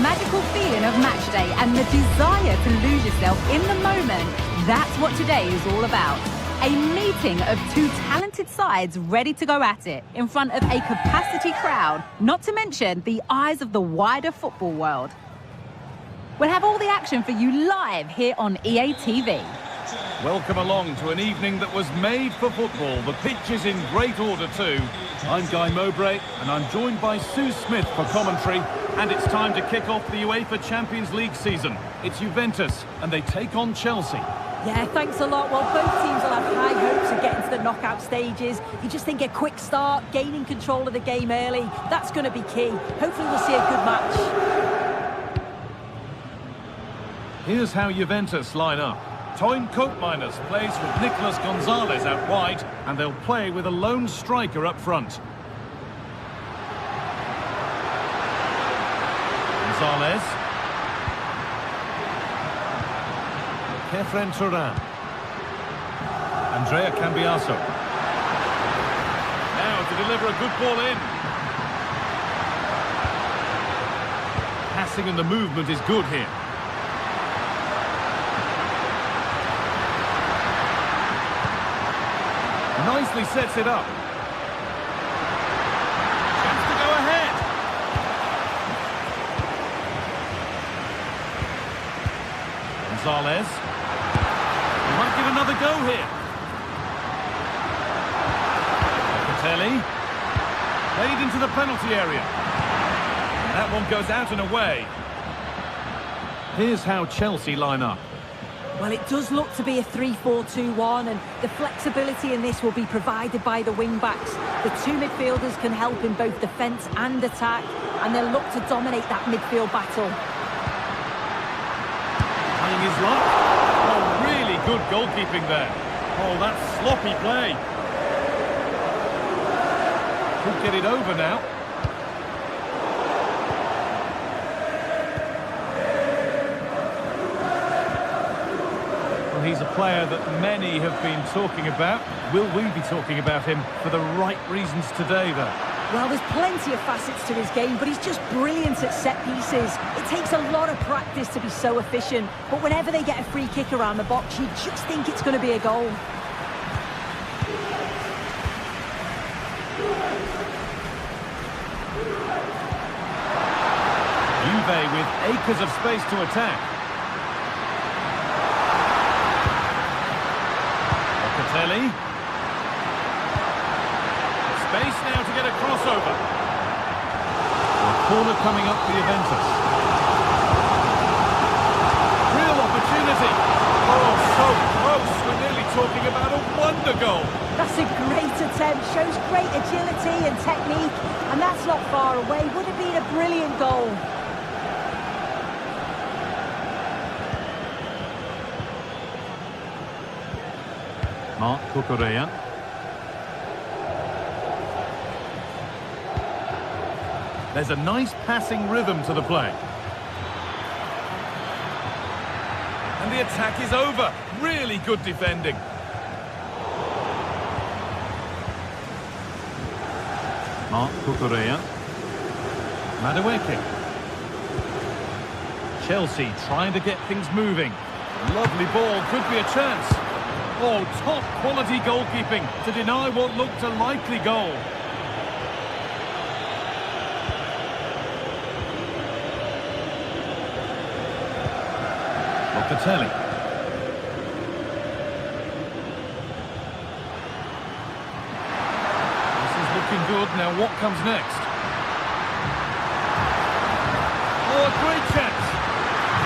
magical feeling of match day and the desire to lose yourself in the moment, that's what today is all about. A meeting of two talented sides ready to go at it in front of a capacity crowd, not to mention the eyes of the wider football world. We'll have all the action for you live here on EA TV. Welcome along to an evening that was made for football. The pitch is in great order too. I'm Guy Mowbray and I'm joined by Sue Smith for commentary. And it's time to kick off the UEFA Champions League season. It's Juventus and they take on Chelsea. Yeah, thanks a lot. Well, both teams will have high hopes of getting to the knockout stages. You just think a quick start, gaining control of the game early, that's going to be key. Hopefully we'll see a good match. Here's how Juventus line up. Toyn Koopmeiners plays with Nicolas Gonzalez out wide, and they'll play with a lone striker up front. Gonzalez. Kefren Turan. Andrea Cambiaso. Now to deliver a good ball in. Passing and the movement is good here. Nicely sets it up. Chance to go ahead. Gonzalez. Might get another go here. Locatelli. Played into the penalty area. And that one goes out and away. Here's how Chelsea line up. Well, it does look to be a 3-4-2-1, and the flexibility in this will be provided by the wing-backs. The two midfielders can help in both defence and attack, and they'll look to dominate that midfield battle. Trying his luck. Oh, really good goalkeeping there. Oh, that's sloppy play. Could get it over now. He's a player that many have been talking about. Will we be talking about him for the right reasons today, though? Well, there's plenty of facets to his game, but he's just brilliant at set pieces. It takes a lot of practice to be so efficient, but whenever they get a free kick around the box, you just think it's going to be a goal. Juve with acres of space to attack. Locatelli. Space now to get a crossover. A corner coming up for Juventus. Real opportunity. Oh, so close. We're nearly talking about a wonder goal. That's a great attempt. Shows great agility and technique. And that's not far away. Would have been a brilliant goal. Marc Cucurella. There's a nice passing rhythm to the play. And the attack is over. Really good defending. Marc Cucurella. Madueke. Chelsea trying to get things moving. Lovely ball, could be a chance. Oh, top quality goalkeeping to deny what looked a likely goal. Locatelli. This is looking good. Now what comes next? Oh, a great chance.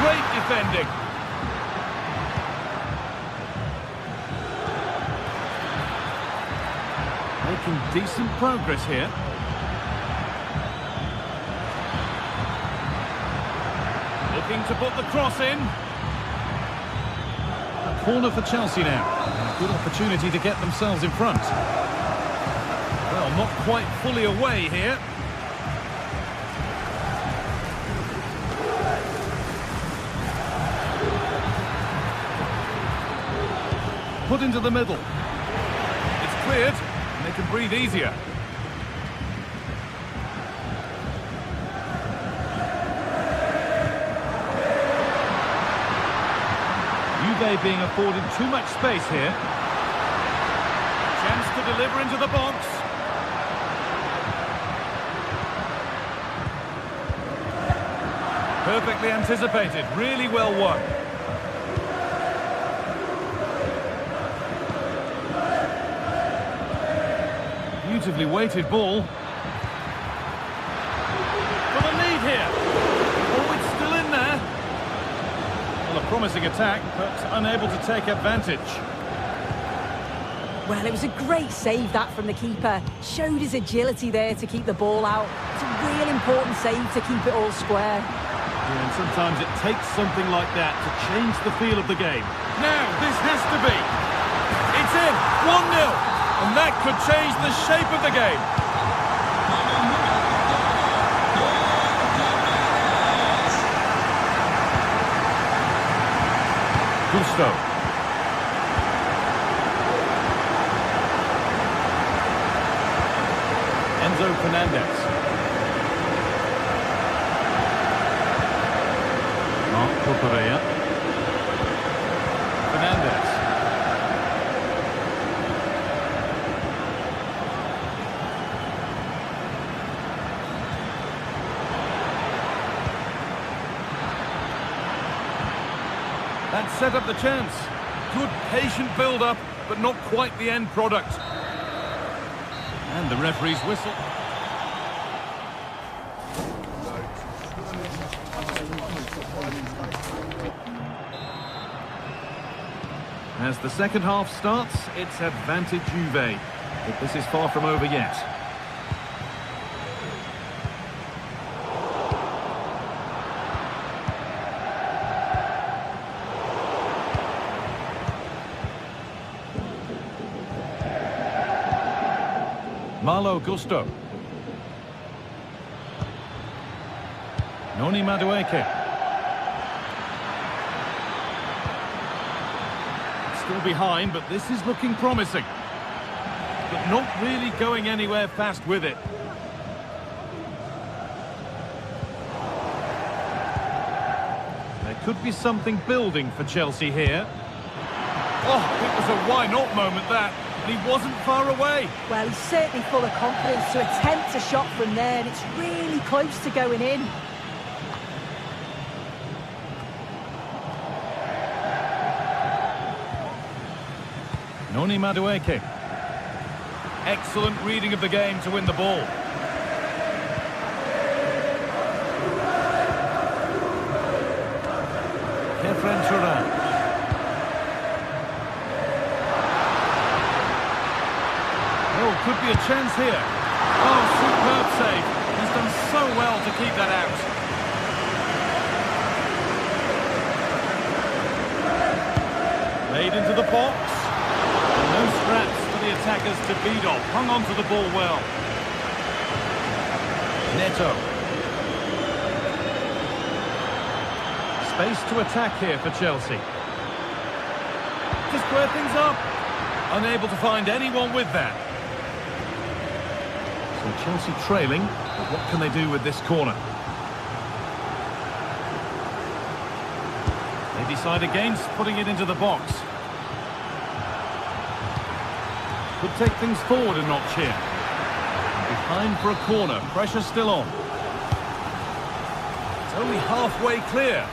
Great defending. Making decent progress here. Looking to put the cross in. A corner for Chelsea now. A good opportunity to get themselves in front. Well, not quite fully away here. Put into the middle. It's cleared. They can breathe easier. Juve being afforded too much space here. Chance to deliver into the box. Perfectly anticipated, really well won. Beautifully weighted ball. For the lead here. Oh, it's still in there. Well, a promising attack, but unable to take advantage. Well, it was a great save, that, from the keeper. Showed his agility there to keep the ball out. It's a real important save to keep it all square. Yeah, and sometimes it takes something like that to change the feel of the game. Now, this has to be. It's in. 1-0. And that could change the shape of the game. Gusto. Enzo Fernandez. Marc Cucurella. Fernandez. That set up the chance. Good patient build-up, but not quite the end product. And the referee's whistle. As the second half starts, it's advantage Juve. But this is far from over yet. Malo Gusto. Noni Madueke. Still behind, but this is looking promising. But not really going anywhere fast with it. There could be something building for Chelsea here. Oh, it was a why-not moment, that. He wasn't far away. Well, he's certainly full of confidence to attempt a shot from there, and it's really close to going in. Noni Madueke. Excellent reading of the game to win the ball. Kefren Turan. Oh, could be a chance here. Oh, superb save. He's done so well to keep that out. Laid into the box. And no scraps for the attackers to beat off. Hung on to the ball well. Neto. Space to attack here for Chelsea. To square things up. Unable to find anyone with that. So Chelsea trailing, but what can they do with this corner? They decide against putting it into the box. Could take things forward a notch here. Behind for a corner, pressure still on. It's only halfway clear.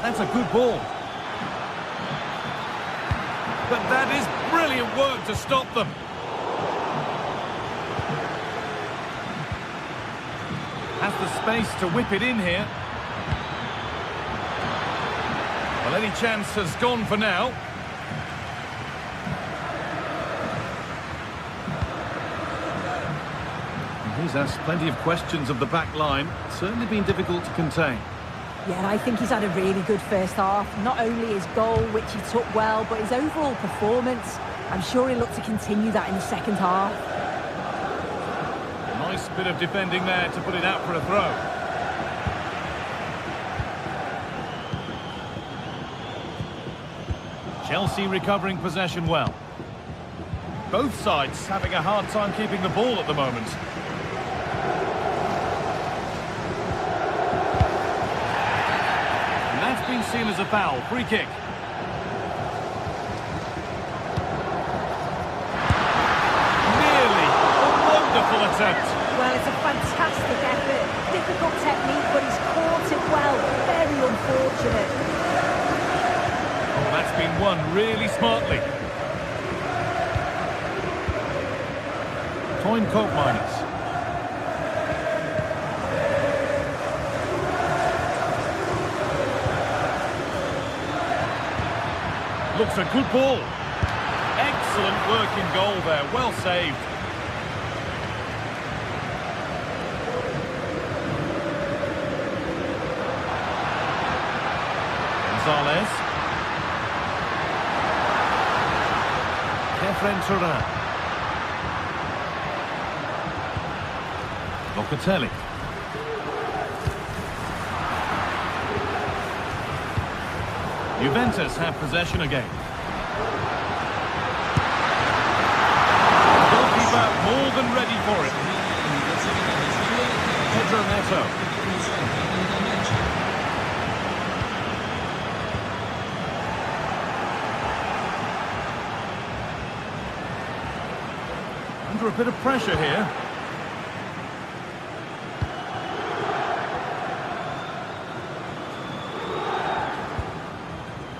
That's a good ball. But that is brilliant work to stop them. Has the space to whip it in here. Well, any chance has gone for now. And he's asked plenty of questions of the back line. It's certainly been difficult to contain. Yeah, I think he's had a really good first half. Not only his goal, which he took well, but his overall performance. I'm sure he'll look to continue that in the second half. Nice bit of defending there to put it out for a throw. Chelsea recovering possession well. Both sides having a hard time keeping the ball at the moment. And that's been seen as a foul. Free kick. Nearly. A wonderful attempt. Well, it's a fantastic effort. Difficult technique, but he's caught it well. Very unfortunate. Oh, that's been won really smartly. Toyn Coke Miners. Looks a good ball. Excellent work in goal there. Well saved. Gonzalez. Kefren Turan. Locatelli. Juventus have possession again. The goalkeeper more than ready for it. Pedro Neto. Under a bit of pressure here.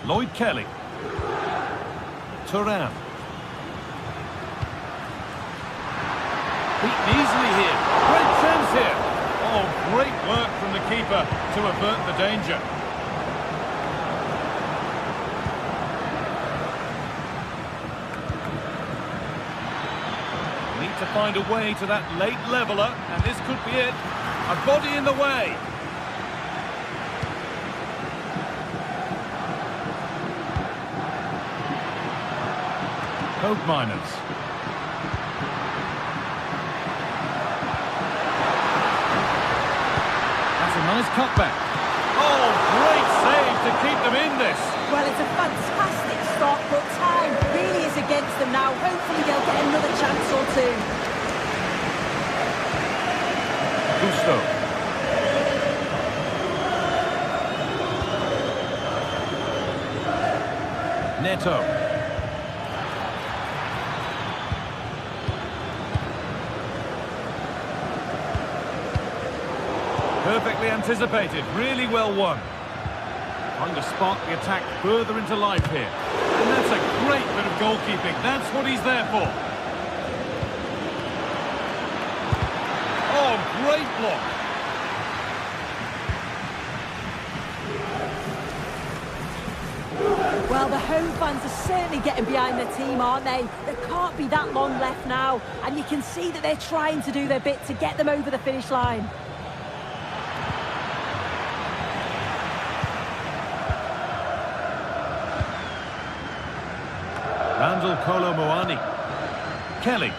Lloyd Kelly. Turan. Beaten easily here. Great chance here. Oh, great work from the keeper to avert the danger. Need to find a way to that late leveller, and this could be it. A body in the way. Coke Miners. That's a nice cutback. Oh, great save to keep them in this. Well, it's a fantastic start, but time really is against them now. Hopefully they'll get another chance or two. Gusto. Neto. Perfectly anticipated, really well won. Trying to spark the attack further into life here. And that's a great bit of goalkeeping. That's what he's there for. Oh, great block. Well, the home fans are certainly getting behind the team, aren't they? There can't be that long left now. And you can see that they're trying to do their bit to get them over the finish line. Randall Kolo Muani. Kelly.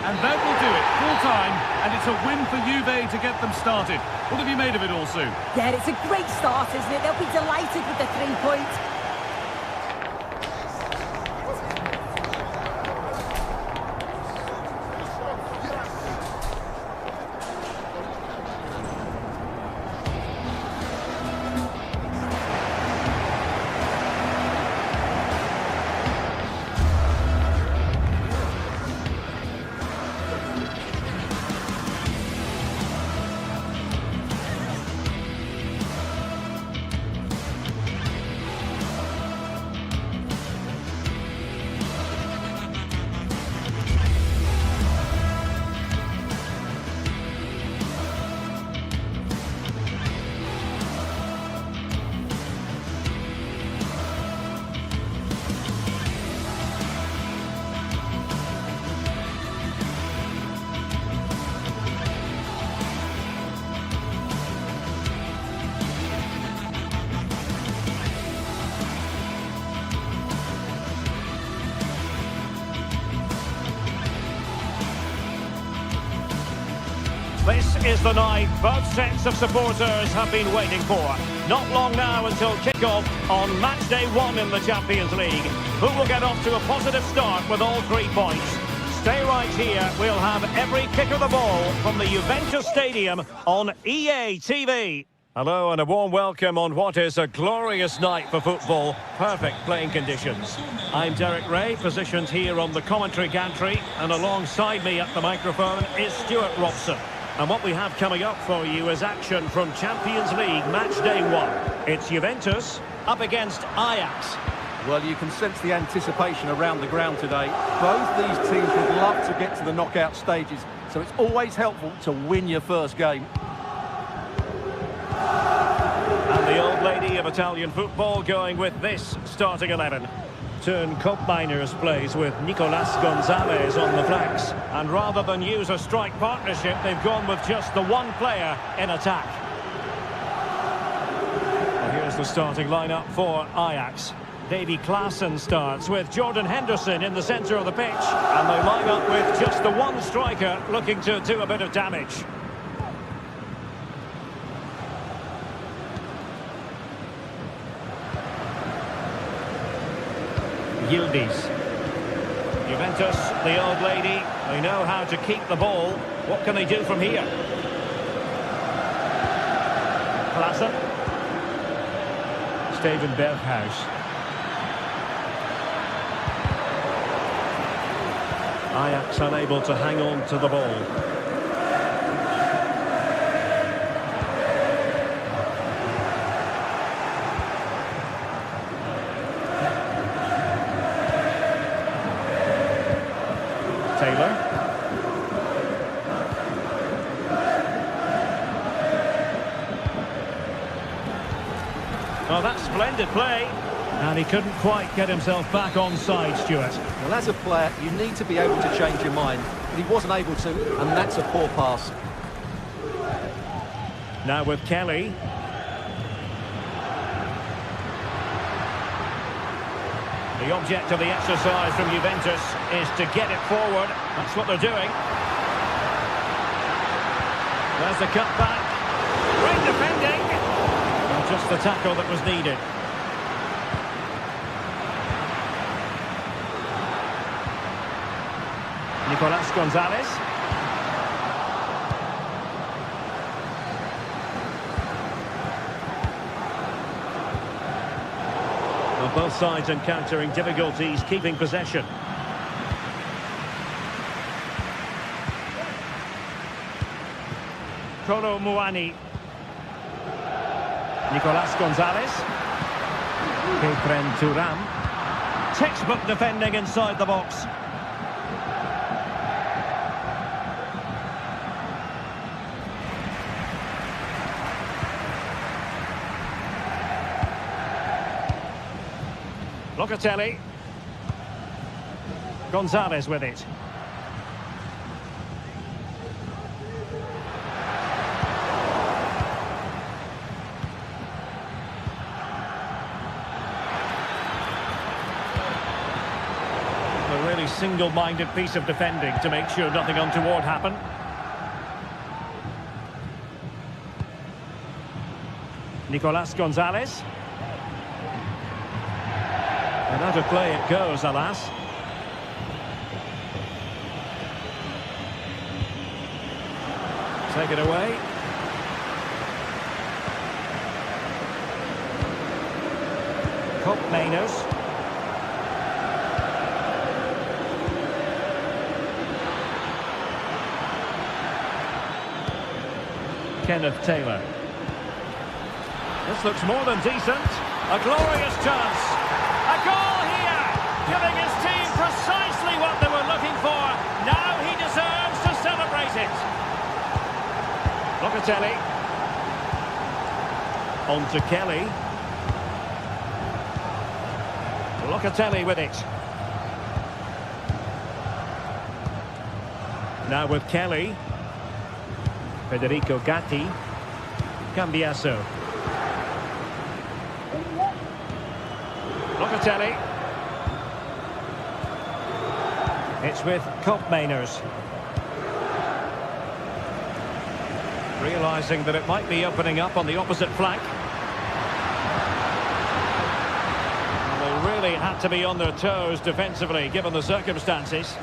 And that will do it. Full time, and it's a win for Juve to get them started. What have you made of it all, Sue? Yeah, it's a great start, isn't it? They'll be delighted with the 3 points. This is the night both sets of supporters have been waiting for. Not long now until kick-off on match day 1 in the Champions League. Who will get off to a positive start with all 3 points? Stay right here. We'll have every kick of the ball from the Juventus Stadium on EA TV. Hello and a warm welcome on what is a glorious night for football. Perfect playing conditions. I'm Derek Ray, positioned here on the commentary gantry, and alongside me at the microphone is Stuart Robson. And what we have coming up for you is action from Champions League match day 1. It's Juventus up against Ajax. Well, you can sense the anticipation around the ground today. Both these teams would love to get to the knockout stages, so it's always helpful to win your first game. And the old lady of Italian football going with this starting 11. Turn Miners plays with Nicolas Gonzalez on the flanks. And rather than use a strike partnership, they've gone with just the one player in attack. Well, here's the starting lineup for Ajax. Davy Klaassen starts with Jordan Henderson in the centre of the pitch. And they line up with just the one striker looking to do a bit of damage. Yildiz. Juventus, the old lady, they know how to keep the ball. What can they do from here? Klaassen. Steven Berghuis. Ajax unable to hang on to the ball. Taylor. Well, that's splendid play. And he couldn't quite get himself back on side, Stuart. Well, as a player, you need to be able to change your mind, but he wasn't able to, and that's a poor pass. Now with Kelly. The object of the exercise from Juventus is to get it forward. That's what they're doing. There's the cutback. Great defending. Well, just the tackle that was needed. Nicolas Gonzalez. Well, both sides encountering difficulties keeping possession. Kolo Muani. Nicolas Gonzalez. Kefren Turam. Textbook defending inside the box. Locatelli. Gonzalez with it. A really single-minded piece of defending to make sure nothing untoward happened. Nicolas Gonzalez. And out of play it goes, alas. Take it away. Mainers. Kenneth Taylor. This looks more than decent. A glorious chance. A goal here, giving his team precisely what they were looking for. Now he deserves to celebrate it. Locatelli. On to Kelly. Locatelli with it. Now with Kelly. Federico Gatti. Cambiaso. Locatelli. It's with Mainers. Realising that it might be opening up on the opposite flank. And they really had to be on their toes defensively, given the circumstances.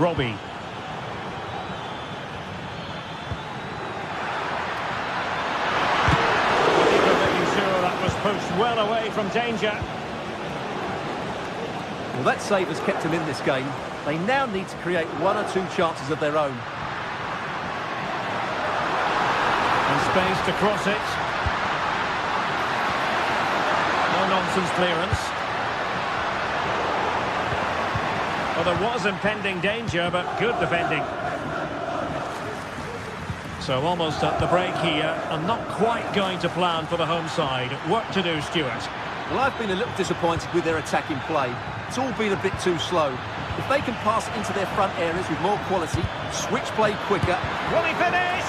Robbie. Making sure that was pushed well away from danger. Well, that save has kept them in this game. They now need to create one or two chances of their own. And space to cross it. No-nonsense clearance. Well, there was impending danger, but good defending. So almost at the break here, and not quite going to plan for the home side. Work to do, Stuart. Well, I've been a little disappointed with their attacking play. It's all been a bit too slow. If they can pass it into their front areas with more quality, switch play quicker. Will he finish?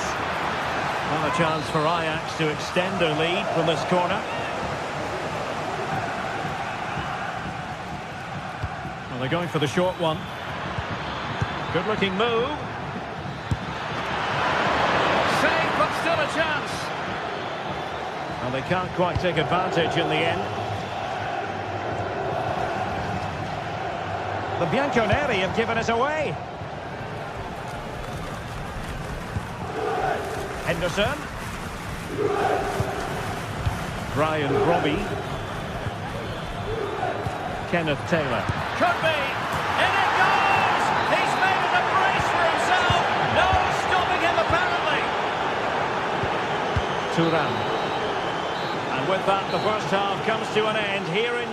Well, a chance for Ajax to extend their lead from this corner. Well, they're going for the short one. Good-looking move. Save, but still a chance. Well, they can't quite take advantage in the end. The Bianconeri have given it away. Henderson. Brian Robbie. Kenneth Taylor. Could be. In it goes! He's made it a brace for himself. No stopping him, apparently. Thuram. And with that, the first half comes to an end here in...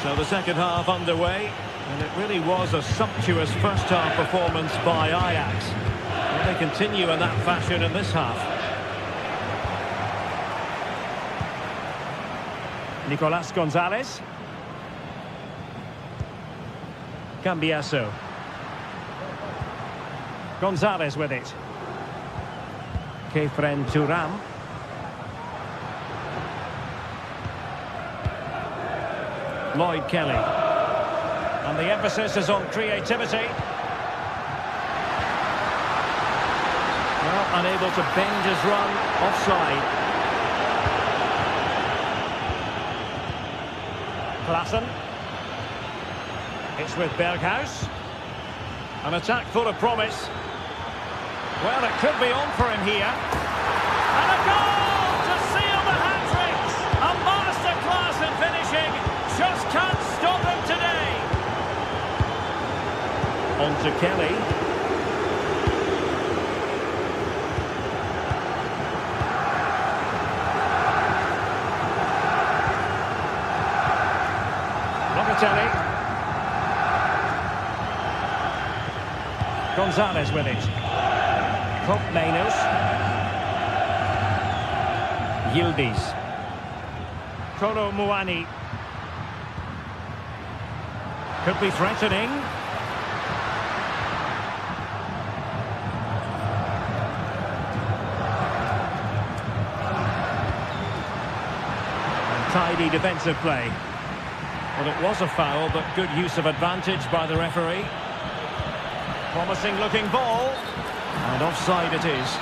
So the second half underway, and it really was a sumptuous first half performance by Ajax. Will they continue in that fashion in this half? Nicolas Gonzalez. Cambiasso. Gonzalez with it. Kefren Thuram. Lloyd Kelly. And the emphasis is on creativity. Well, unable to bend his run offside. Klaassen. It's with Berghuis. An attack full of promise. Well, it could be on for him here. And a goal to seal the hat-trick! A masterclass in finishing. Just can't stop him today. On to Kelly. Locatelli. Gonzalez with it. Koopmeiners. Yildiz. Kolo Muani. Could be threatening. Tidy defensive play. Well, it was a foul, but good use of advantage by the referee. Promising looking ball. And offside it is.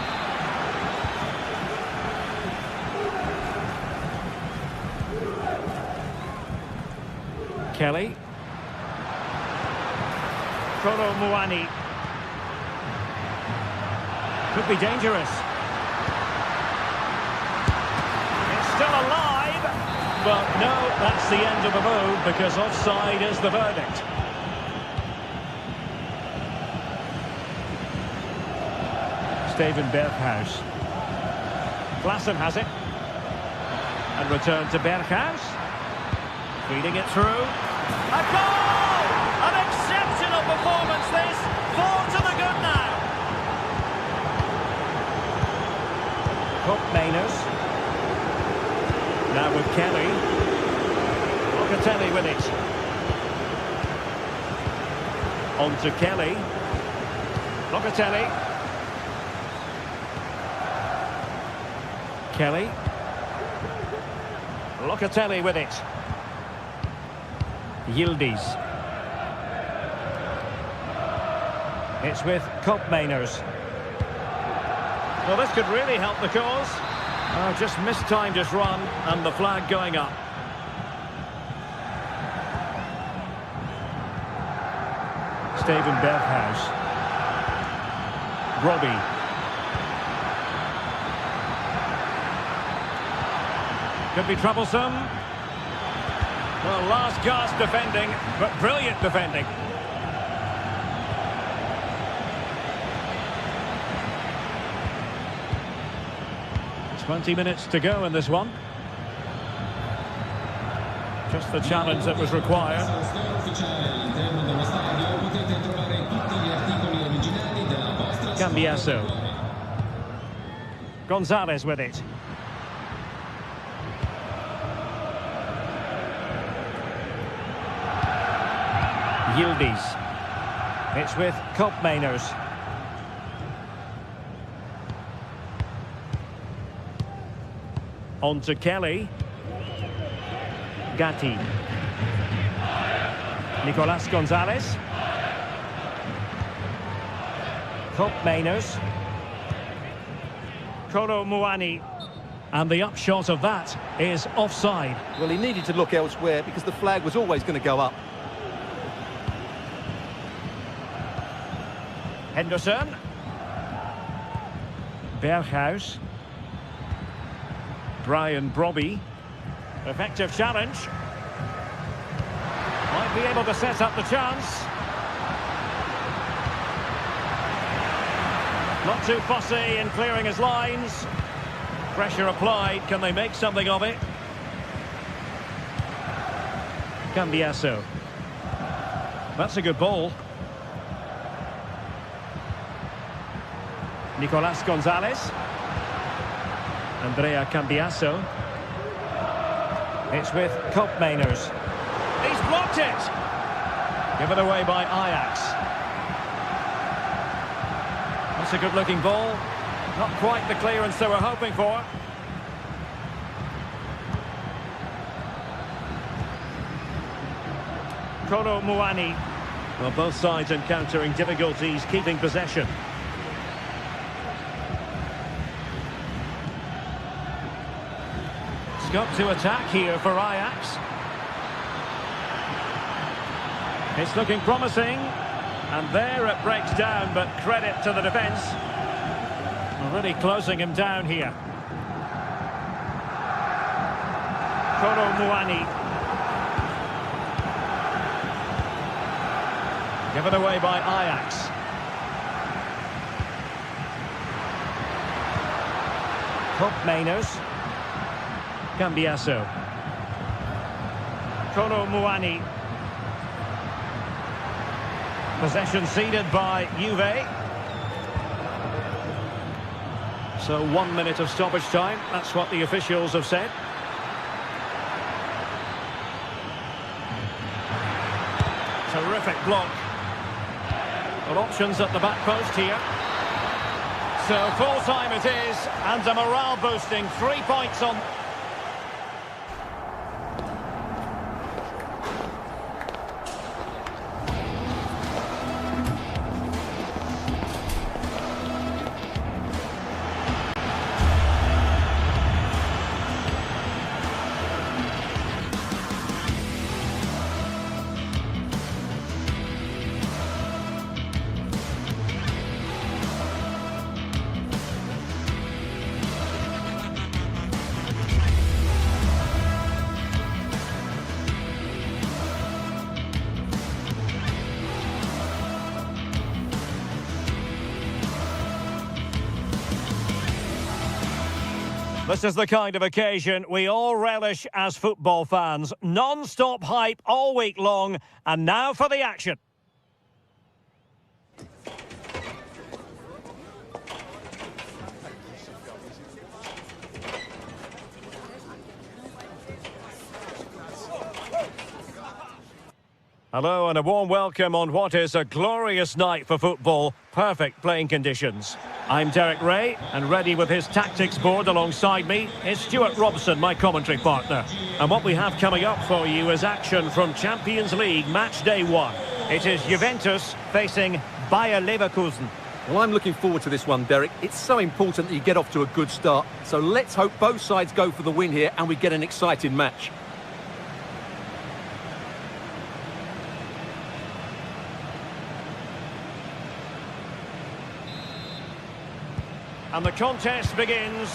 Kelly. Kolo Muani. Could be dangerous. It's still alive. But no, that's the end of the move because offside is the verdict. Steven Berghuis. Klaassen has it. And return to Berghuis. Feeding it through. A goal! An exceptional performance this. 4 to the good now. Koopmeiners. Now with Kelly. Locatelli with it. On to Kelly. Locatelli. Kelly. Locatelli with it. Yildiz. It's with Koopmeiners. Well, this could really help the cause. Oh, just mistimed his run, and the flag going up. Steven Berghuis. Robbie. Could be troublesome. Well, last gasp defending, but brilliant defending. "20 minutes to go in this one. Just the challenge that was required. Cambiasso. Gonzalez with it. Yildiz. It's with Koopmeiners. On to Kelly. Gatti. Nicolas Gonzalez. Koopmeiners. Kolo Muani. And the upshot of that is offside. Well, he needed to look elsewhere because the flag was always going to go up. Henderson. Berghuis. Brian Brobby. Effective challenge. Might be able to set up the chance. Not too fussy in clearing his lines. Pressure applied. Can they make something of it? Cambiasso. That's a good ball. Nicolas Gonzalez. Andrea Cambiasso. It's with Koopmeiners. He's blocked it! Given away by Ajax. That's a good-looking ball. Not quite the clearance they were hoping for. Kolo Muani. Well, both sides encountering difficulties keeping possession. Got to attack here for Ajax. It's looking promising, and there it breaks down, but credit to the defence. Really closing him down here. Kolo Muani. Given away by Ajax. Koopmeiners. Cambiasso. Kolo Muani. Possession ceded by Juve. So 1 minute of stoppage time. That's what the officials have said. Terrific block. Well, options at the back post here. So full time it is, and a morale boosting 3 points on. This is the kind of occasion we all relish as football fans. Non-stop hype all week long, and now for the action. Hello and a warm welcome on what is a glorious night for football. Perfect playing conditions. I'm Derek Ray, and ready with his tactics board alongside me is Stuart Robson, my commentary partner. And what we have coming up for you is action from Champions League match day 1. It is Juventus facing Bayer Leverkusen. Well, I'm looking forward to this one, Derek. It's so important that you get off to a good start. So let's hope both sides go for the win here and we get an exciting match. And the contest begins.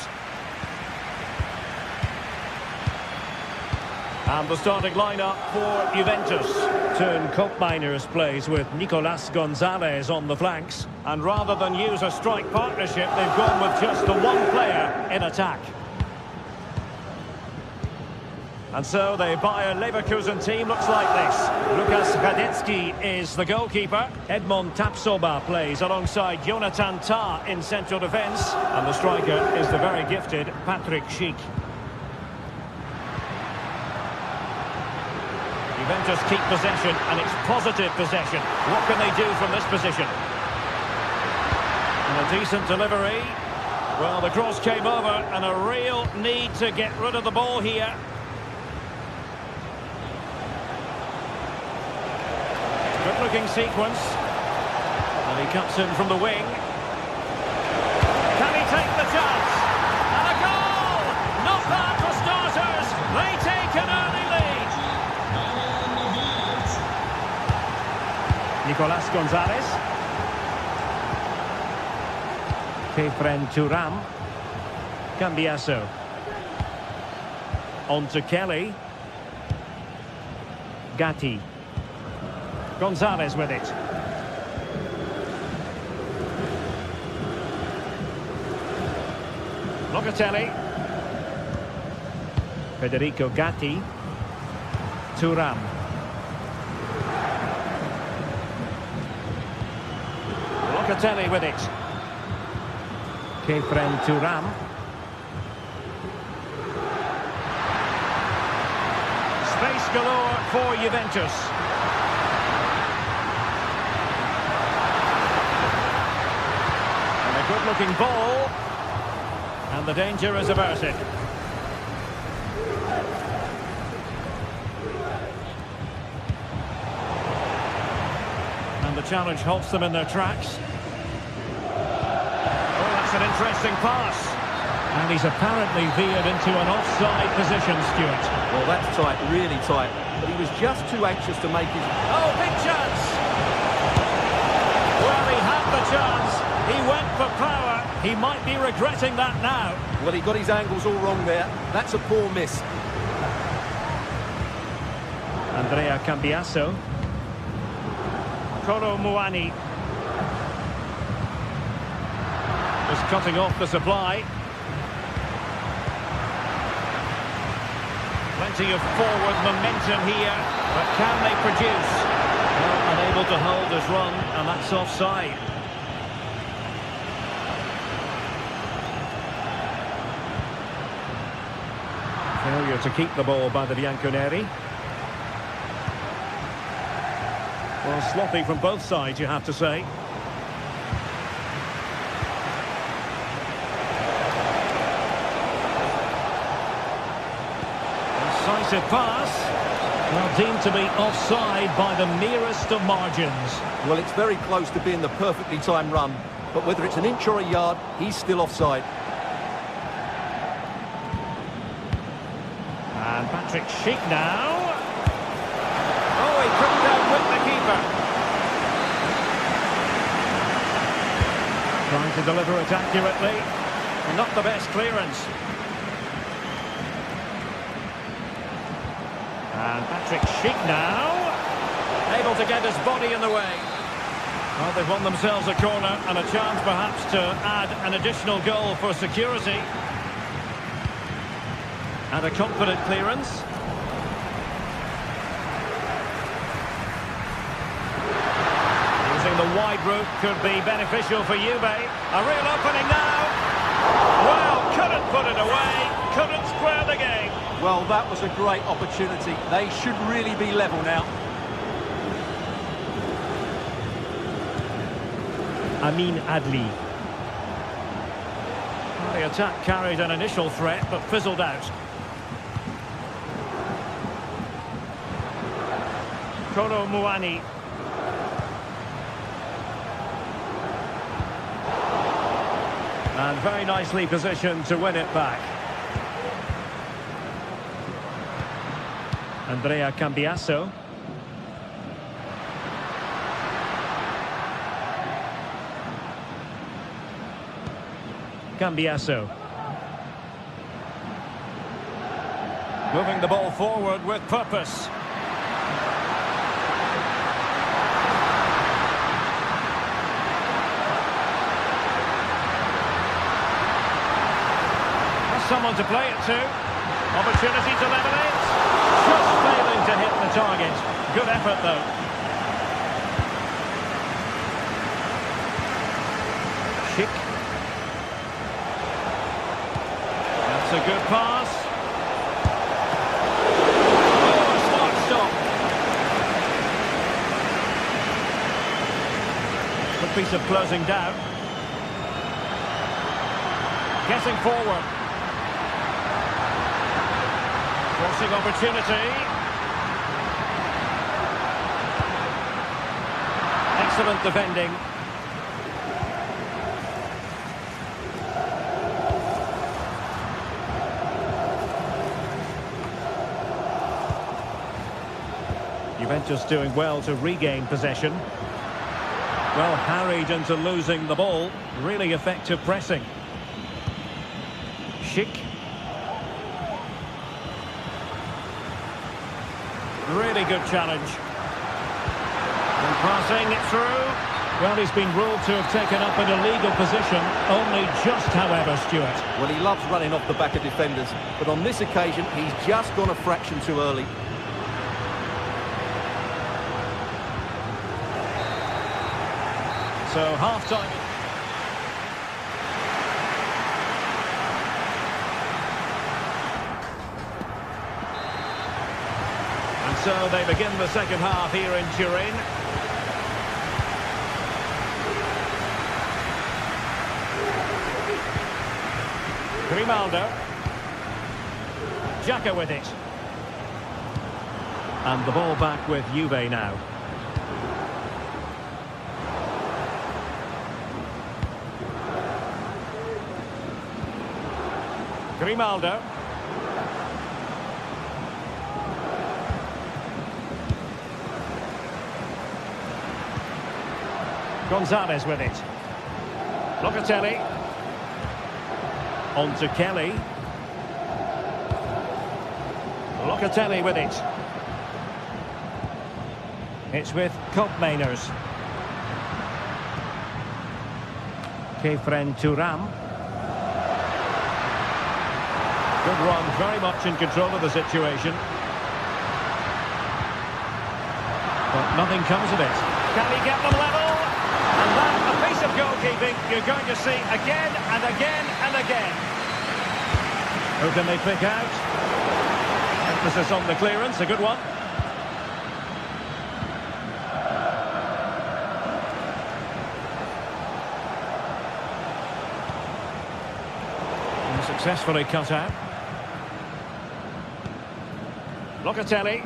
And the starting lineup for Juventus. Turn Koopmeiners plays with Nicolas Gonzalez on the flanks. And rather than use a strike partnership, they've gone with just the one player in attack. And so the Bayer Leverkusen team looks like this. Lukas Radetzky is the goalkeeper. Edmond Tapsoba plays alongside Jonathan Tah in central defence. And the striker is the very gifted Patrick Schick. Juventus keep possession, and it's positive possession. What can they do from this position? And a decent delivery. Well, the cross came over, and a real need to get rid of the ball here. Good-looking sequence. And he cuts in from the wing. Can he take the chance? And a goal! Not bad for starters. They take an early lead. Nicolas Gonzalez. Kefren Turam. Cambiasso. On to Kelly. Gatti. Gonzalez with it. Locatelli. Federico Gatti. Turam. Locatelli with it. Kefren Turam. Space galore for Juventus. And a good-looking ball. And the danger is averted. And the challenge halts them in their tracks. An interesting pass. And he's apparently veered into an offside position, Stuart. Well, that's tight, really tight. But he was just too anxious to make his... Oh, big chance! Well, he had the chance. He went for power. He might be regretting that now. Well, he got his angles all wrong there. That's a poor miss. Andrea Cambiasso. Kolo Muani. Just cutting off the supply. Plenty of forward momentum here, but can they produce? Well, unable to hold his run, and that's offside. Failure to keep the ball by the Bianconeri. Well, sloppy from both sides, you have to say. Decisive pass. Well, deemed to be offside by the merest of margins. Well, it's very close to being the perfectly timed run, but whether it's an inch or a yard, he's still offside. And Patrick Schick now. Oh, he couldn't outwit the keeper. Trying to deliver it accurately. Not the best clearance. And Patrick Schick now, able to get his body in the way. Well, they've won themselves a corner and a chance perhaps to add an additional goal for security. And a confident clearance. Using the wide route could be beneficial for Juve. A real opening now. Well, couldn't put it away, couldn't square the game. Well, that was a great opportunity. They should really be level now. Amin Adli. The attack carried an initial threat, but fizzled out. Kolo Muani. And very nicely positioned to win it back. Andrea Cambiasso. Cambiasso. Moving the ball forward with purpose. Has someone to play it to. Opportunity to level it. Just failing to hit the target. Good effort though. Schick. That's a good pass. Oh, a smart stop. Good piece of closing down. Getting forward. Crossing opportunity. Excellent defending. Juventus doing well to regain possession. Well harried into losing the ball. Really effective pressing. Schick. Really good challenge. And passing it through. Well, he's been ruled to have taken up an illegal position. Only just, however, Stuart. Well, he loves running off the back of defenders, but on this occasion, he's just gone a fraction too early. So, half-time. And so they begin the second half here in Turin. Grimaldo. Xhaka with it. And the ball back with Juve now. Grimaldo. Gonzalez with it. Locatelli. On to Kelly. Locatelli with it. It's with Koopmeiners. Kefren Thuram. Good run, very much in control of the situation. But nothing comes of it. Can he get them level? And that, a piece of goalkeeping you're going to see again and again and again. Who can they pick out? Emphasis on the clearance, a good one. And successfully cut out. Locatelli.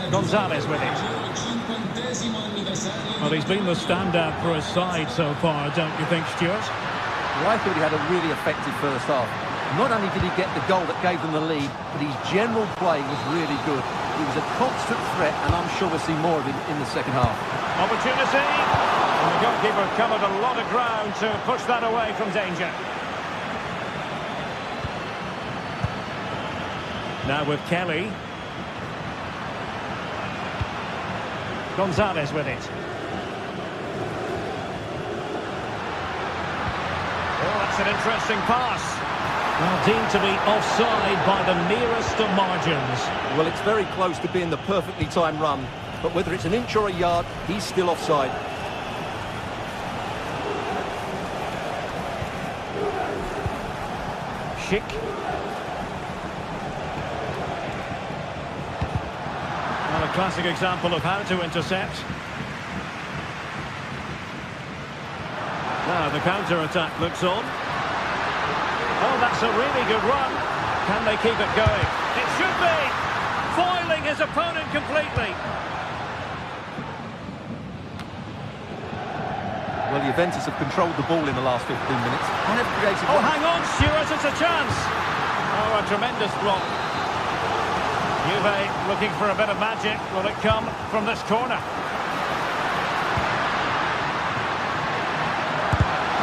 Gonzalez with it. Well, he's been the standout for his side so far, don't you think, Stuart? Well, I thought he had a really effective first half. Not only did he get the goal that gave them the lead, but his general play was really good. He was a constant threat, and I'm sure we'll see more of him in the second half. Opportunity. And the goalkeeper covered a lot of ground to push that away from danger. Now with Kelly. Gonzalez with it. Oh, that's an interesting pass. Well, deemed to be offside by the nearest of margins. Well, it's very close to being the perfectly timed run, but whether it's an inch or a yard, he's still offside. Schick. Well, a classic example of how to intercept. Now the counter-attack looks on. Oh, that's a really good run. Can they keep it going? It should be! Foiling his opponent completely. Well, Juventus have controlled the ball in the last 15 minutes. And they've created Oh, one. hang on, Stuart, it's a chance. Oh, a tremendous block. Juve looking for a bit of magic. Will it come from this corner?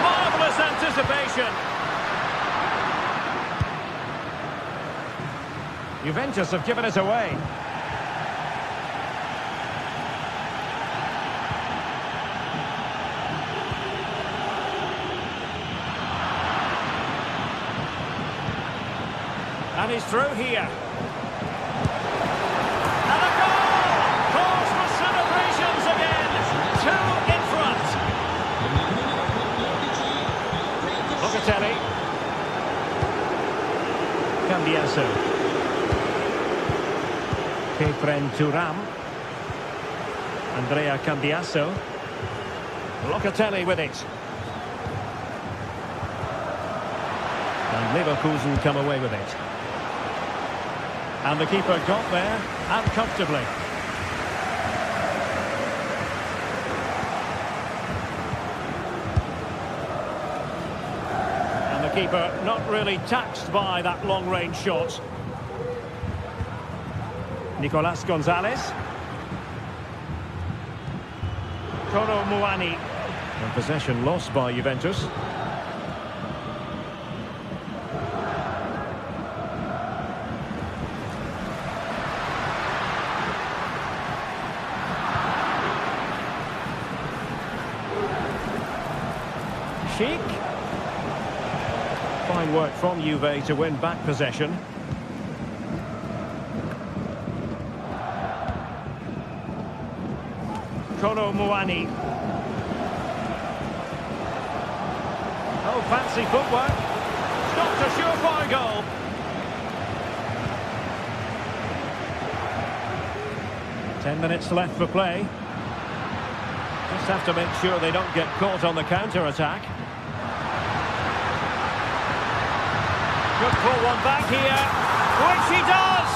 Marvellous anticipation. Juventus have given it away. And he's through here. And a goal! Calls for celebrations again. 2 in front. Locatelli. Cambiaso. Kefren Thuram. Andrea Cambiaso. Locatelli with it. And Leverkusen come away with it. And the keeper got there, and comfortably. And the keeper not really taxed by that long-range shot. Nicolas Gonzalez. Kolo Muani. And possession lost by Juventus. Sheik. Fine work from Juve to win back possession. Kolo Muani. Oh, fancy footwork. Stopped a surefire goal. Ten minutes left for play. Just have to make sure they don't get caught on the counter-attack. Could pull one back here, which he does!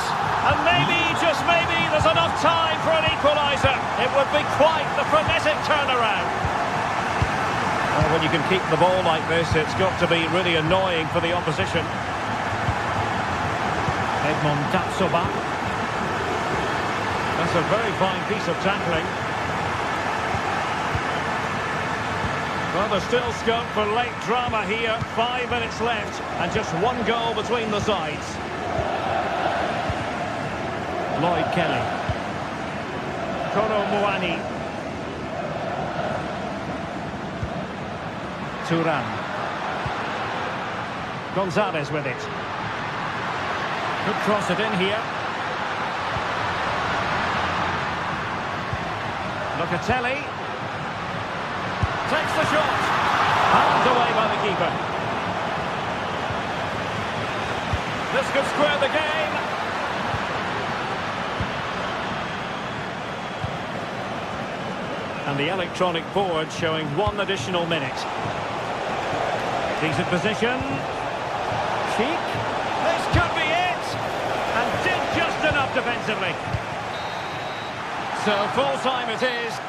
And maybe, just maybe, there's enough time for an equaliser. It would be quite the frenetic turnaround. Well, when you can keep the ball like this, it's got to be really annoying for the opposition. Edmond Tapsoba. That's a very fine piece of tackling. Well, there's still scope for late drama here. 5 minutes left and just 1 goal between the sides. Lloyd Kelly. Kolo Muani. Thuram. Gonzalez with it. Could cross it in here. Locatelli. Takes the shot. Hands away by the keeper. This could square the game. And the electronic board showing 1 additional minute. Decent position. Sheik. This could be it. And did just enough defensively. So full time it is.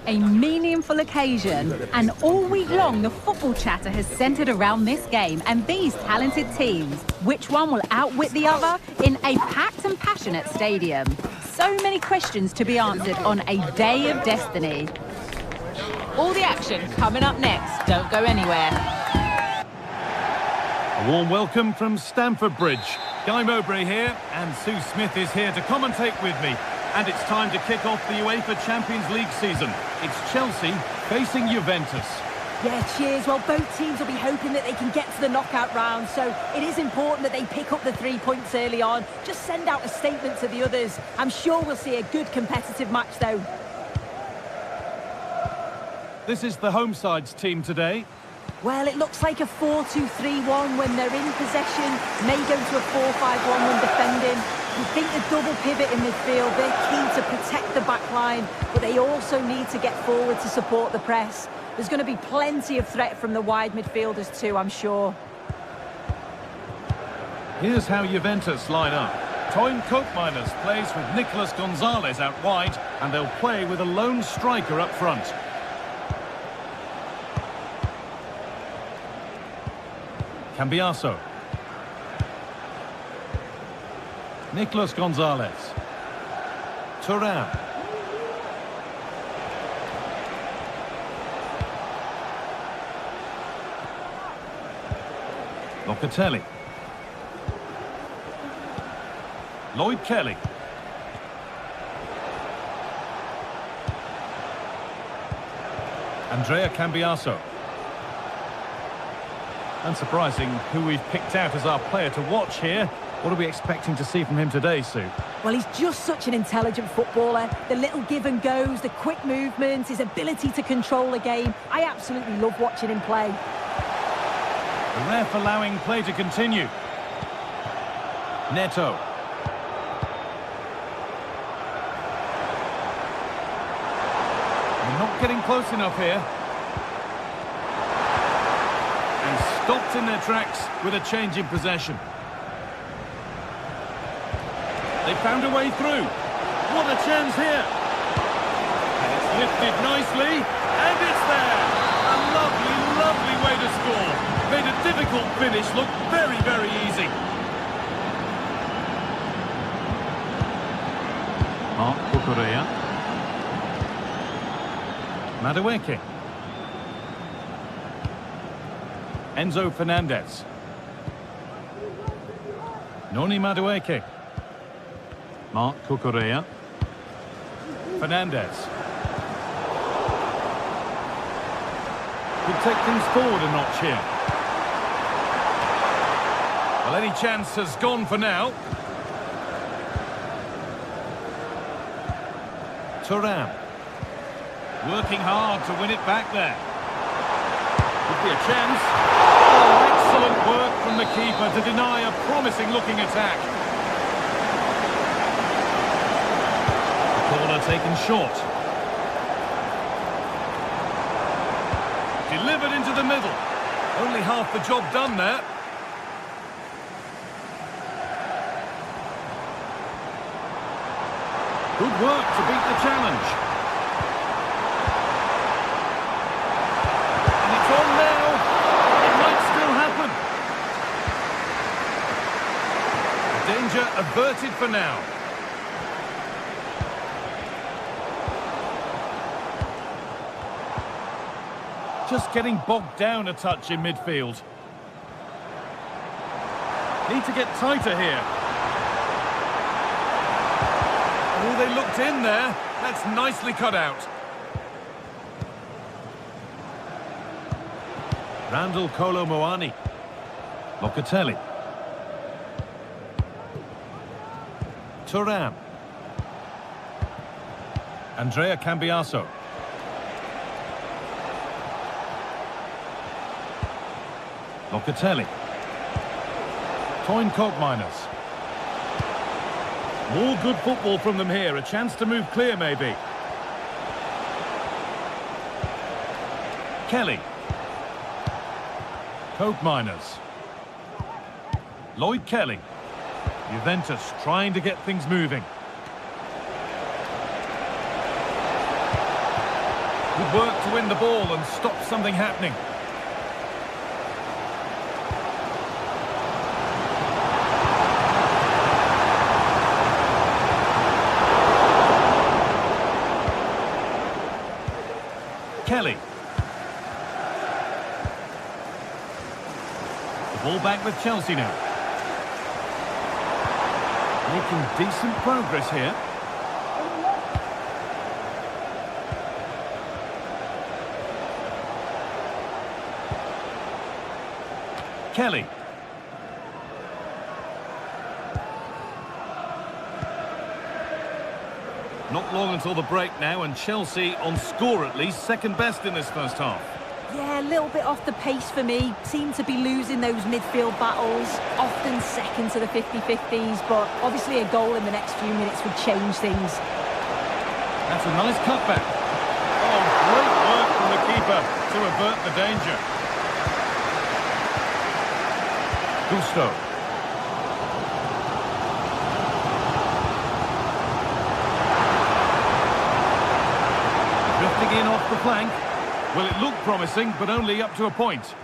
A meaningful occasion, and all week long the football chatter has centred around this game and these talented teams. Which one will outwit the other in a packed and passionate stadium? So many questions to be answered on a day of destiny. All the action coming up next. Don't go anywhere. A warm welcome from Stamford Bridge. Guy Mowbray here, and Sue Smith is here to commentate with me. And it's time to kick off the UEFA Champions League season. It's Chelsea facing Juventus. Yeah, cheers. Well, both teams will be hoping that they can get to the knockout round, so it is important that they pick up the 3 points early on. Just send out a statement to the others. I'm sure we'll see a good competitive match, though. This is the home side's team today. Well, it looks like a 4-2-3-1 when they're in possession. May go to a 4-5-1 when defending. You think the double pivot in midfield, they're keen to protect the back line, but they also need to get forward to support the press. There's going to be plenty of threat from the wide midfielders too, I'm sure. Here's how Juventus line up. Toyn Koopmeiners plays with Nicolas Gonzalez out wide, and they'll play with a lone striker up front. Cambiaso. Nicolas Gonzalez. Thuram. Locatelli. Lloyd Kelly. Andrea Cambiaso. Unsurprising who we've picked out as our player to watch here. What are we expecting to see from him today, Sue? Well, he's just such an intelligent footballer. The little give and goes, the quick movements, his ability to control the game. I absolutely love watching him play. The ref allowing play to continue. Neto. We're not getting close enough here. And stopped in their tracks with a change in possession. They found a way through. What a chance here. And it's lifted nicely, and it's there. A lovely, lovely way to score. Made a difficult finish look very, very easy. Marc Cucurella. Madueke. Enzo Fernandez. Noni Madueke. Marc Cucurella. Fernandez. Could take things forward a notch here. Well, any chance has gone for now. Thuram. Working hard to win it back there. Could be a chance. Oh, excellent work from the keeper to deny a promising-looking attack. Corner taken short. Delivered into the middle. Only half the job done there. Good work to beat the challenge. And it's on now. It might still happen. Danger averted for now. Just getting bogged down a touch in midfield. Need to get tighter here. Oh, they looked in there. That's nicely cut out. Randall Kolo Muani. Locatelli. Thuram. Andrea Cambiaso. Locatelli. Toyn Koopmeiners. More good football from them here. A chance to move clear, maybe. Kelly. Koopmeiners. Lloyd Kelly. Juventus trying to get things moving. work to win the ball and stop something happening. Kelly. The ball back with Chelsea now. Making decent progress here. Kelly. Not long until the break now, and Chelsea on score at least, second best in this first half. Yeah, a little bit off the pace for me. Seem to be losing those midfield battles, often second to the 50-50s, but obviously a goal in the next few minutes would change things. That's a nice cutback. Oh, great work from the keeper to avert the danger. Gusto. Drifting in off the flank. Well, it looked promising, but only up to a point.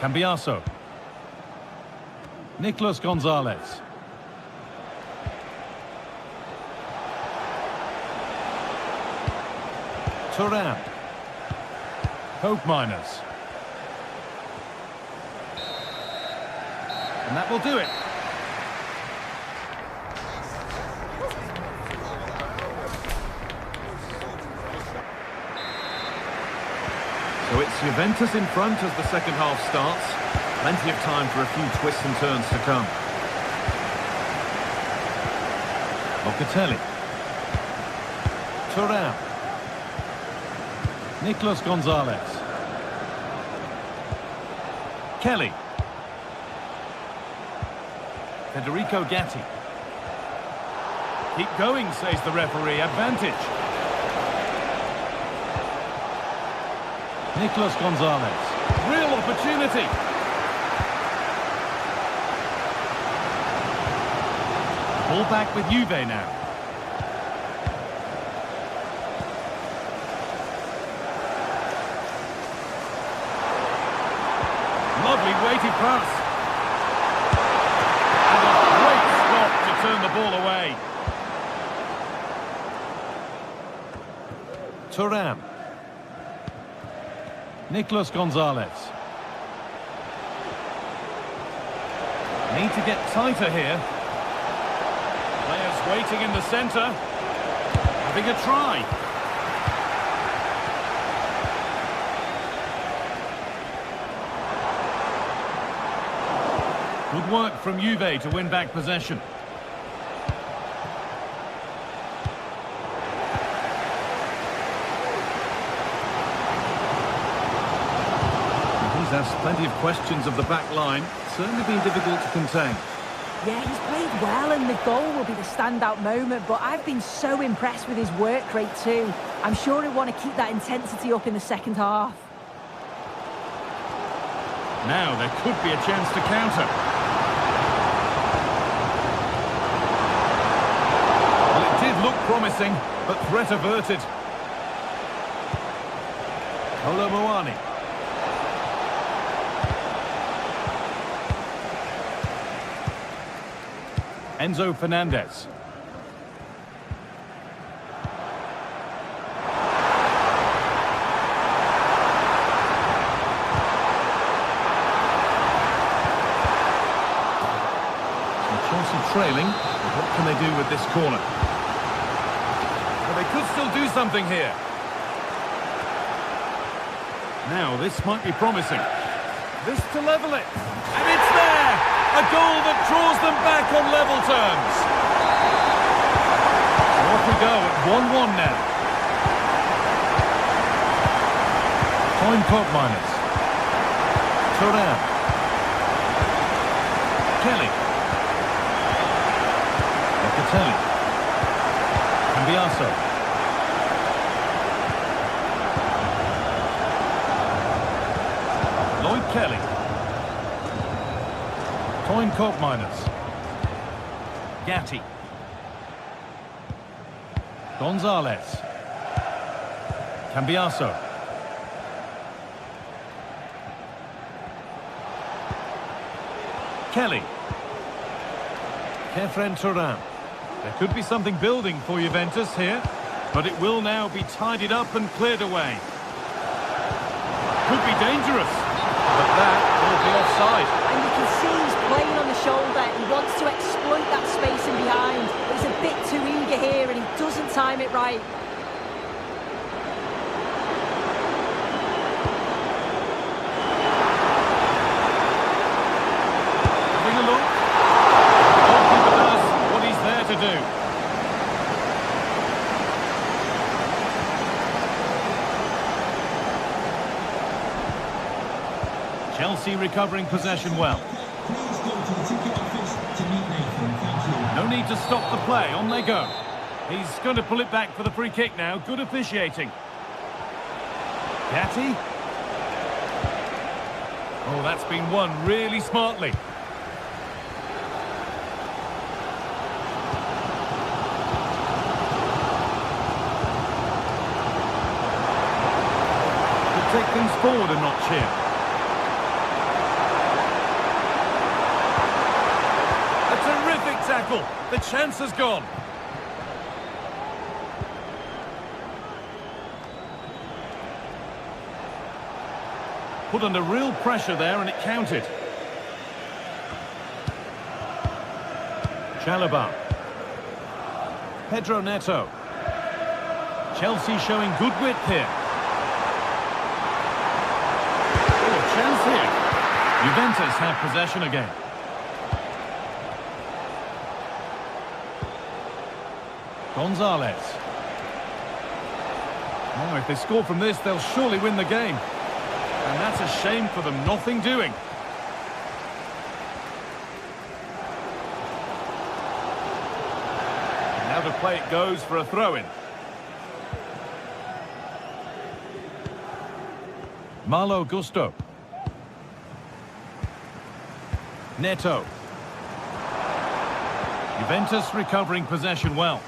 Cambiaso. Nicolas Gonzalez. Turan. Hope Miners. And that will do it. So it's Juventus in front as the second half starts. Plenty of time for a few twists and turns to come. Locatelli. Turan. Nicolas Gonzalez. Kelly. Federico Gatti. Keep going, says the referee. Advantage. Nicolas Gonzalez. Real opportunity. Ball back with Juve now. Lovely weighted pass. And a great stop to turn the ball away. Turan. Nicolas Gonzalez. Need to get tighter here. Players waiting in the centre. Having a try. Good work from Juve to win back possession. He's asked plenty of questions of the back line. Certainly been difficult to contain. Yeah, he's played well and the goal will be the standout moment, but I've been so impressed with his work rate too. I'm sure he'll want to keep that intensity up in the second half. Now there could be a chance to counter. Well, it did look promising, but threat averted. Kolo Muani. Enzo Fernandez. Chelsea trailing. What can they do with this corner? Well, they could still do something here. Now, this might be promising. This to level it. And it's there! A goal that draws them back on level terms. So off we go at 1-1 now. Time clock minus. Turan. Kelly. Locatelli. Cambiaso. Lloyd Kelly. Coin Court minus. Gatti. Gonzalez. Cambiaso. Kelly. Kefren Turan. There could be something building for Juventus here, but it will now be tidied up and cleared away. Could be dangerous, but that will be offside. And you can see he's playing on the shoulder. He wants to exploit that space in behind. He's a bit too eager here and he doesn't time it right. Having a look. The goalkeeper does what he's there to do. Chelsea recovering possession well. No need to stop the play, on they go. He's going to pull it back for the free kick now. Good officiating. Gatti. Oh, that's been won really smartly. Could take things forward a notch here. Tackle. The chance has gone. Put under real pressure there and it counted. Chalobah. Pedro Neto. Chelsea showing good width here. Oh, chance here. Juventus have possession again. Gonzalez. Oh, if they score from this, they'll surely win the game. And that's a shame for them, nothing doing. Now the play it goes for a throw-in. Malo Gusto. Neto. Juventus recovering possession well.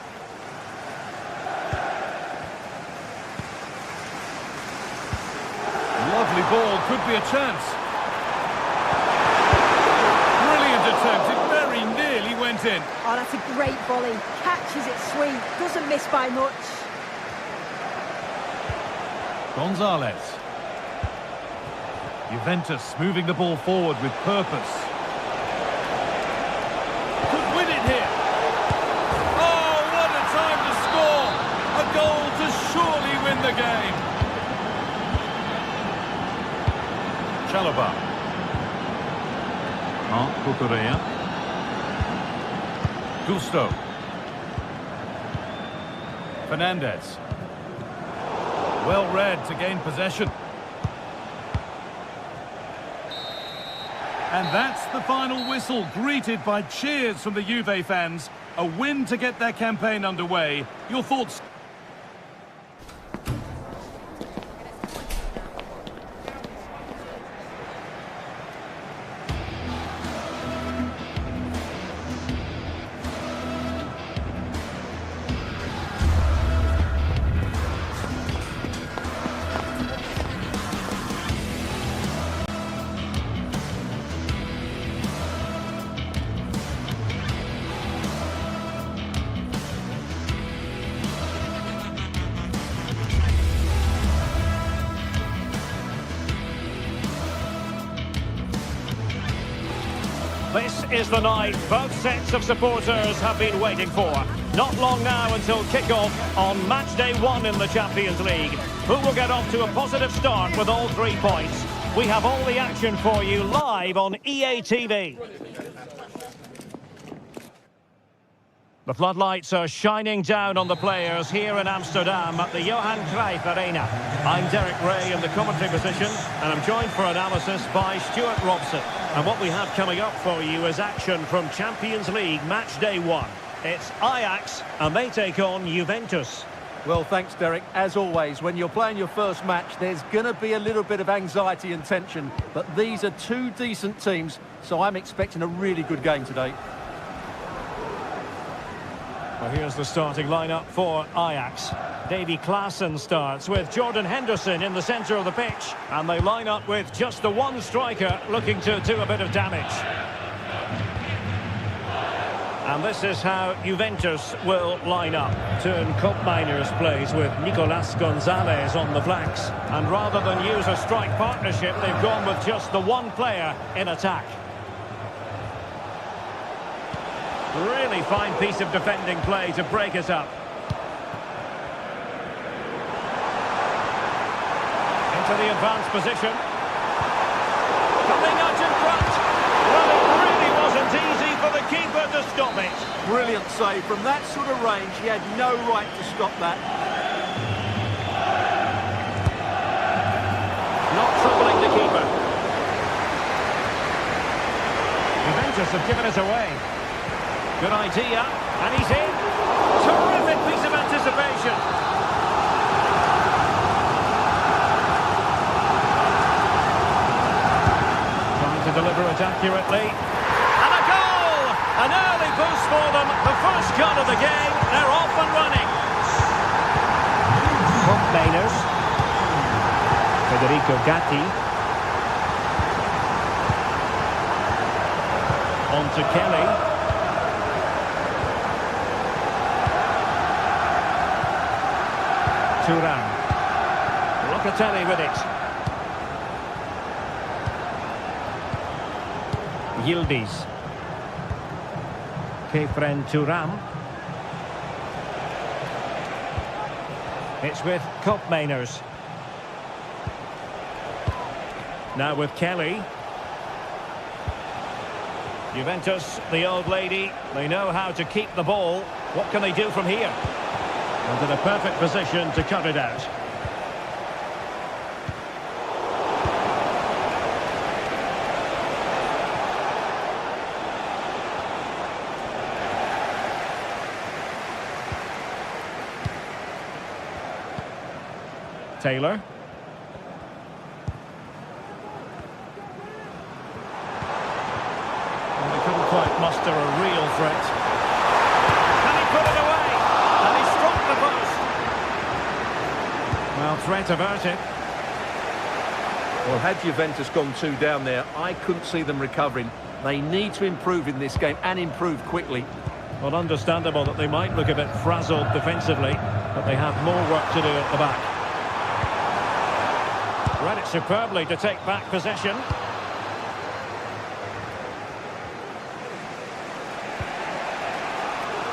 Lovely ball, could be a chance. Brilliant attempt, it very nearly went in. Oh, that's a great volley. Catches it sweet, doesn't miss by much. Gonzalez. Juventus moving the ball forward with purpose. Could win it here. Oh, what a time to score! A goal to surely win the game. Chalobah. Cucurella. Gusto. Fernandez. Well read to gain possession. And that's the final whistle, greeted by cheers from the Juve fans. A win to get their campaign underway. Your thoughts? This is the night both sets of supporters have been waiting for. Not long now until kick-off on match day 1 in the Champions League. Who will get off to a positive start with all 3 points? We have all the action for you live on EA TV. The floodlights are shining down on the players here in Amsterdam at the Johan Cruyff Arena. I'm Derek Ray in the commentary position, and I'm joined for analysis by Stuart Robson. And what we have coming up for you is action from Champions League match day 1. It's Ajax, and they take on Juventus. Well, thanks, Derek. As always, when you're playing your first match, there's going to be a little bit of anxiety and tension. But these are 2 decent teams, so I'm expecting a really good game today. Well, here's the starting lineup for Ajax. Davy Klaassen starts with Jordan Henderson in the centre of the pitch. And they line up with just the one striker looking to do a bit of damage. And this is how Juventus will line up. Teun Koopmeiners plays with Nicolas Gonzalez on the flanks. And rather than use a strike partnership, they've gone with just the one player in attack. Really fine piece of defending play to break us up. Into the advanced position. Coming out in front. Well, it really wasn't easy for the keeper to stop it. Brilliant save. From that sort of range, he had no right to stop that. Not troubling the keeper. Juventus have given us away. Good idea, and he's in. Terrific piece of anticipation. Trying to deliver it accurately. And a goal! An early boost for them. The first goal of the game. They're off and running. Koopmeiners. Federico Gatti. On to Kelly. Thuram. Locatelli with it. Yildiz. Kefren Thuram. It's with Koopmeiners. Now with Kelly. Juventus, the old lady, they know how to keep the ball. What can they do from here? And in a perfect position to cut it out. Taylor. And they couldn't quite muster a real threat. Can he put it away? And he struck the post. Well, threat averted. Well, had Juventus gone 2 down there, I couldn't see them recovering. They need to improve in this game, and improve quickly. Well, understandable that they might look a bit frazzled defensively, but they have more work to do at the back. Read it superbly to take back possession.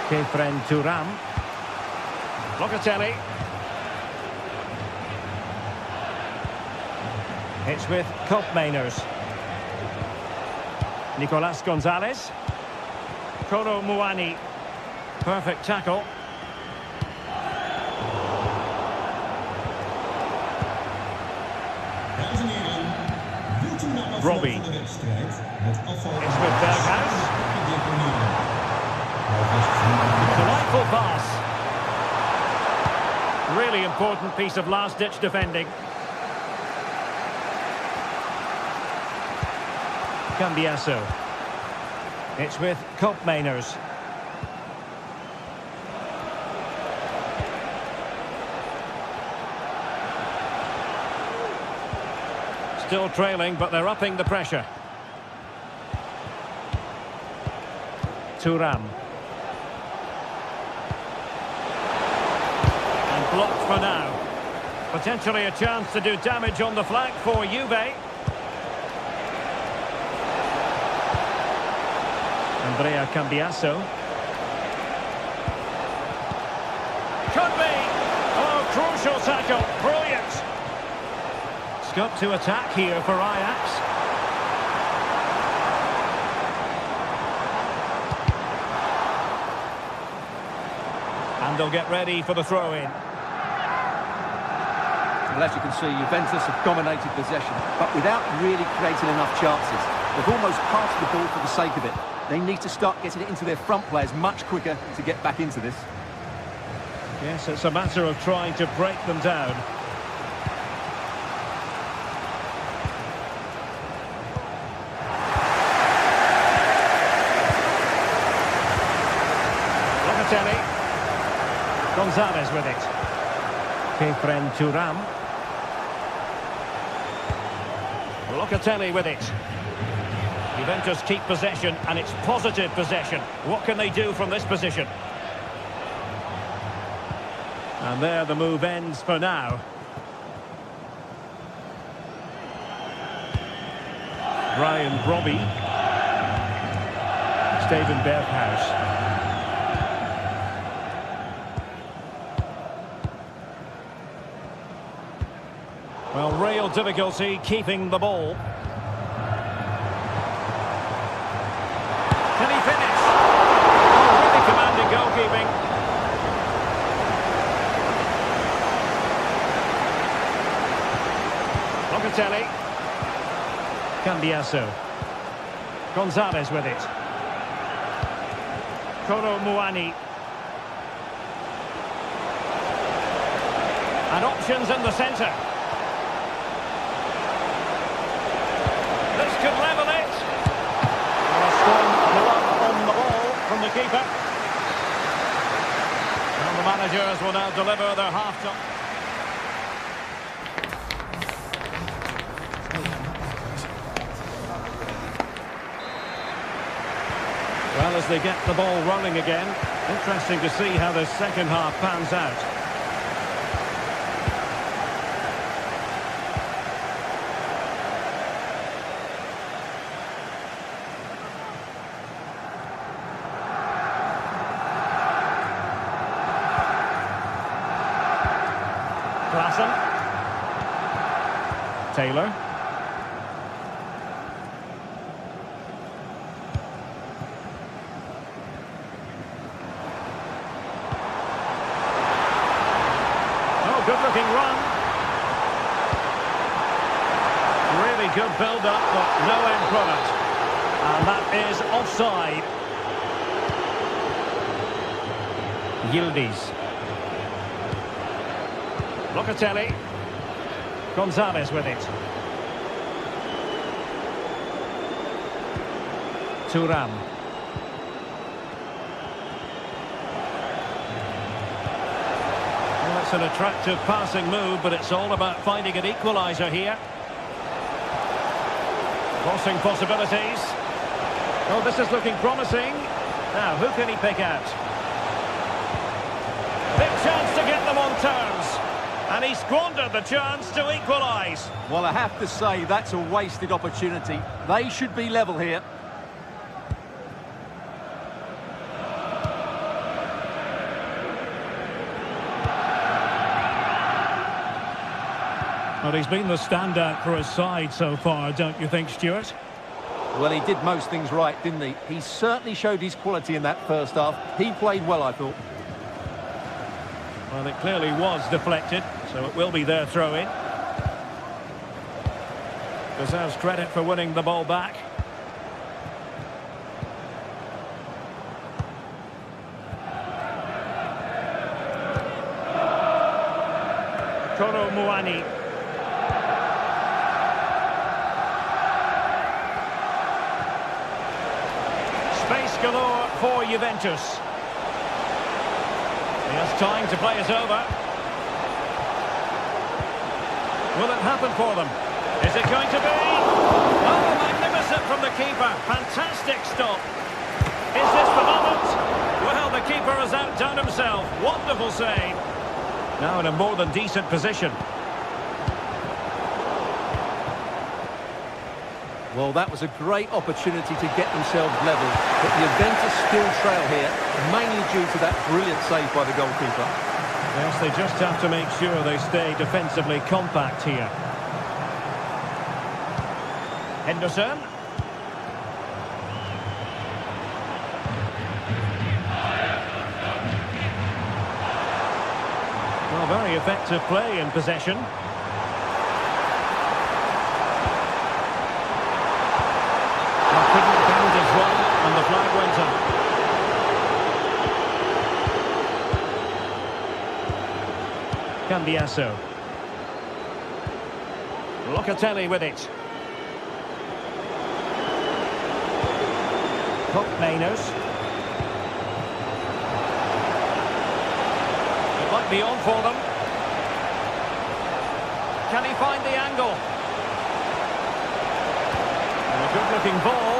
Kefren Thuram. Locatelli. It's with Koopmeiners. Nicolas Gonzalez. Kolo Muani. Perfect tackle. Robbie. It's with Berghuis. Delightful pass. Really important piece of last-ditch defending. Cambiasso. It's with Koopmeiners. Still trailing, but they're upping the pressure. Thuram. And blocked for now. Potentially a chance to do damage on the flank for Juve. Andrea Cambiasso. Could be! Oh, crucial tackle. Brilliant. Scope to attack here for Ajax. And they'll get ready for the throw-in. Well, as you can see, Juventus have dominated possession, but without really creating enough chances. They've almost passed the ball for the sake of it. They need to start getting it into their front players much quicker to get back into this. Yes, it's a matter of trying to break them down. Locatelli. Gonzalez with it. Kefren Turam. Locatelli with it. Juventus keep possession, and it's positive possession. What can they do from this position? And there the move ends for now. Brian Brobby. Steven Berghuis. Well, real difficulty keeping the ball. Can he finish? Oh, really commanding goalkeeping. Locatelli. Cambiaso. Gonzalez with it. Kolo Muani. And options in the centre. This could level it. And a strong glove on the ball from the keeper. And the managers will now deliver their half-time. Well, as they get the ball running again, interesting to see how the second half pans out. Klassen. Taylor. Good-looking run. Really good build-up, but no end product. And that is offside. Yildiz. Locatelli. Gonzalez with it. Thuram. It's an attractive passing move, but it's all about finding an equaliser here. Crossing possibilities. Oh, this is looking promising. Now, who can he pick out? Big chance to get them on terms. And he squandered the chance to equalise. Well, I have to say, that's a wasted opportunity. They should be level here. Well, he's been the standout for his side so far, don't you think, Stuart? Well, he did most things right, didn't he? He certainly showed his quality in that first half. He played well, I thought. Well, it clearly was deflected, so it will be their throw-in. Deserves credit for winning the ball back. Kolo Muani. Space galore for Juventus. He has time to play it over. Will it happen for them? Is it going to be? Oh, magnificent from the keeper. Fantastic stop. Is this the moment? Well, the keeper has outdone himself. Wonderful save. Now in a more than decent position. Well, that was a great opportunity to get themselves level, but the Juventus still trail here, mainly due to that brilliant save by the goalkeeper. Yes, they just have to make sure they stay defensively compact here. Henderson. Well, very effective play in possession. Couldn't count as one, and the flag went up. Cambiaso. Locatelli with it. Manos. be on for them. Can he find the angle? And a good-looking ball.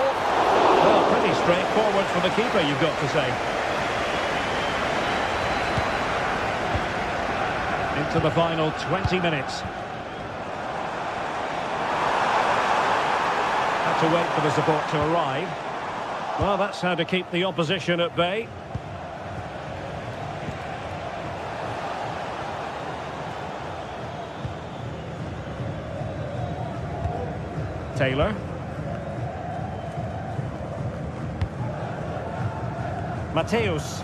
Well, pretty straightforward for the keeper, you've got to say. Into the final 20 minutes. Had to wait for the support to arrive. Well, that's how to keep the opposition at bay. Taylor. Mateus.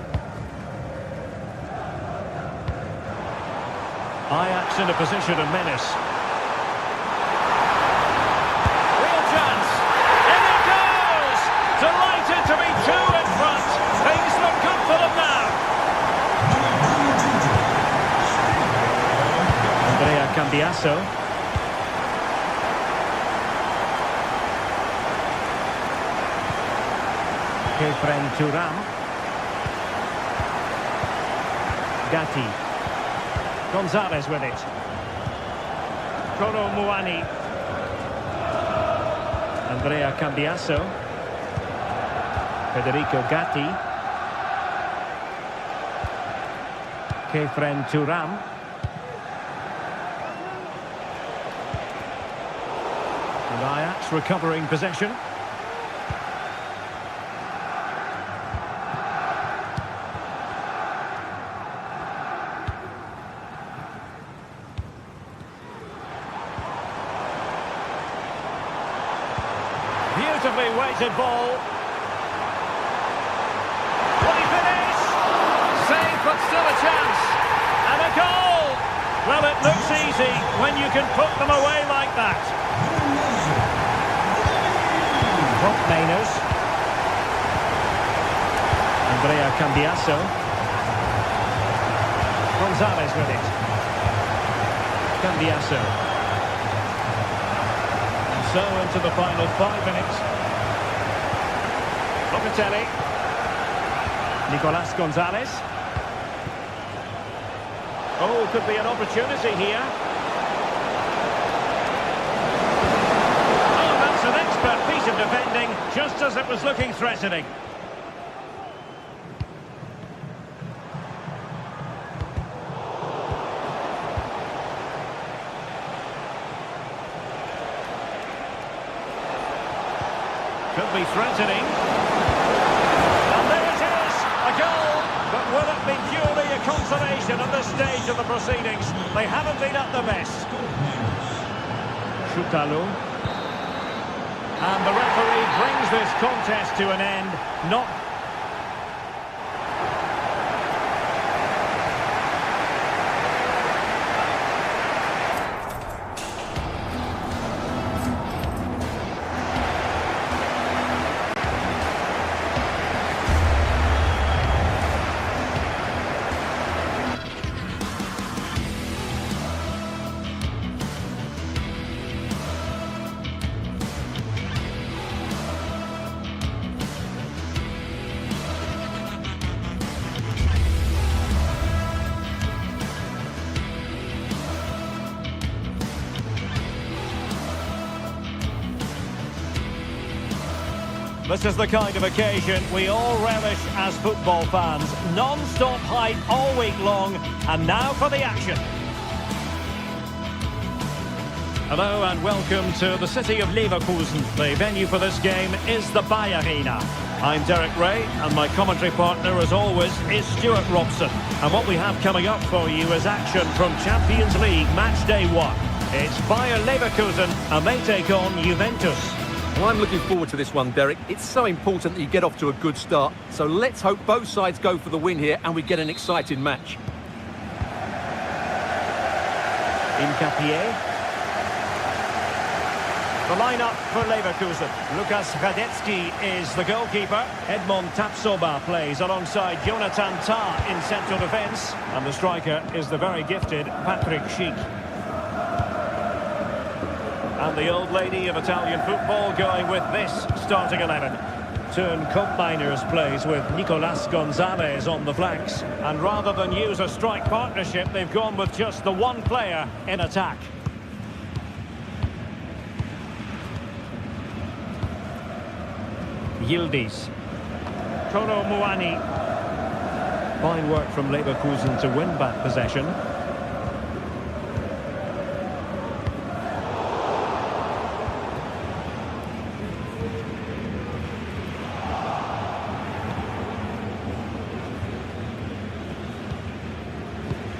Ajax in a position of menace. Real chance. In it goes! Delighted to be two in front. Things look good for them now. Andrea Cambiasso. Kefren Turam. Gatti. Gonzalez with it. Koro Muani. Andrea Cambiasso. Federico Gatti. Kefren Turam. And Ajax recovering possession. Beautifully weighted ball. Will he finish? Save, but still a chance. And a goal! Well, it looks easy when you can put them away like that. Top Mainers. Andrea Cambiasso. Gonzalez with it. Cambiasso. So into the final 5 minutes. Locatelli. Nicolas Gonzalez. Oh, could be an opportunity here. Oh, that's an expert piece of defending, just as it was looking threatening. Could be threatening. And there it is, a goal. But will it be purely a consolation at this stage of the proceedings? They haven't been at their best. Choutalu. And the referee brings this contest to an end. Not... This is the kind of occasion we all relish as football fans. Non-stop hype all week long, and now for the action. Hello and welcome to the city of Leverkusen. The venue for this game is the Bayer Arena. I'm Derek Ray, and my commentary partner, as always, is Stuart Robson. And what we have coming up for you is action from Champions League Match Day 1. It's Bayer Leverkusen, and they take on Juventus. Well, I'm looking forward to this one, Derek. It's so important that you get off to a good start. So let's hope both sides go for the win here and we get an exciting match. Incapié. The lineup for Leverkusen. Lukas Radetzky is the goalkeeper. Edmond Tapsoba plays alongside Jonathan Tah in central defence. And the striker is the very gifted Patrick Schick. And the old lady of Italian football going with this starting 11. turn Cup Miners plays with Nicolas Gonzalez on the flanks. And rather than use a strike partnership, they've gone with just the one player in attack. Yildiz. Toro Muani. Fine work from Leverkusen to win back possession.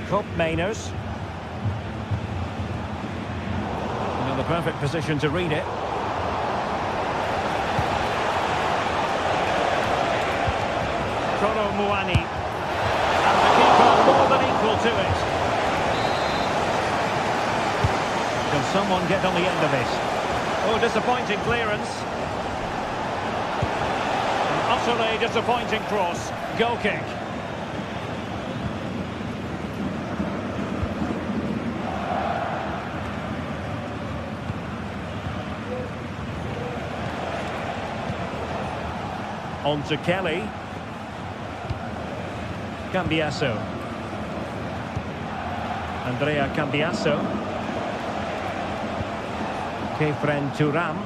Cup Mainers. Another perfect position to read it. Toro Muani. And the keeper more than equal to it. Can someone get on the end of it? Oh, disappointing clearance. An utterly disappointing cross. Goal kick. On to Kelly. Cambiasso. Andrea Cambiasso. Kefren Turam.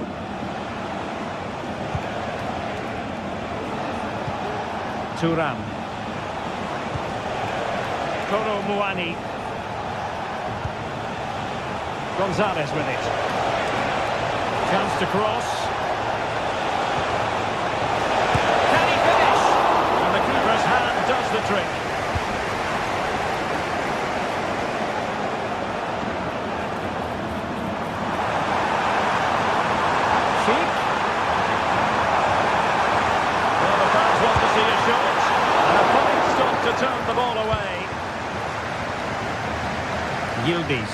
Turam. Toro Muani. Gonzalez with it. Chance to cross. Does the trick. Sheep. Well, the fans want to see a shot. And a fine stop to turn the ball away. Yildiz.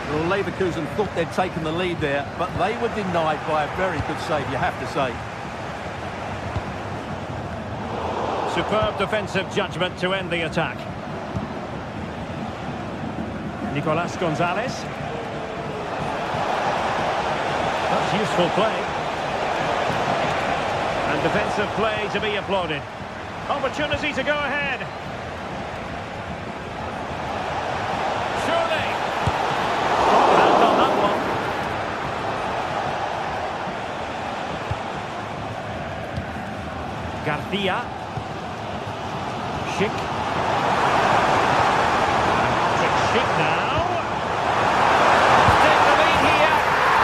Well, Leverkusen thought they'd taken the lead there, but they were denied by a very good save, you have to say. Superb defensive judgment to end the attack. Nicolas Gonzalez. That's useful play. And defensive play to be applauded. Opportunity to go ahead. Surely. Strong hand on that one. Garcia. Schick. It's Schick now. Take the lead here.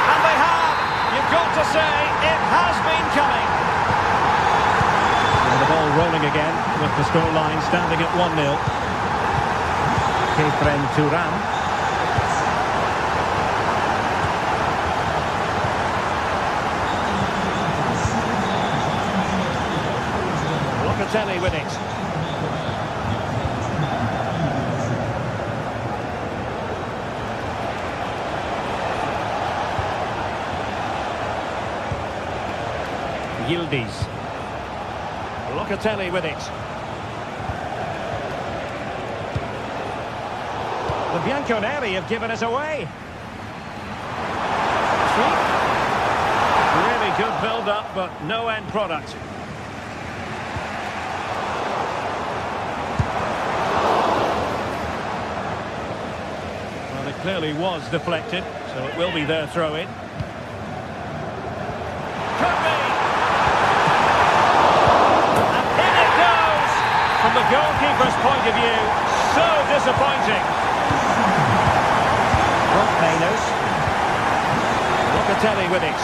And they have. You've got to say, it has been coming. And the ball rolling again with the scoreline standing at 1-0. Kefren Turam. Locatelli with it. Yildiz. Locatelli with it. The Bianconeri have given us away. Really good build-up, but no end product. Well, it clearly was deflected, so it will be their throw-in. From the goalkeeper's point of view, so disappointing. Mainers. Locatelli with it.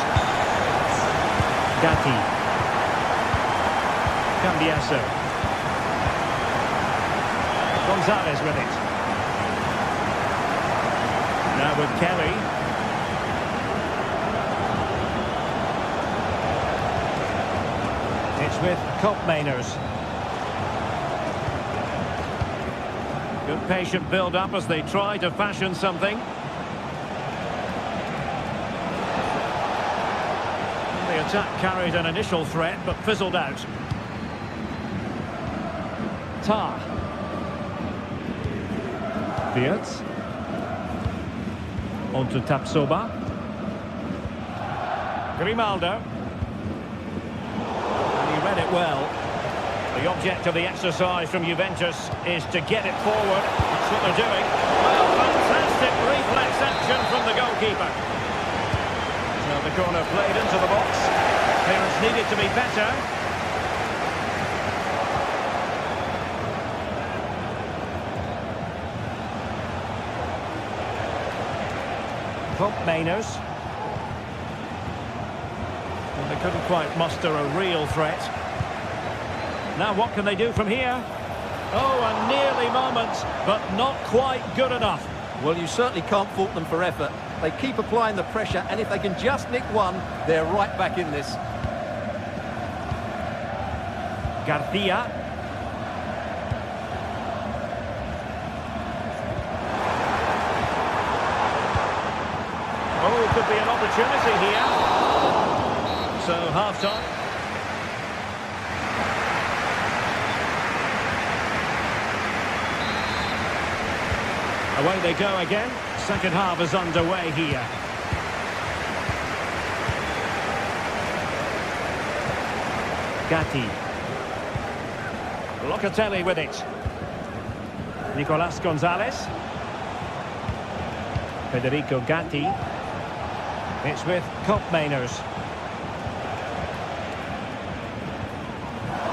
Gatti. Cambiasso. Gonzalez with it. Now with Kelly. It's with Cup Mainers. Good patient build-up as they try to fashion something. The attack carried an initial threat, but fizzled out. Tar. Wirtz. On to Tapsoba. Grimaldo. it well. The object of the exercise from Juventus is to get it forward. That's what they're doing. Well, fantastic reflex action from the goalkeeper. Now the corner played into the box. Clearance needed to be better. Mainers. Well, they couldn't quite muster a real threat. Now what can they do from here? Oh, a nearly moment, but not quite good enough. Well, you certainly can't fault them for effort. They keep applying the pressure, and if they can just nick one, they're right back in this. Garcia. Oh, could be an opportunity here. So, half-time. Away they go again. Second half is underway here. Gatti. Locatelli with it. Nicolas Gonzalez. Federico Gatti. It's with Mainers.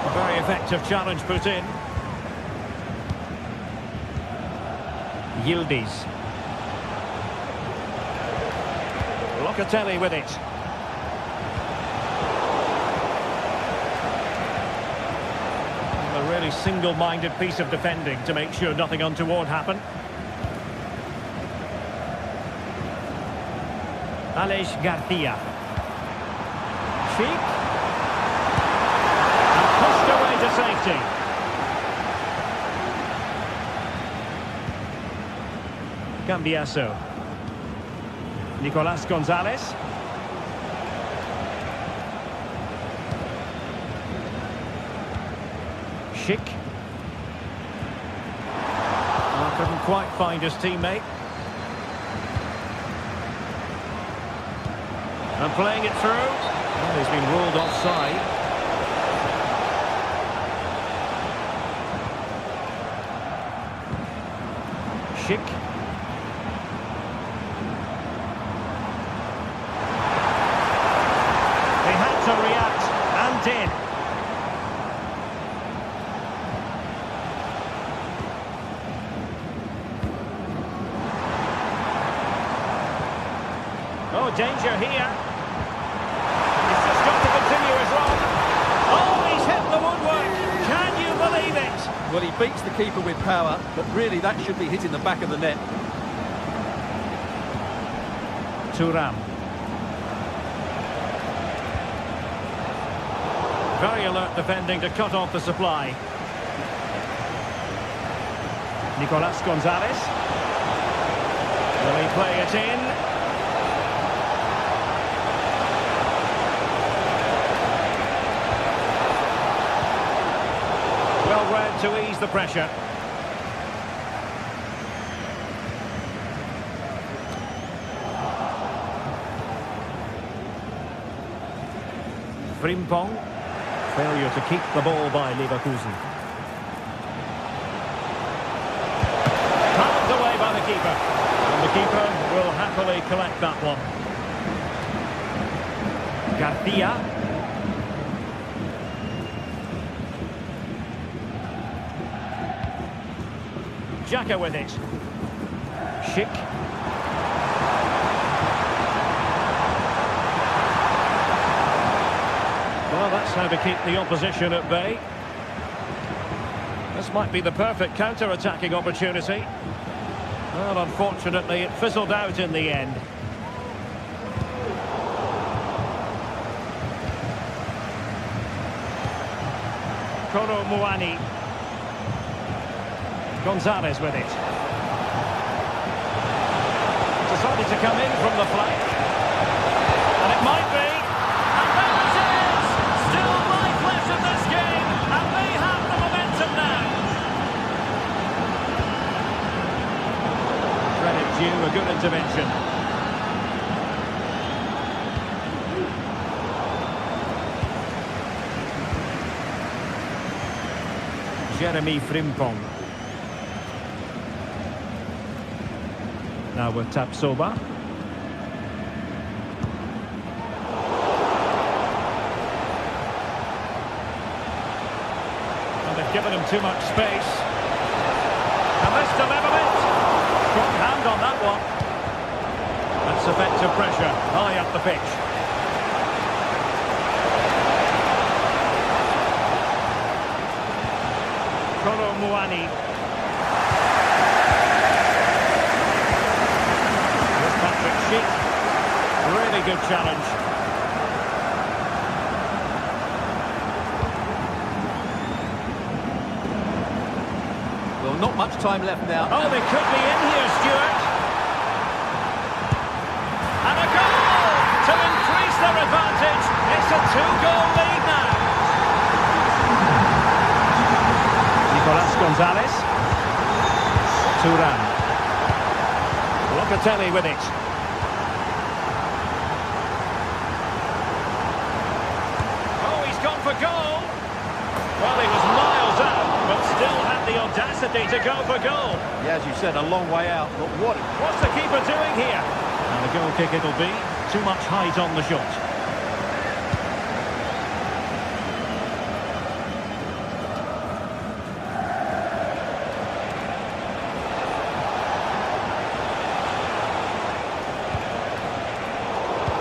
A very effective challenge put in. Yildiz. Locatelli with it. A really single-minded piece of defending to make sure nothing untoward happened. Aleix Garcia. Cheek. And pushed away to safety. Cambiaso. Nicolas Gonzalez. Schick. Well, couldn't quite find his teammate. And playing it through. Well, he's been ruled offside. Schick. They had to react and did. Oh, danger here. He's just got to continue his run. Oh, he's hit the woodwork. Can you believe it? Well, he beats the keeper with power, but really that should be hitting the back of the net. Thuram. Very alert defending to cut off the supply. Nicolas Gonzalez. Will he play it in? Well read to ease the pressure. Frimpong. Failure to keep the ball by Leverkusen. Palmed away by the keeper. And the keeper will happily collect that one. Garcia. Xhaka with it. Schick. Well, that's how to keep the opposition at bay. This might be the perfect counter-attacking opportunity. Well, unfortunately, it fizzled out in the end. Kolo Muani. Gonzalez with it. Decided to come in from the flank. And it might be. And there it is! Still life left in this game. And they have the momentum now. Credit due, a good intervention. Jeremy Frimpong. Now with Tapsoba. And they've given him too much space. And this delivery. Strong hand on that one. That's effective pressure, high up the pitch. Kolo Muani. With Patrick Sheik. Really good challenge. Well, not much time left now. Oh, they could be in here, Stuart. And a goal to increase their advantage. It's a 2-goal lead now. Nicolas Gonzalez. Turan. Locatelli with it. Oh, he's gone for goal. Well, he was miles out, but still had the audacity to go for goal. Yeah, as you said, a long way out, but What's the keeper doing here? And the goal kick it'll be. Too much height on the shot.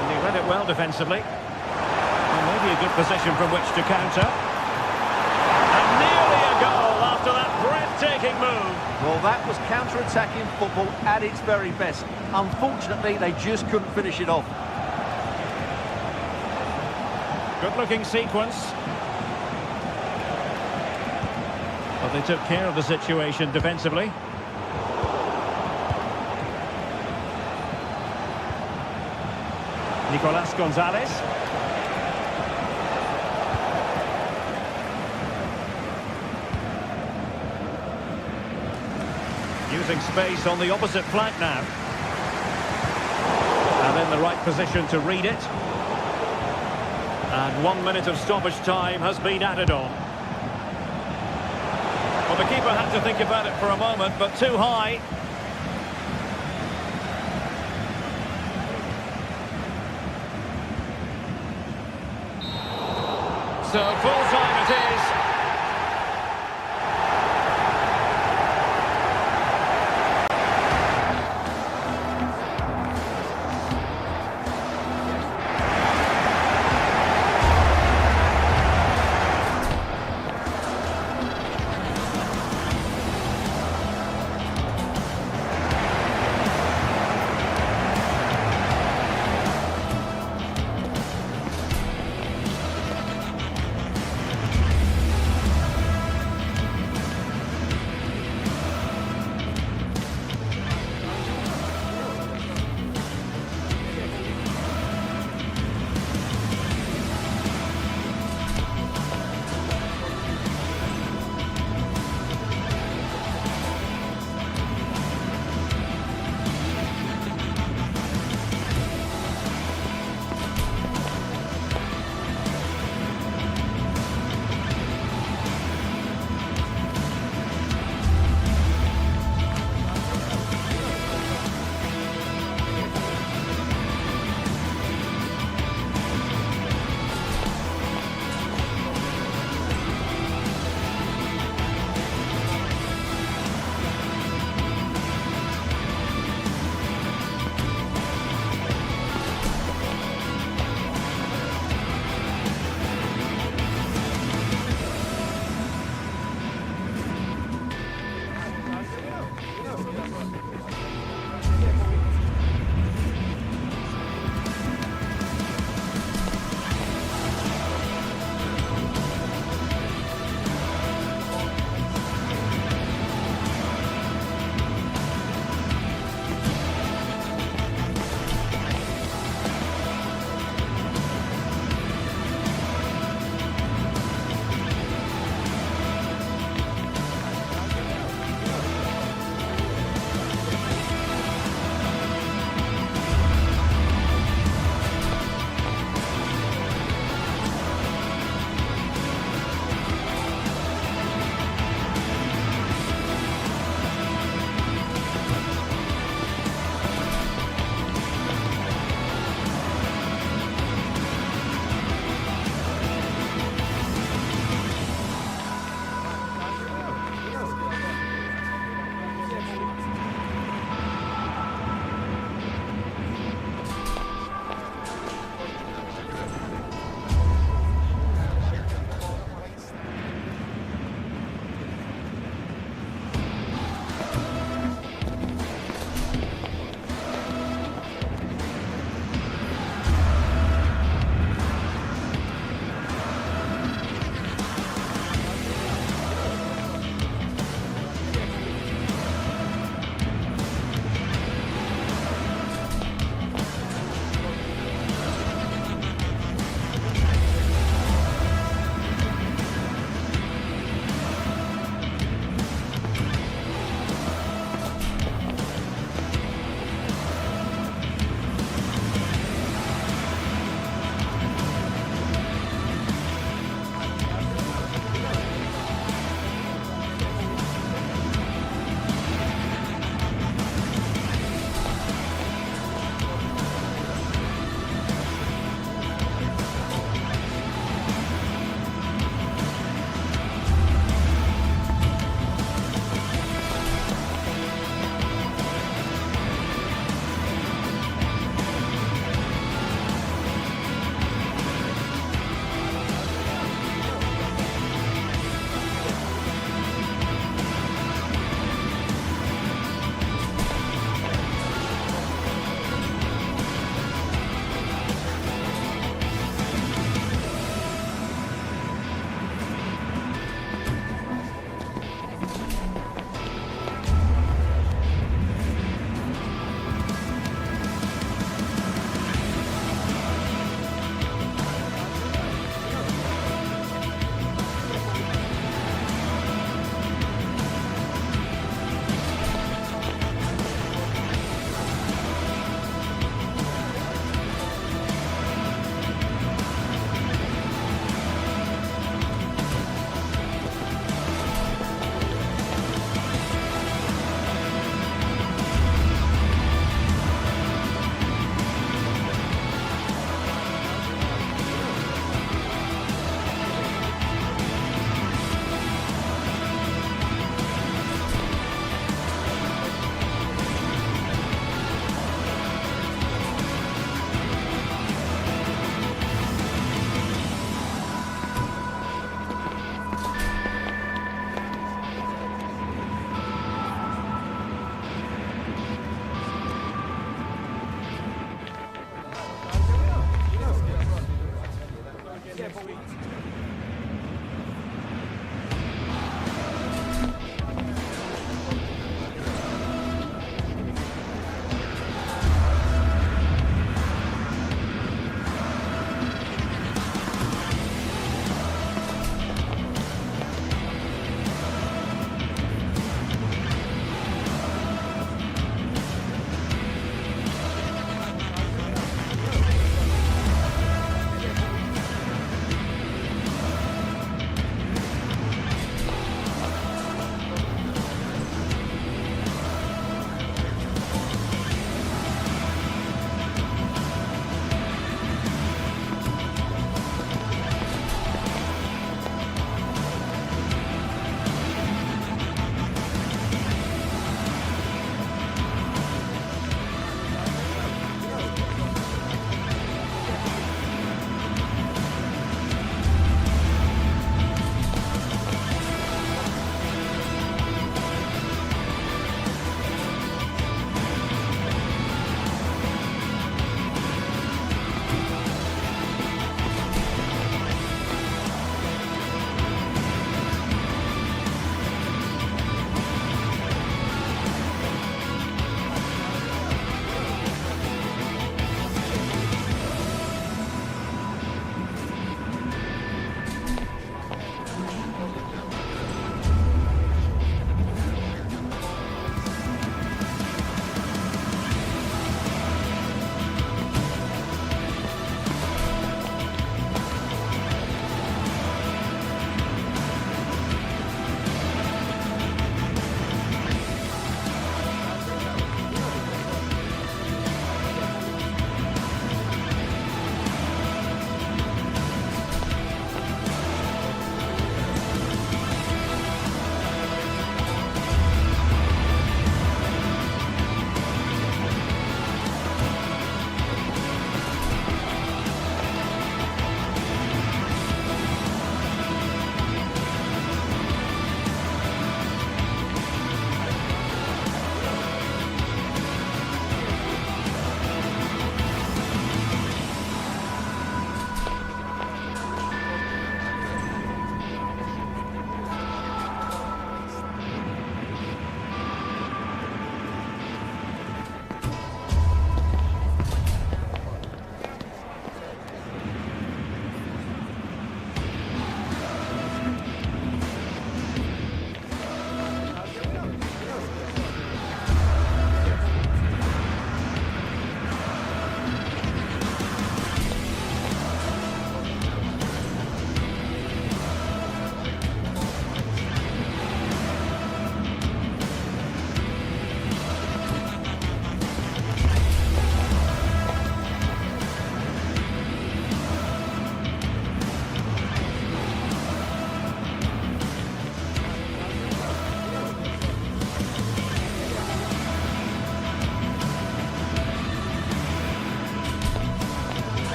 And he read it well defensively. And maybe a good position from which to counter. And nearly a goal after that breathtaking move. well, that was counter-attacking football at its very best. Unfortunately, they just couldn't finish it off. Good-looking sequence. But they took care of the situation defensively. Nicolas Gonzalez. Using space on the opposite flank now. And in the right position to read it. And 1 minute of stoppage time has been added on. Well, the keeper had to think about it for a moment, but too high. So full time it is.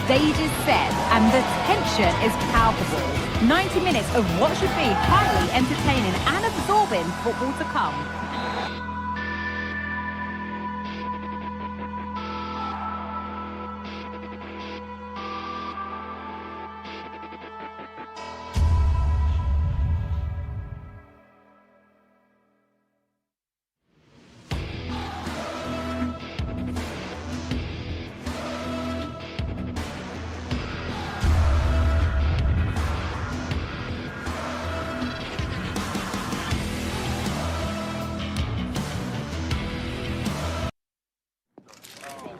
stage is set and the tension is palpable. 90 minutes of what should be highly entertaining and absorbing football to come.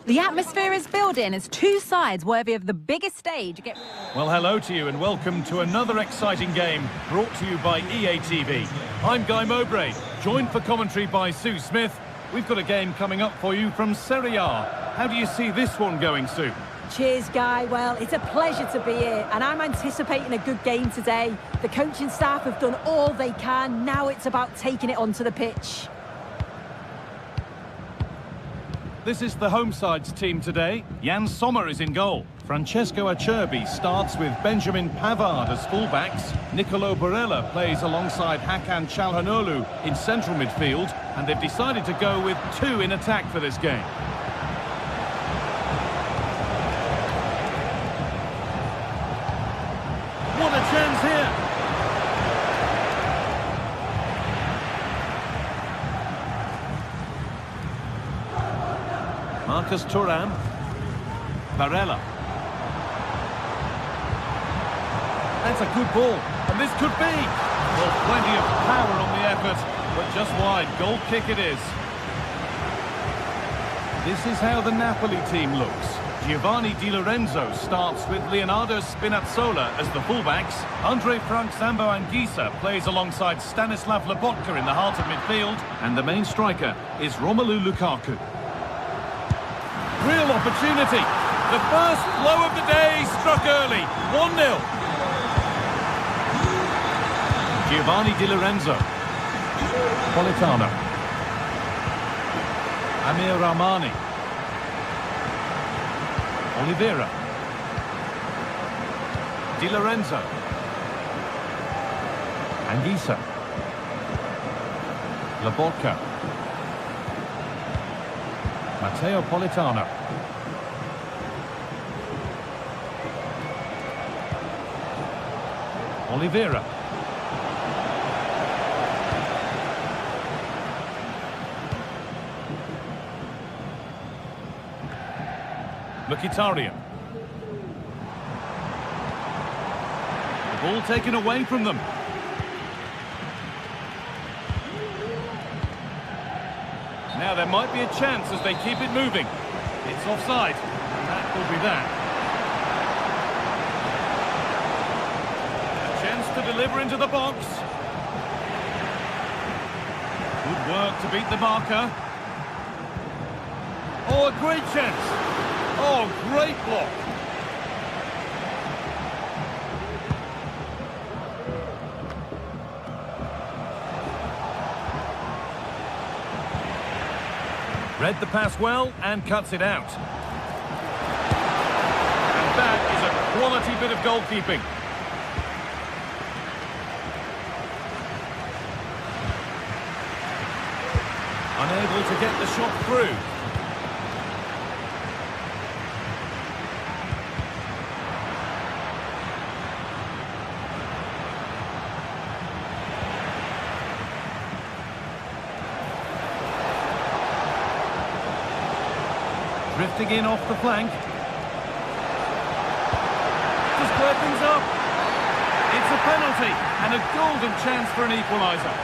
The atmosphere is building as two sides worthy of the biggest stage get... Well, hello to you and welcome to another exciting game brought to you by EA TV. I'm Guy Mowbray, joined for commentary by Sue Smith. We've got a game coming up for you from Serie A. How do you see this one going, Sue? Cheers, Guy. Well, it's a pleasure to be here, and I'm anticipating a good game today. The coaching staff have done all they can. Now it's about taking it onto the pitch. This is the home side's team today. Jan Sommer is in goal. Francesco Acerbi starts with Benjamin Pavard as fullbacks. Nicolo Barella plays alongside Hakan Çalhanoğlu in central midfield. And they've decided to go with two in attack for this game. What a chance here! Marcus Thuram. Barella. That's a good ball, and this could be. Well, plenty of power on the effort, but just wide. Goal kick it is. This is how the Napoli team looks. Giovanni Di Lorenzo starts with Leonardo Spinazzola as the fullbacks. Andre Frank Zambo Anguissa plays alongside Stanislav Lobotka in the heart of midfield, and the main striker is Romelu Lukaku. Real opportunity. The first blow of the day struck early. 1-0. Giovanni Di Lorenzo. Politano. Amir Rahmani. Oliveira. Di Lorenzo. Anguissa. Lobotka. Matteo Politano. Oliveira. Mkhitaryan. The ball taken away from them. Now there might be a chance as they keep it moving. It's offside. That will be that. A chance to deliver into the box. Good work to beat the marker. Oh, a great chance. Oh, great block. Read the pass well and cuts it out. And that is a quality bit of goalkeeping. Unable to get the shot through. Drifting in off the flank. To square things up. It's a penalty and a golden chance for an equaliser.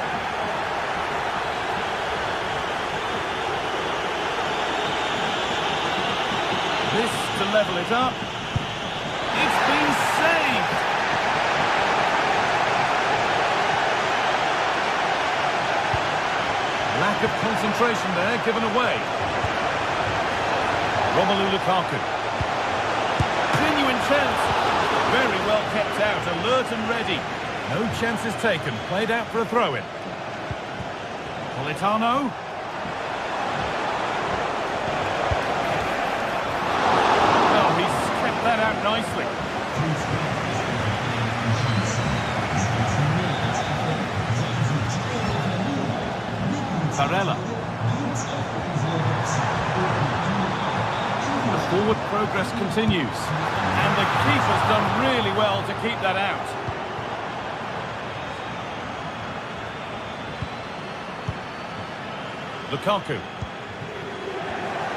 This to level it up. It's been saved. Lack of concentration there, given away. Romelu Lukaku. Genuine chance. Very well kept out, alert and ready. No chances taken, played out for a throw-in. Politano. Oh, he's kept that out Forward progress continues. And the keeper's done really well to keep that out. Lukaku.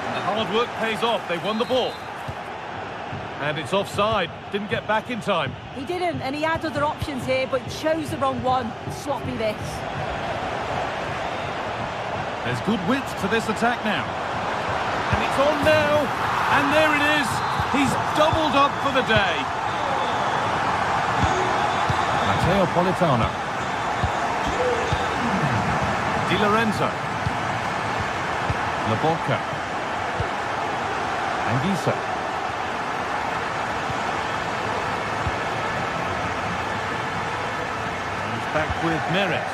And the hard work pays off. They've won the ball. And it's offside. Didn't get back in time. He didn't, and he had other options here, but chose the wrong one. Sloppy this. There's good width to this attack now. And it's on now. And there it is. He's doubled up for the day. Matteo Politano. Di Lorenzo. Laborca. Anguissa. Back with Meret.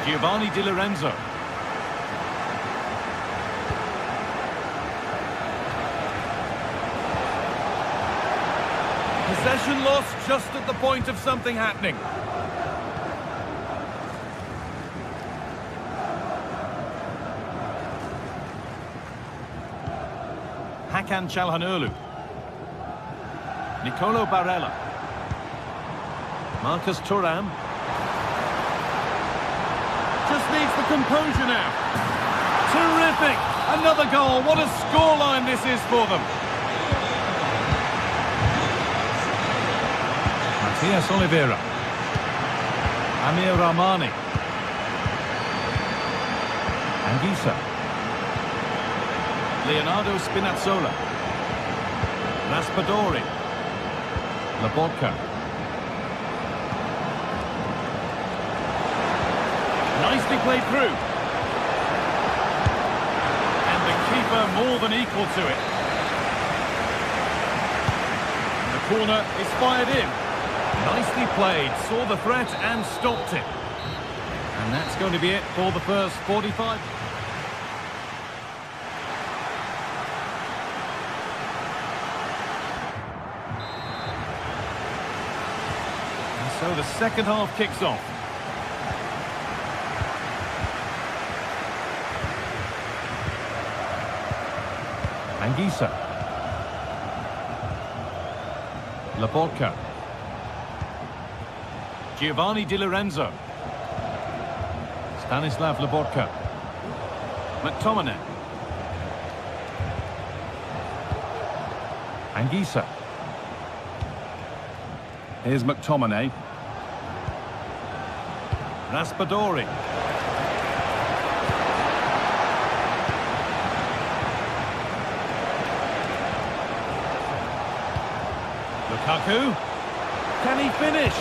Giovanni Di Lorenzo. Possession lost just at the point of something happening. Hakan Çalhanoğlu. Nicolo Barella. Marcus Thuram. Just needs the composure now. Terrific! Another goal. What a scoreline this is for them. Matias Oliveira. Amir Rahmani. Anguissa. Leonardo Spinazzola. Raspadori. Laborca. Nicely played through. And the keeper more than equal to it. The corner is fired in. Nicely played, saw the threat and stopped it. And that's going to be it for the first 45. And so the second half kicks off. Anguissa. Laborca. Giovanni Di Lorenzo. Stanislav Laborca. McTominay. Anguissa. Here's McTominay. Raspadori. Lukaku. Can he finish?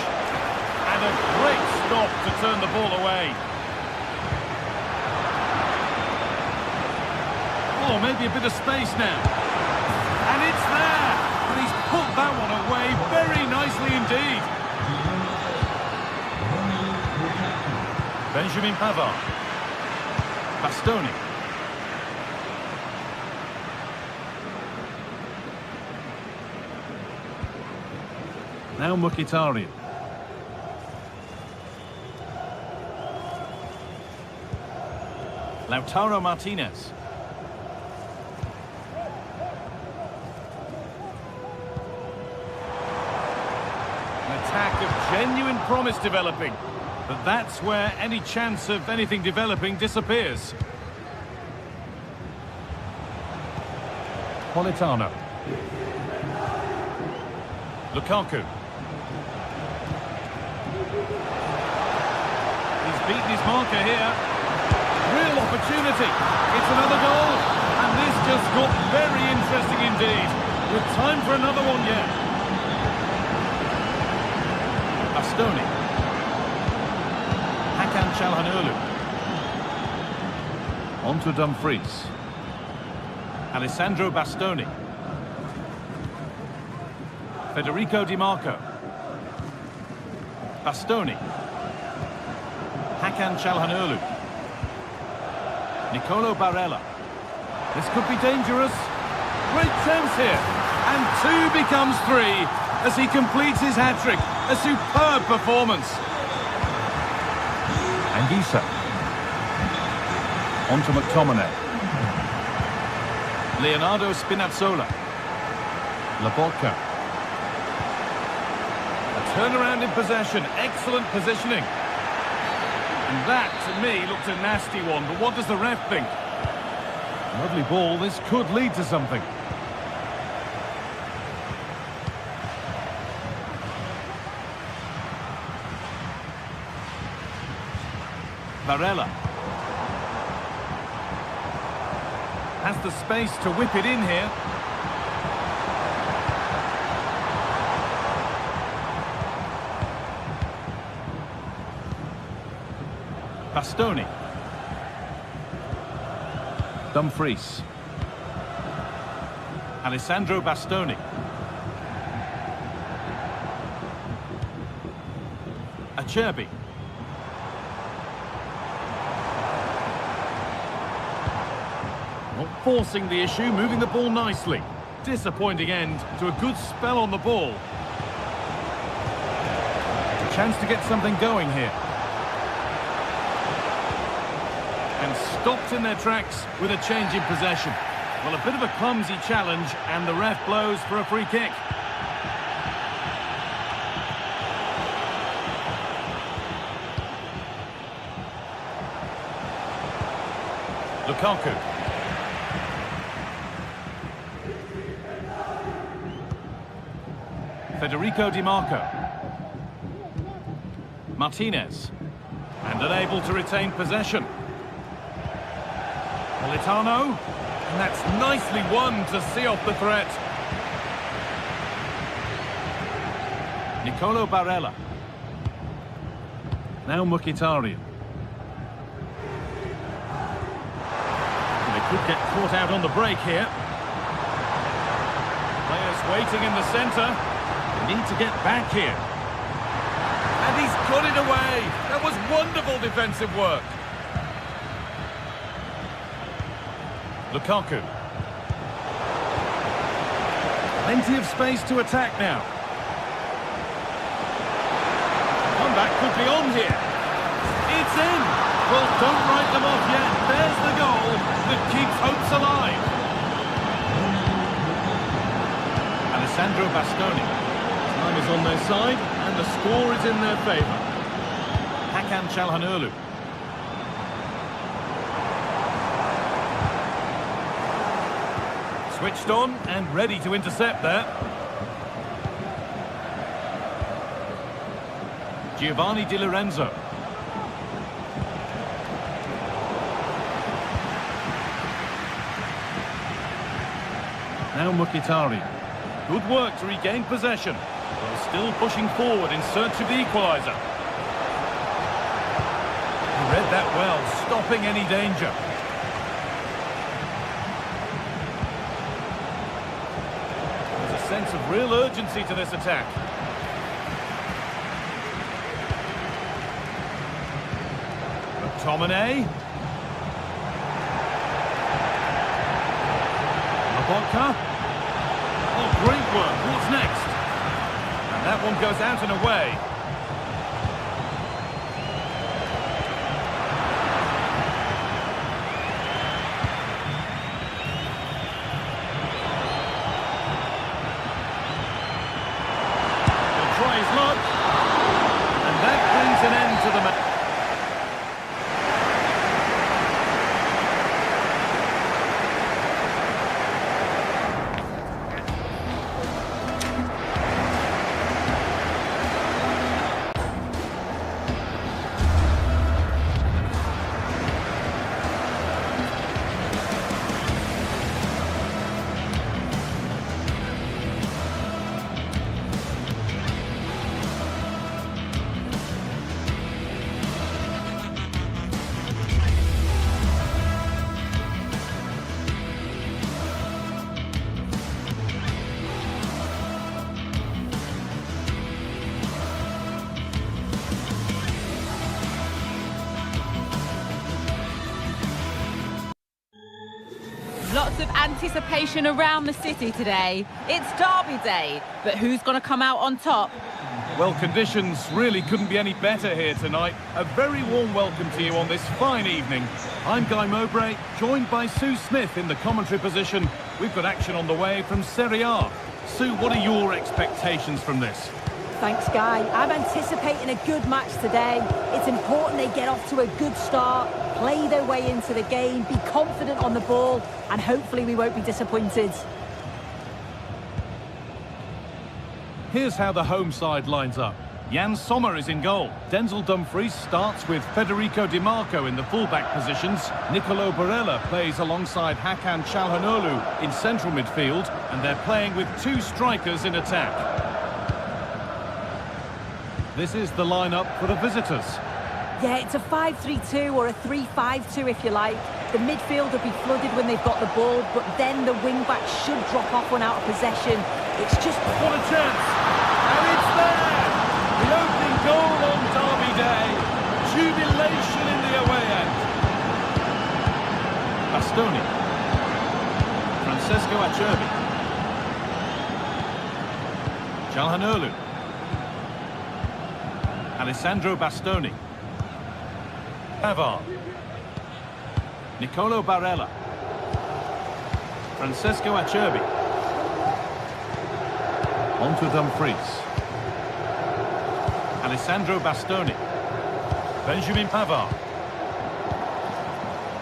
And a great stop to turn the ball away. Oh, maybe a bit of space now. And it's there! And he's put that one away very nicely indeed. Benjamin Pavard. Bastoni. Now Mkhitaryan. Lautaro Martinez. An attack of genuine promise developing. But that's where any chance of anything developing disappears. Politano. Lukaku. He's beaten his marker here. Real opportunity. It's another goal. And this just got very interesting indeed. With time for another one yet. Bastoni. Hakan Çalhanoğlu. On to Dumfries. Alessandro Bastoni. Federico Di Marco. Bastoni. Hakan Çalhanoğlu. Nicolo Barella. This could be dangerous. Great chance here. And 2 becomes 3 as he completes his hat-trick. A superb performance. Anguissa. On to McTominay. Leonardo Spinazzola. Laporca. A turnaround in possession. Excellent positioning. And that, to me, looked a nasty one. But what does the ref think? Lovely ball. This could lead to something. Barella. Has the space to whip it in here. Bastoni. Dumfries. Alessandro Bastoni. Acerbi. Not forcing the issue, moving the ball nicely. Disappointing end to a good spell on the ball. A chance to get something going here. And stopped in their tracks with a change in possession. Well, a bit of a clumsy challenge, and the ref blows for a free kick. Lukaku. Federico Di Marco. Martinez. And unable to retain possession. Politano. And that's nicely won to see off the threat. Nicolo Barella. Now Mkhitaryan. They could get caught out on the break here. Players waiting in the centre. They need to get back here. And he's got it away. That was wonderful defensive work. Lukaku. Plenty of space to attack now. Comeback could be on here. It's in. Well, don't write them off yet. There's the goal that keeps hopes alive. Alessandro Bastoni. Time is on their side, and the score is in their favour. Hakan Çalhanoğlu. Switched on and ready to intercept there. Giovanni Di Lorenzo. Now Mkhitaryan. Good work to regain possession. But still pushing forward in search of the equaliser. He read that well, stopping any danger. Sense of real urgency to this attack. McTominay. Laporca. Oh, great work. What's next? And that one goes out and away. An end to the match. Lots of anticipation around the city today. It's Derby Day, but who's going to come out on top? Well, conditions really couldn't be any better here tonight. A very warm welcome to you on this fine evening. I'm Guy Mowbray, joined by Sue Smith in the commentary position, we've got action on the way from Serie A. Sue, what are your expectations from this? Thanks, Guy. I'm anticipating a good match today. It's important they get off to a good start, play their way into the game, be confident on the ball, and hopefully we won't be disappointed. Here's how the home side lines up. Jan Sommer is in goal. Denzel Dumfries starts with Federico Di Marco in the fullback positions. Nicolo Barella plays alongside Hakan Çalhanoğlu in central midfield, and they're playing with two strikers in attack. This is the lineup for the visitors. Yeah, it's a 5-3-2 or a 3-5-2 if you like. The midfield will be flooded when they've got the ball, but then the wing-backs should drop off when out of possession. It's just... What a chance! And it's there! The opening goal on Derby Day. Jubilation in the away end. Bastoni. Francesco Acerbi. Çalhanoğlu. Alessandro Bastoni. Pavard. Nicolo Barella. Francesco Acerbi. On to Dumfries. Alessandro Bastoni. Benjamin Pavard.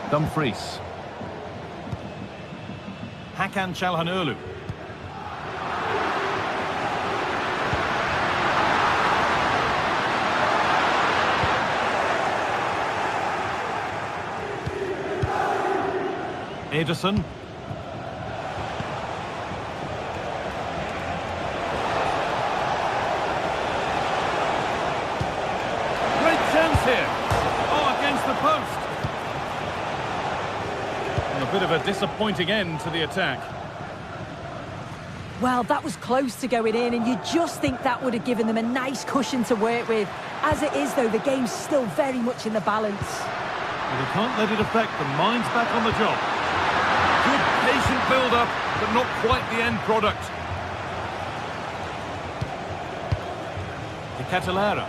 Dumfries. Hakan Çalhanoğlu. Ederson. Great chance here. Oh, against the post. And a bit of a disappointing end to the attack. Well, that was close to going in, and you just think that would have given them a nice cushion to work with. As it is, though, the game's still very much in the balance. Well, they can't let it affect them. Mind's back on the job. Good patient build-up, but not quite the end product. De Catalera.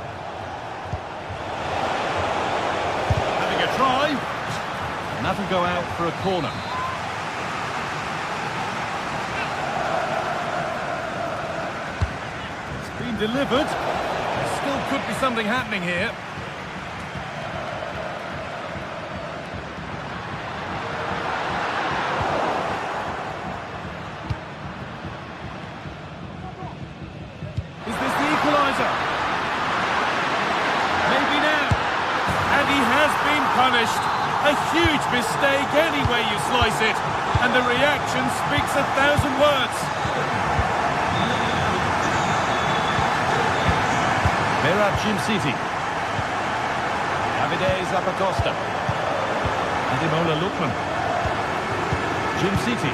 Having a try. And that'll go out for a corner. It's been delivered. There still could be something happening here. Is this the equaliser? Maybe now. And he has been punished. A huge mistake any way you slice it. And the reaction speaks 1,000 words. Berat City. Davide Zappacosta. Ademola Lookman. City.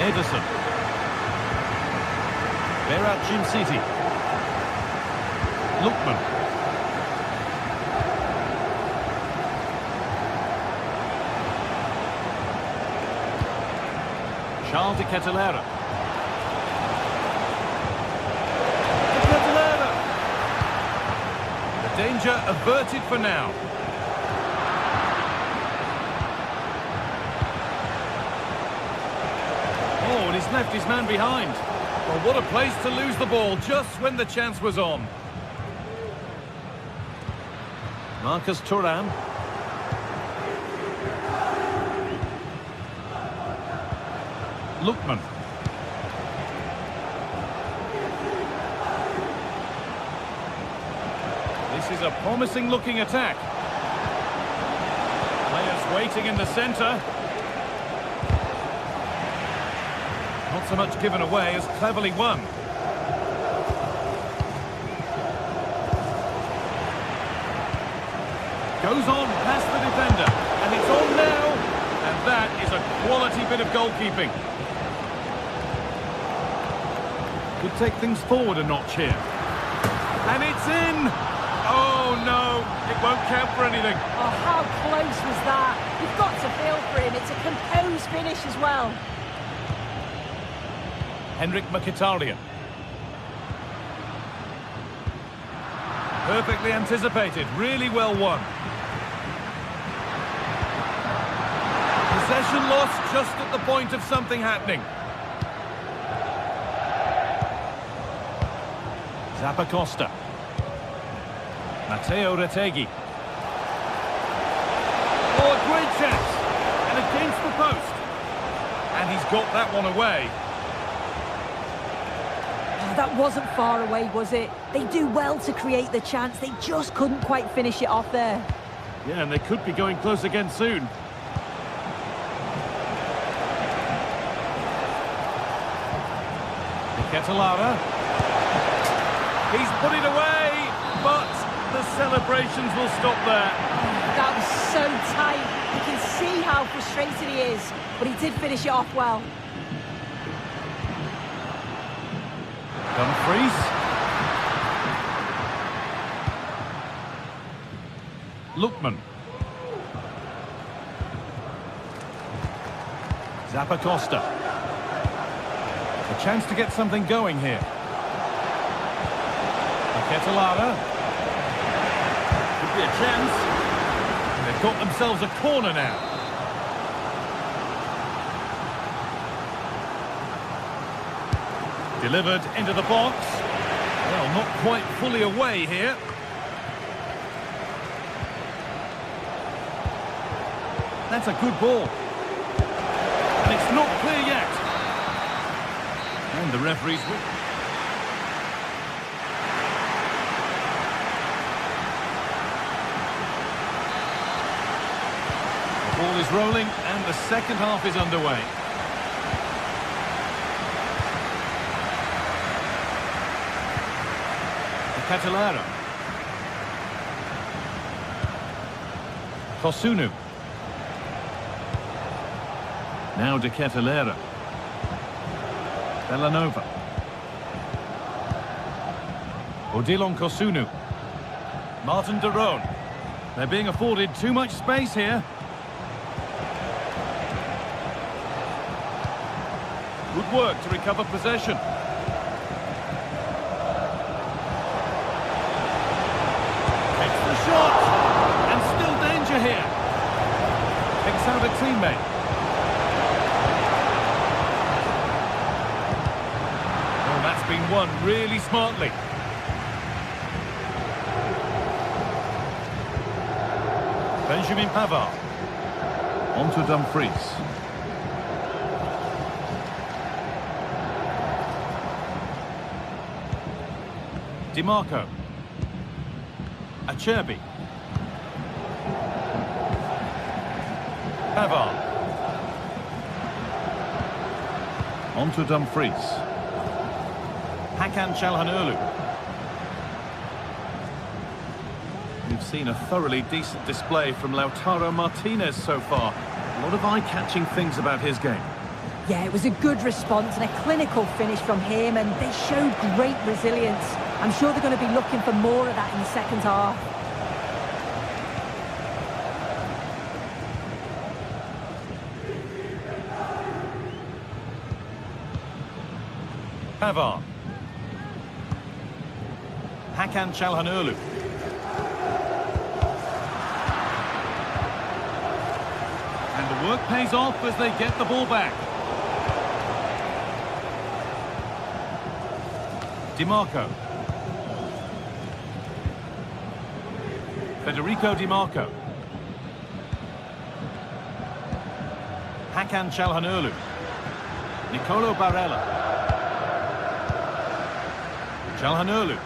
Ederson. Berat City. Lookman. Charles de Catalera. De Catalera. The danger averted for now. Oh, and he's left his man behind. Well, what a place to lose the ball just when the chance was on. Marcus Thuram. Lookman. This is a promising looking attack. Players waiting in the centre. Not so much given away as cleverly won. Goes on past the defender, and it's on now, and that is a quality bit of goalkeeping. Could take things forward a notch here. And it's in! Oh no, it won't count for anything. Oh, how close was that? You've got to feel for him. It's a composed finish as well. Henrik Mkhitaryan. Perfectly anticipated, really well won. Possession lost just at the point of something happening. Zappacosta. Matteo Retegui. Oh, a great chance. And against the post. And he's got that one away. Oh, that wasn't far away, was it? They do well to create the chance. They just couldn't quite finish it off there. Yeah, and they could be going close again soon. Ketelara. He's put it away, but the celebrations will stop there. That was so tight. You can see how frustrated he is, but he did finish it off well. Dumfries. Lookman. Zappacosta. A chance to get something going here. Ketelara. Could be a chance. And they've got themselves a corner now. Delivered into the box. Well, not quite fully away here. That's a good ball. And it's not clear yet. And the referee's... The ball is rolling and the second half is underway. Ketelara. Kosunu. Now De Ketelara. Bellanova. Odilon Kosunu. Martin de Roon. They're being afforded too much space here. Good work to recover possession. Takes the shot. And still danger here. Picks out a teammate. Been won really smartly. Benjamin Pavard. On to Dumfries. DiMarco. Acerbi. Pavard. On to Dumfries. Hakan Çalhanoğlu. We've seen a thoroughly decent display from Lautaro Martinez so far. A lot of eye-catching things about his game. Yeah, it was a good response and a clinical finish from him, and they showed great resilience. I'm sure they're going to be looking for more of that in the second half. Pavard. Hakan Çalhanoğlu. And the work pays off as they get the ball back. DiMarco. Federico DiMarco. Hakan Çalhanoğlu. Nicolo Barella. Çalhanoğlu.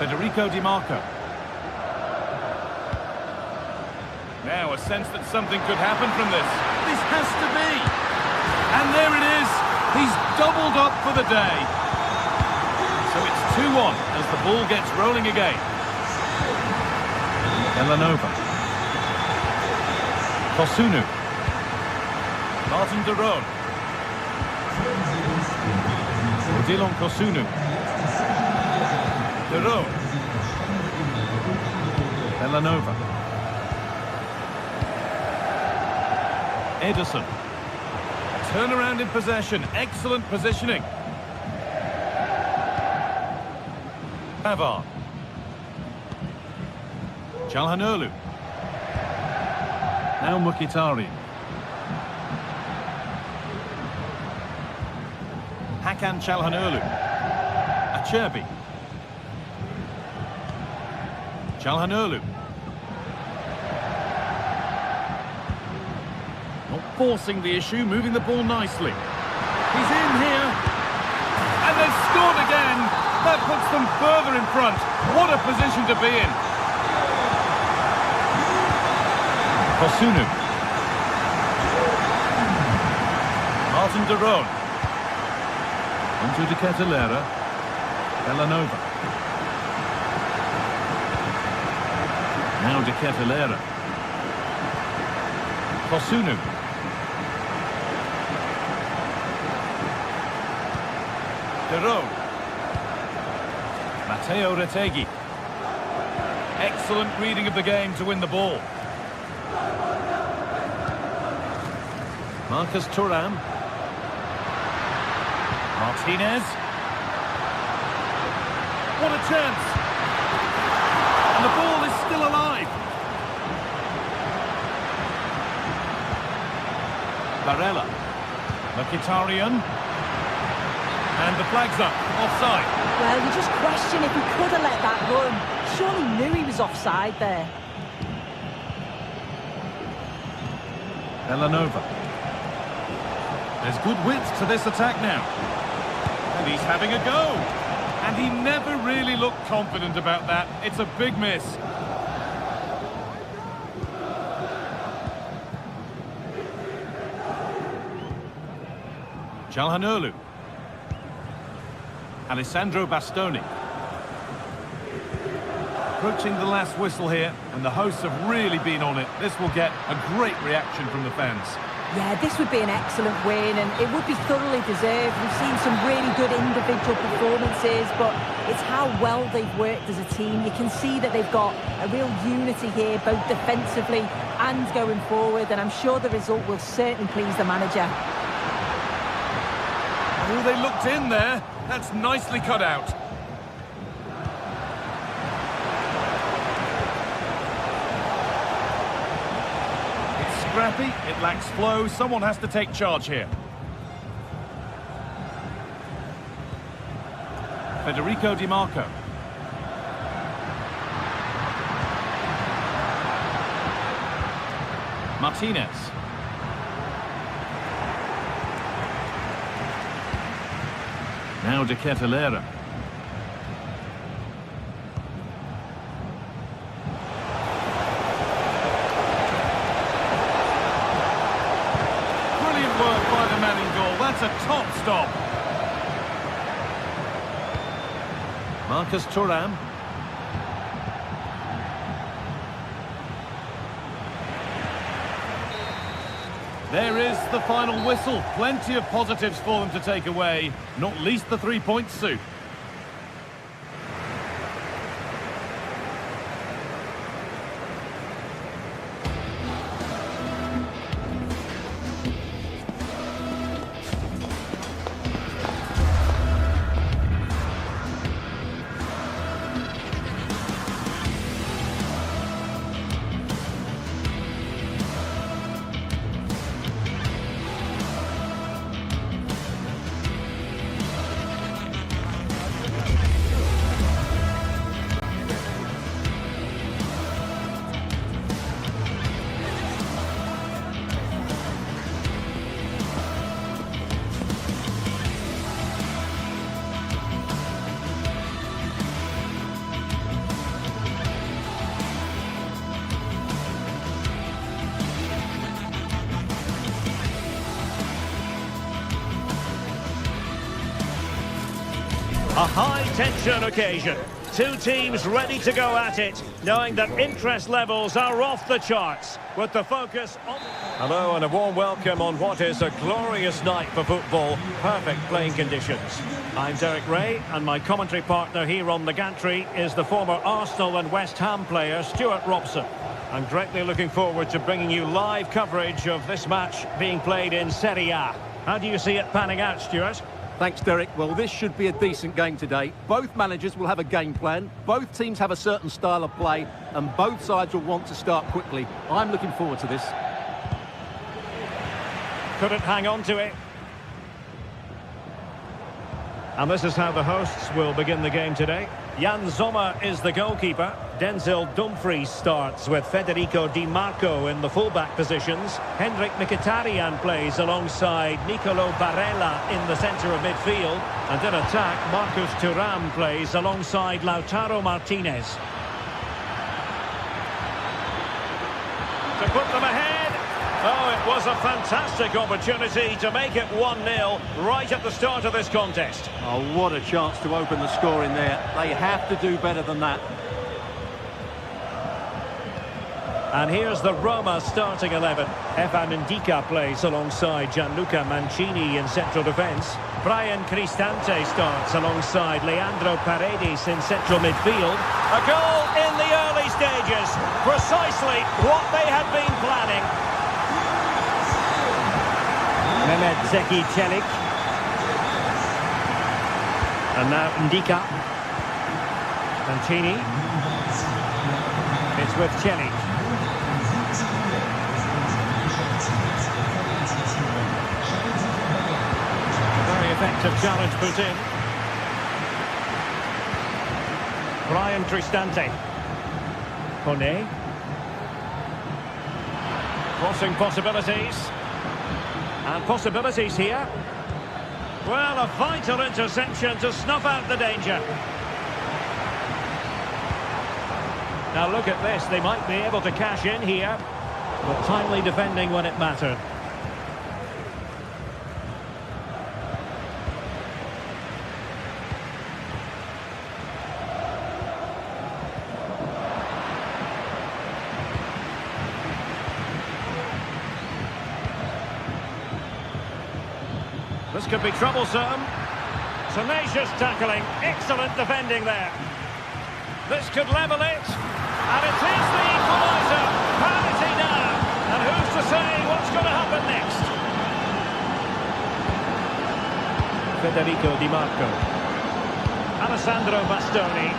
Federico DiMarco. Now a sense that something could happen from this. This has to be. And there it is. He's doubled up for the day. So it's 2-1 as the ball gets rolling again. Bellanova. Kosunu. Martin de Roon. Odilon Kosunu. De Roon. Bellanova. Ederson. Turnaround in possession. Excellent positioning. Pavard. Çalhanoğlu. Now Mkhitaryan. Hakan Çalhanoğlu. Acerbi. Çalhanoğlu. Not forcing the issue, moving the ball nicely. He's in here. And they've scored again. That puts them further in front. What a position to be in. Kosunu. Martin de Roon. Onto De Ketelaere. Villanova. Now De Ketelaere. Kosunu. De Roon. Matteo Retegui. Excellent reading of the game to win the ball. Marcus Thuram. Martinez. What a chance! And the ball is still alive. Barella. Mkhitaryan. And the flag's up. Offside. Well, you just question if he could have let that run. Surely knew he was offside there. Villanova. There's good width to this attack now. And he's having a go. And he never really looked confident about that. It's a big miss. Çalhanoğlu. Alessandro Bastoni. Approaching the last whistle here, and the hosts have really been on it. This will get a great reaction from the fans. Yeah, this would be an excellent win, and it would be thoroughly deserved. We've seen some really good individual performances, but it's how well they've worked as a team. You can see that they've got a real unity here, both defensively and going forward, and I'm sure the result will certainly please the manager. Oh, they looked in there. That's nicely cut out. It's scrappy, it lacks flow. Someone has to take charge here. Federico Di Marco. Martinez. Now De Ketelaere. Brilliant work by the man in goal. That's a top stop. Marcus Thuram. There is the final whistle. Plenty of positives for them to take away, not least the 3-point suit. A high-tension occasion. Two teams ready to go at it, knowing that interest levels are off the charts, with the focus on... Hello and a warm welcome on what is a glorious night for football. Perfect playing conditions. I'm Derek Ray, and my commentary partner here on the gantry is the former Arsenal and West Ham player, Stuart Robson. I'm greatly looking forward to bringing you live coverage of this match being played in Serie A. How do you see it panning out, Stuart? Thanks, Derek. Well, this should be a decent game today. Both managers will have a game plan. Both teams have a certain style of play, and both sides will want to start quickly. I'm looking forward to this. couldn't hang on to it. And this is how the hosts will begin the game today. Jan Sommer is the goalkeeper. Denzel Dumfries starts with Federico Di Marco in the fullback positions. Hendrik Mkhitaryan plays alongside Nicolo Barella in the centre of midfield. And in attack, Marcus Thuram plays alongside Lautaro Martinez. To put them ahead. Oh, it was a fantastic opportunity to make it 1-0 right at the start of this contest. Oh, what a chance to open the score in there. They have to do better than that. And here's the Roma starting 11. Evan Ndika plays alongside Gianluca Mancini in central defence. Brian Cristante starts alongside Leandro Paredes in central midfield. A goal in the early stages. Precisely what they had been planning. Mehmet Zeki Çelik. And now Ndika. Mancini. It's with Çelik. Very effective challenge put in. Brian Cristante. Kone. Crossing possibilities. And possibilities here. Well, a vital interception to snuff out the danger. Now look at this, they might be able to cash in here, but timely defending when it mattered. This could be troublesome. Tenacious tackling, excellent defending there. This could level it, and it is the equaliser. Parity now, and who's to say what's going to happen next? Federico Di Marco. Alessandro Bastoni.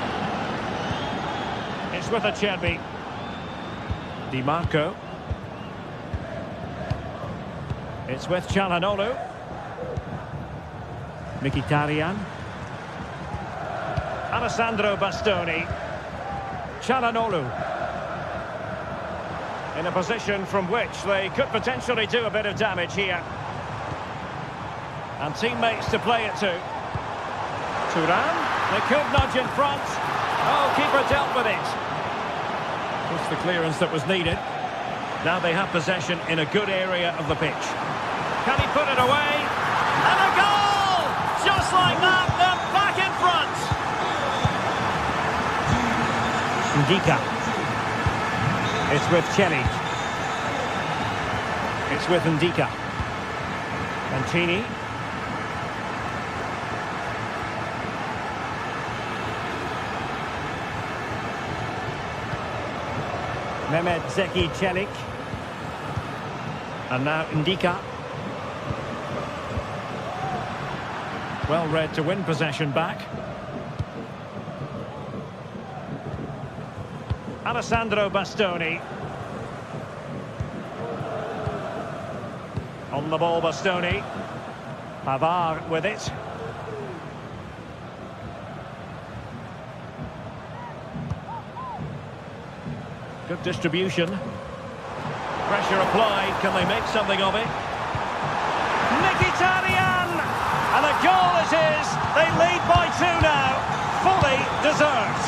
It's with Acerbi. Di Marco. It's with Çalhanoğlu. Mkhitaryan. Alessandro Bastoni. Çalhanoğlu. In a position from which they could potentially do a bit of damage here. And teammates to play it to. Thuram. They could nudge in front. Oh, keeper dealt with it. Just the clearance that was needed. Now they have possession in a good area of the pitch. Can he put it away? And a goal! Just like that, they're back in front. Ndika. It's with Çelik. It's with Ndika. Mancini. Mehmet Zeki Çelik. And now Ndika. Well read to win possession back. Alessandro Bastoni. On the ball, Bastoni. Pavard with it. Good distribution. Pressure applied. Can they make something of it? Mkhitaryan! And a goal it is. They lead by 2 now. Fully deserved.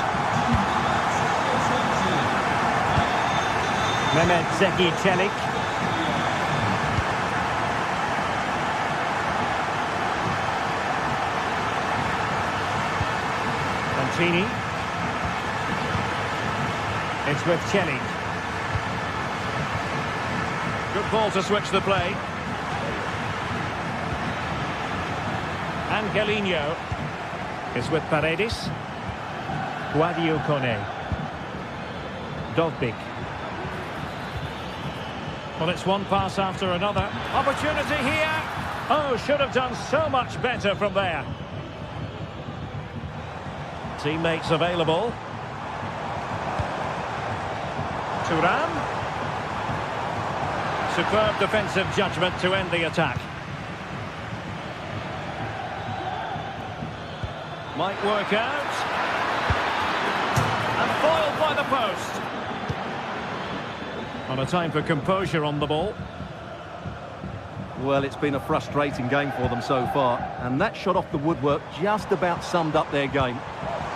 Mehmet Zeki Çelik. Mancini. It's with Çelik. Good ball to switch the play. Angelino is with Paredes. Guadio Kone. Dovbik. Well, it's one pass after another. Opportunity here. Oh, should have done so much better from there. Teammates available. Thuram. Superb defensive judgment to end the attack. Might work out. And foiled by the post. On a time for composure on the ball. Well, it's been a frustrating game for them so far, and that shot off the woodwork just about summed up their game.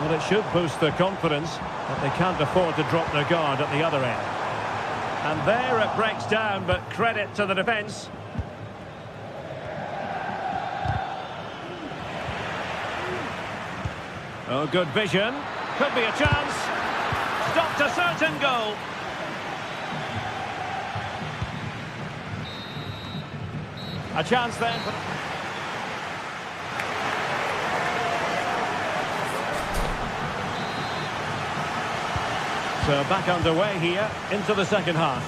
Well, it should boost their confidence, but they can't afford to drop their guard at the other end. And there it breaks down, but credit to the defence. Oh, good vision. Could be a chance. Stopped a certain goal. A chance then. So back underway here into the second half.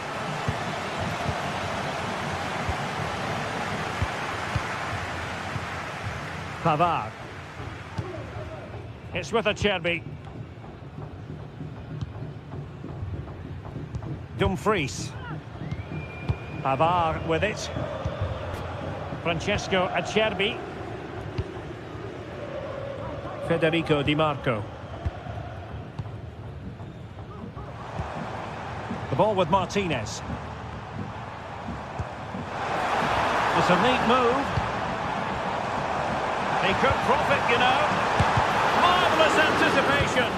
Pavard. It's with Acerbi. Dumfries. Pavard with it. Francesco Acerbi. Federico Di Marco. The ball with Martinez. It's a neat move. He could profit, you know. Marvellous anticipation.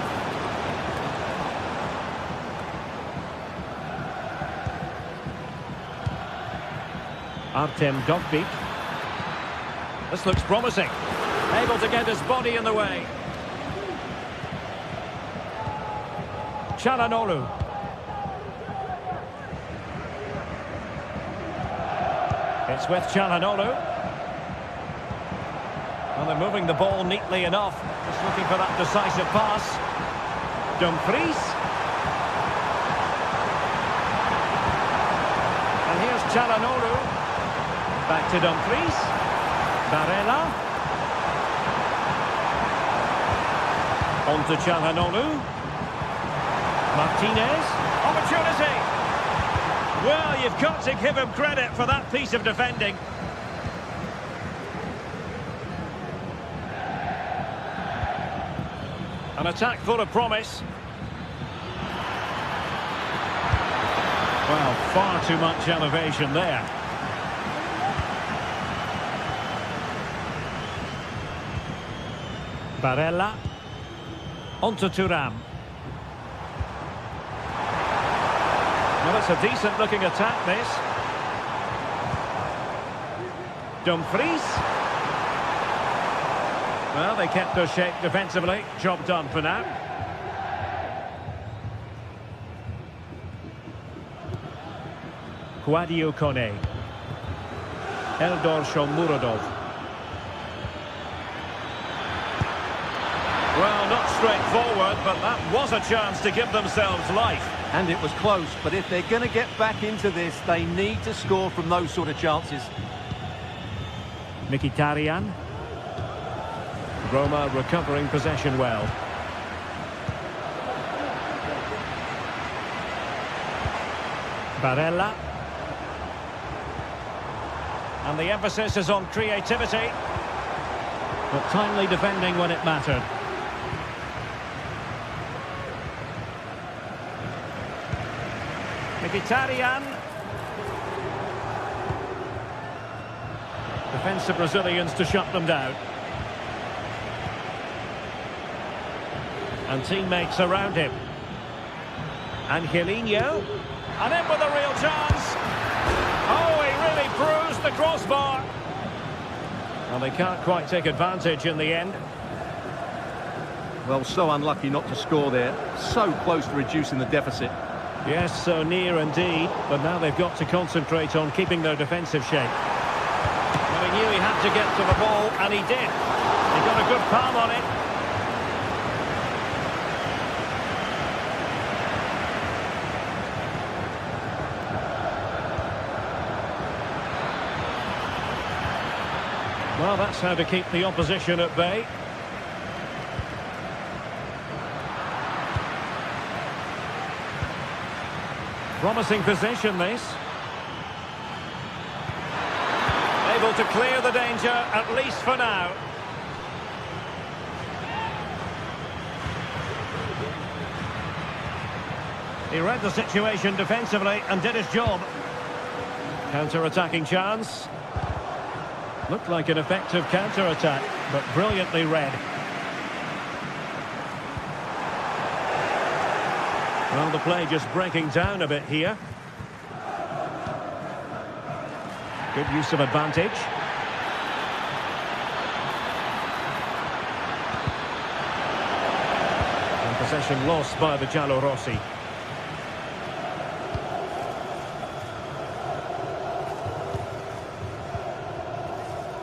Artem Dovbyk. This looks promising. Able to get his body in the way. Çalhanoğlu. It's with Çalhanoğlu. Well, they're moving the ball neatly enough. Just looking for that decisive pass. Dumfries. And here's Çalhanoğlu. Back to Dumfries. Barella. On to Çalhanoğlu. Martinez. Opportunity. Well, you've got to give him credit for that piece of defending. An attack full of promise. Well, far too much elevation there. Barella. On to Thuram. Well, it's a decent-looking attack, this. Dumfries. Well, they kept their shape defensively. Job done for now. Quadio Kone. Eldor Shomurodov. Well, not straightforward, but that was a chance to give themselves life. And it was close, but if they're going to get back into this, they need to score from those sort of chances. Mkhitaryan. Roma recovering possession well. Barella. And the emphasis is on creativity. But timely defending when it mattered. Mkhitaryan. Defensive Brazilians to shut them down. And teammates around him. Angelino. And in with a real chance. Oh, he really bruised the crossbar. Well, they can't quite take advantage in the end. Well, so unlucky not to score there. So close to reducing the deficit. Yes, so near indeed. But now they've got to concentrate on keeping their defensive shape. Well, he knew he had to get to the ball, and he did. He got a good palm on it. Well, that's how to keep the opposition at bay. Promising possession, this. Able to clear the danger, at least for now. He read the situation defensively and did his job. Counter-attacking chance. Looked like an effective counter-attack, but brilliantly read. Well, the play just breaking down a bit here. Good use of advantage. And possession lost by the Giallorossi.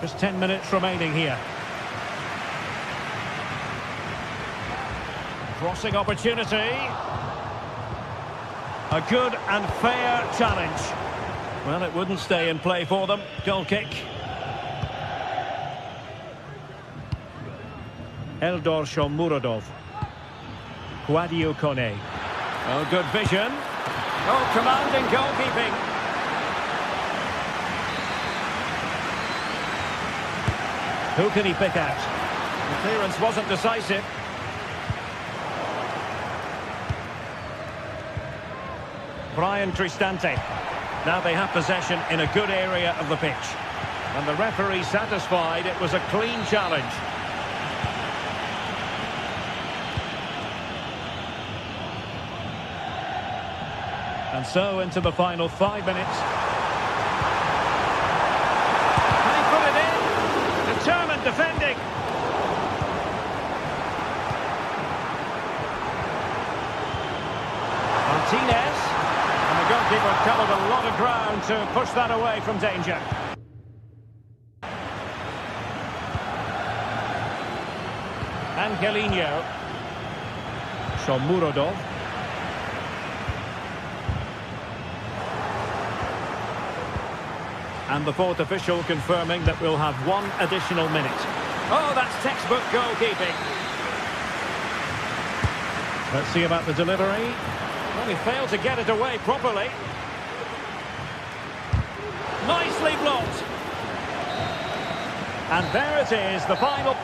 Just 10 minutes remaining here. Crossing opportunity. A good and fair challenge. Well, it wouldn't stay in play for them. Goal kick. Eldor Shomurodov. Guadio Kone. Oh, good vision. Oh, commanding goalkeeping. Who can he pick out? The clearance wasn't decisive. Brian Cristante. Now they have possession in a good area of the pitch. And the referee satisfied it was a clean challenge. And so into the final 5 minutes. Can he put it in? Determined defending. Martinez. And the goalkeeper covered a lot of ground to push that away from danger. Angelino. Shomurodov. And the fourth official confirming that we'll have one additional minute. Oh, that's textbook goalkeeping. Let's see about the delivery. Well, he failed to get it away properly. Nicely blocked. And there it is, the final.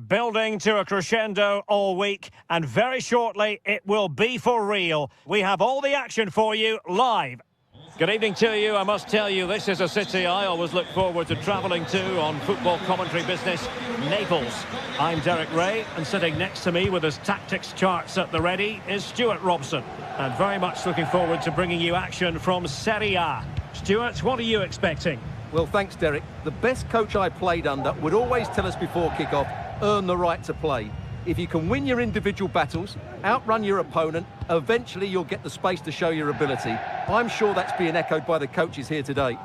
building to a crescendo all week, and very shortly it will be for real. We have all the action for you live. Good evening to you. I must tell you, this is a city I always look forward to travelling to on football commentary business, Naples. I'm Derek Ray, and sitting next to me with his tactics charts at the ready is Stuart Robson. And very much looking forward to bringing you action from Serie A. Stuart, what are you expecting? Well, thanks, Derek. The best coach I played under would always tell us before kick-off, earn the right to play. If you can win your individual battles, outrun your opponent, eventually you'll get the space to show your ability. I'm sure that's being echoed by the coaches here today.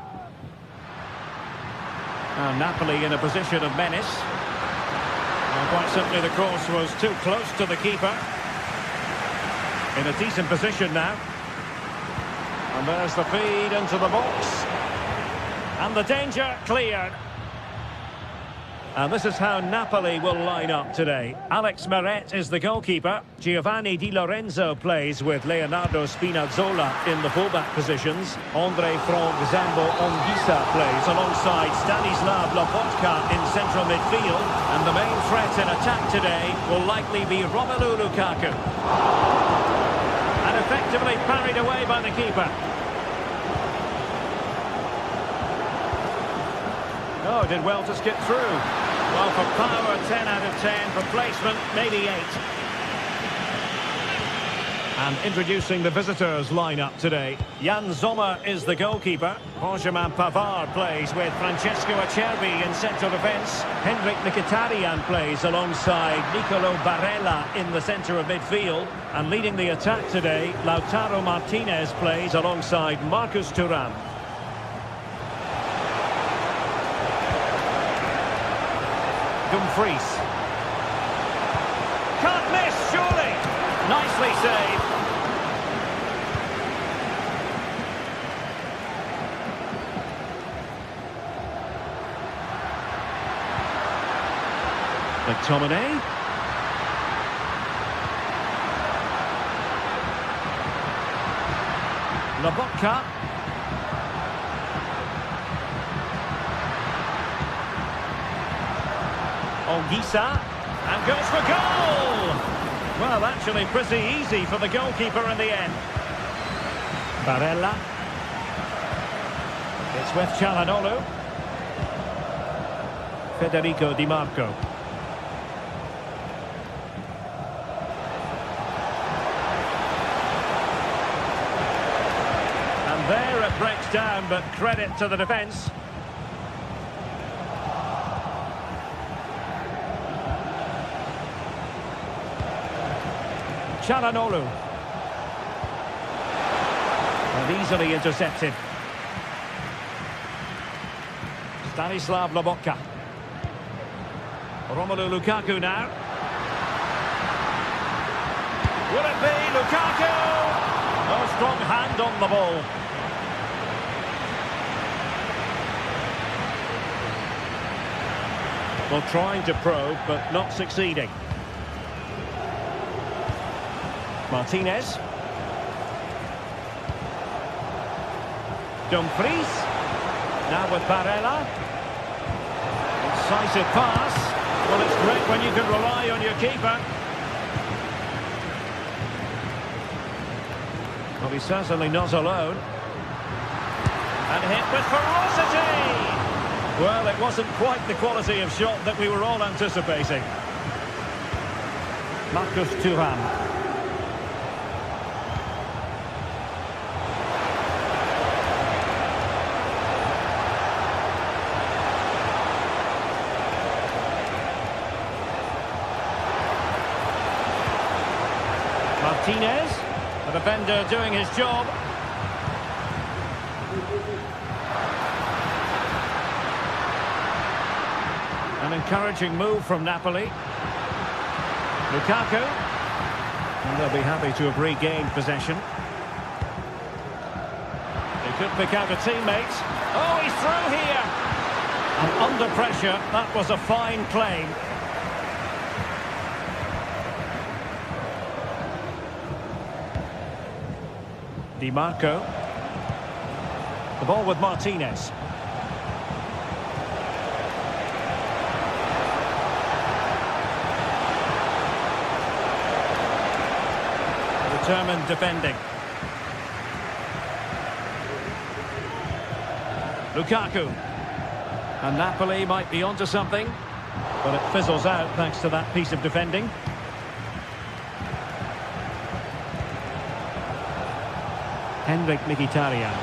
And Napoli in a position of menace. Well, quite simply, the cross was too close to the keeper. In a decent position now. And there's the feed into the box. And the danger cleared. And this is how Napoli will line up today. Alex Meret is the goalkeeper. Giovanni Di Lorenzo plays with Leonardo Spinazzola in the fullback positions. Andre Frank Zambo Anguissa plays alongside Stanislav Lobotka in central midfield. And the main threat in attack today will likely be Romelu Lukaku. And effectively parried away by the keeper. Oh, did well to skip through. Well, for power, 10 out of 10. For placement, maybe 8. And introducing the visitors lineup today. Jan Sommer is the goalkeeper. Benjamin Pavard plays with Francesco Acerbi in central defence. Henrik Mkhitaryan plays alongside Nicolo Barella in the centre of midfield. And leading the attack today, Lautaro Martinez plays alongside Marcus Thuram. Dumfries. Can't miss, surely. Nicely saved. McTominay. Lobotka. Anguissa, and goes for goal! Well, actually pretty easy for the goalkeeper in the end. Barella. It's with Çalhanoğlu. Federico Di Marco. And there it breaks down, but credit to the defence. Çalhanoğlu. And easily intercepted. Stanislav Lobotka. Romelu Lukaku now. Will it be Lukaku? No strong hand on the ball. Well, trying to probe, but not succeeding. Martinez. Dumfries. Now with Barella. Incisive pass. Well, it's great when you can rely on your keeper. Well, he's certainly not alone. And hit with ferocity! Well, it wasn't quite the quality of shot that we were all anticipating. Marcus Thuram. Martinez, the defender doing his job. An encouraging move from Napoli. Lukaku. And they'll be happy to have regained possession. They could pick out a teammate. Oh, he's through here! And under pressure, that was a fine claim. Di Marco. The ball with Martinez. Determined defending. Lukaku. And Napoli might be onto something, but it fizzles out thanks to that piece of defending. Henrik Mkhitaryan.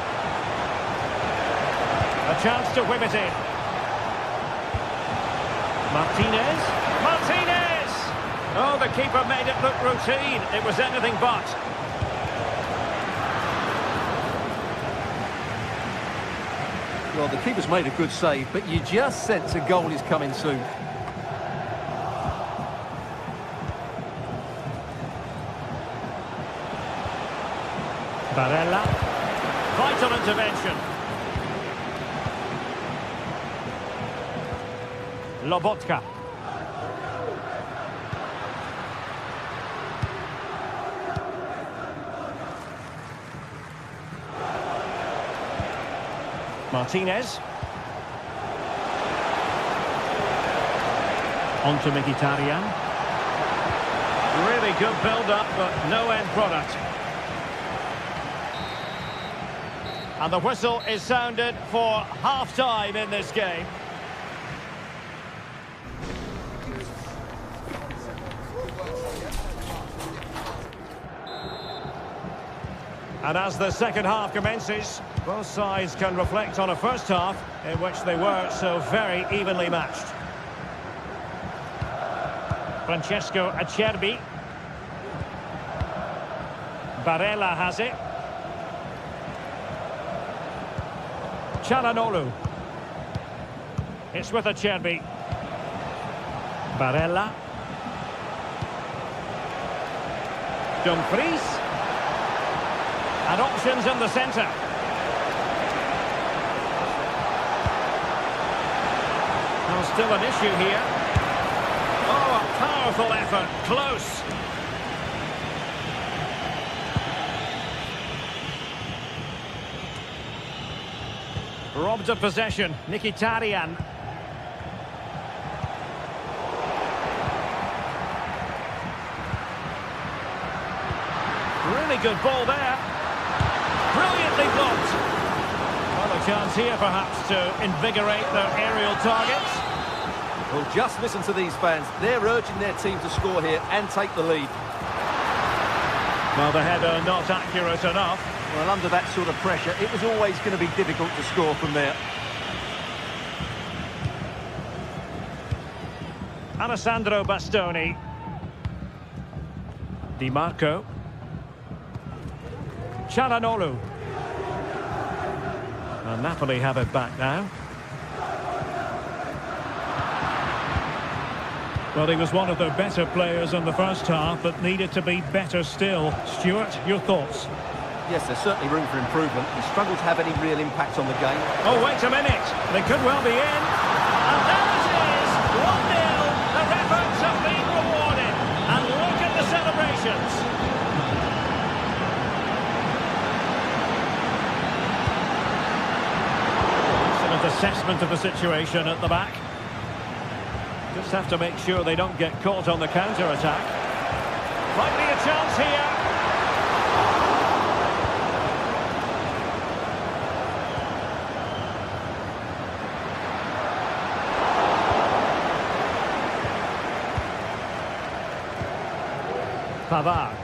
A chance to whip it in. Martinez. Martinez! Oh, the keeper made it look routine. It was anything but. Well, the keeper's made a good save, but you just sense a goal is coming soon. Barella. Vital intervention. Lobotka. Martinez. On to Mkhitaryan. Really good build-up, but no end product. And the whistle is sounded for half-time in this game. And as the second half commences, both sides can reflect on a first half in which they were so very evenly matched. Francesco Acerbi. Barella has it. Çalhanoğlu. It's with Acerbi. Barella. Dumfries. And options in the centre. Well, still an issue here. Oh, a powerful effort. Close. Robbed of possession. Mkhitaryan. Really good ball there. Brilliantly blocked. Well, a chance here perhaps to invigorate their aerial targets. Well, just listen to these fans. They're urging their team to score here and take the lead. Well, the header not accurate enough. Well, under that sort of pressure, it was always going to be difficult to score from there. Alessandro Bastoni. Di Marco. Çalhanoğlu. And Napoli have it back now. Well, he was one of their better players in the first half, but needed to be better still. Stuart, your thoughts? Yes, there's certainly room for improvement. He struggled to have any real impact on the game. Oh, wait a minute. They could well be in. And there it is. 1-0. Their efforts have been rewarded. And look at the celebrations. Excellent assessment of the situation at the back. Just have to make sure they don't get caught on the counter-attack. Might be a chance here. Pavard.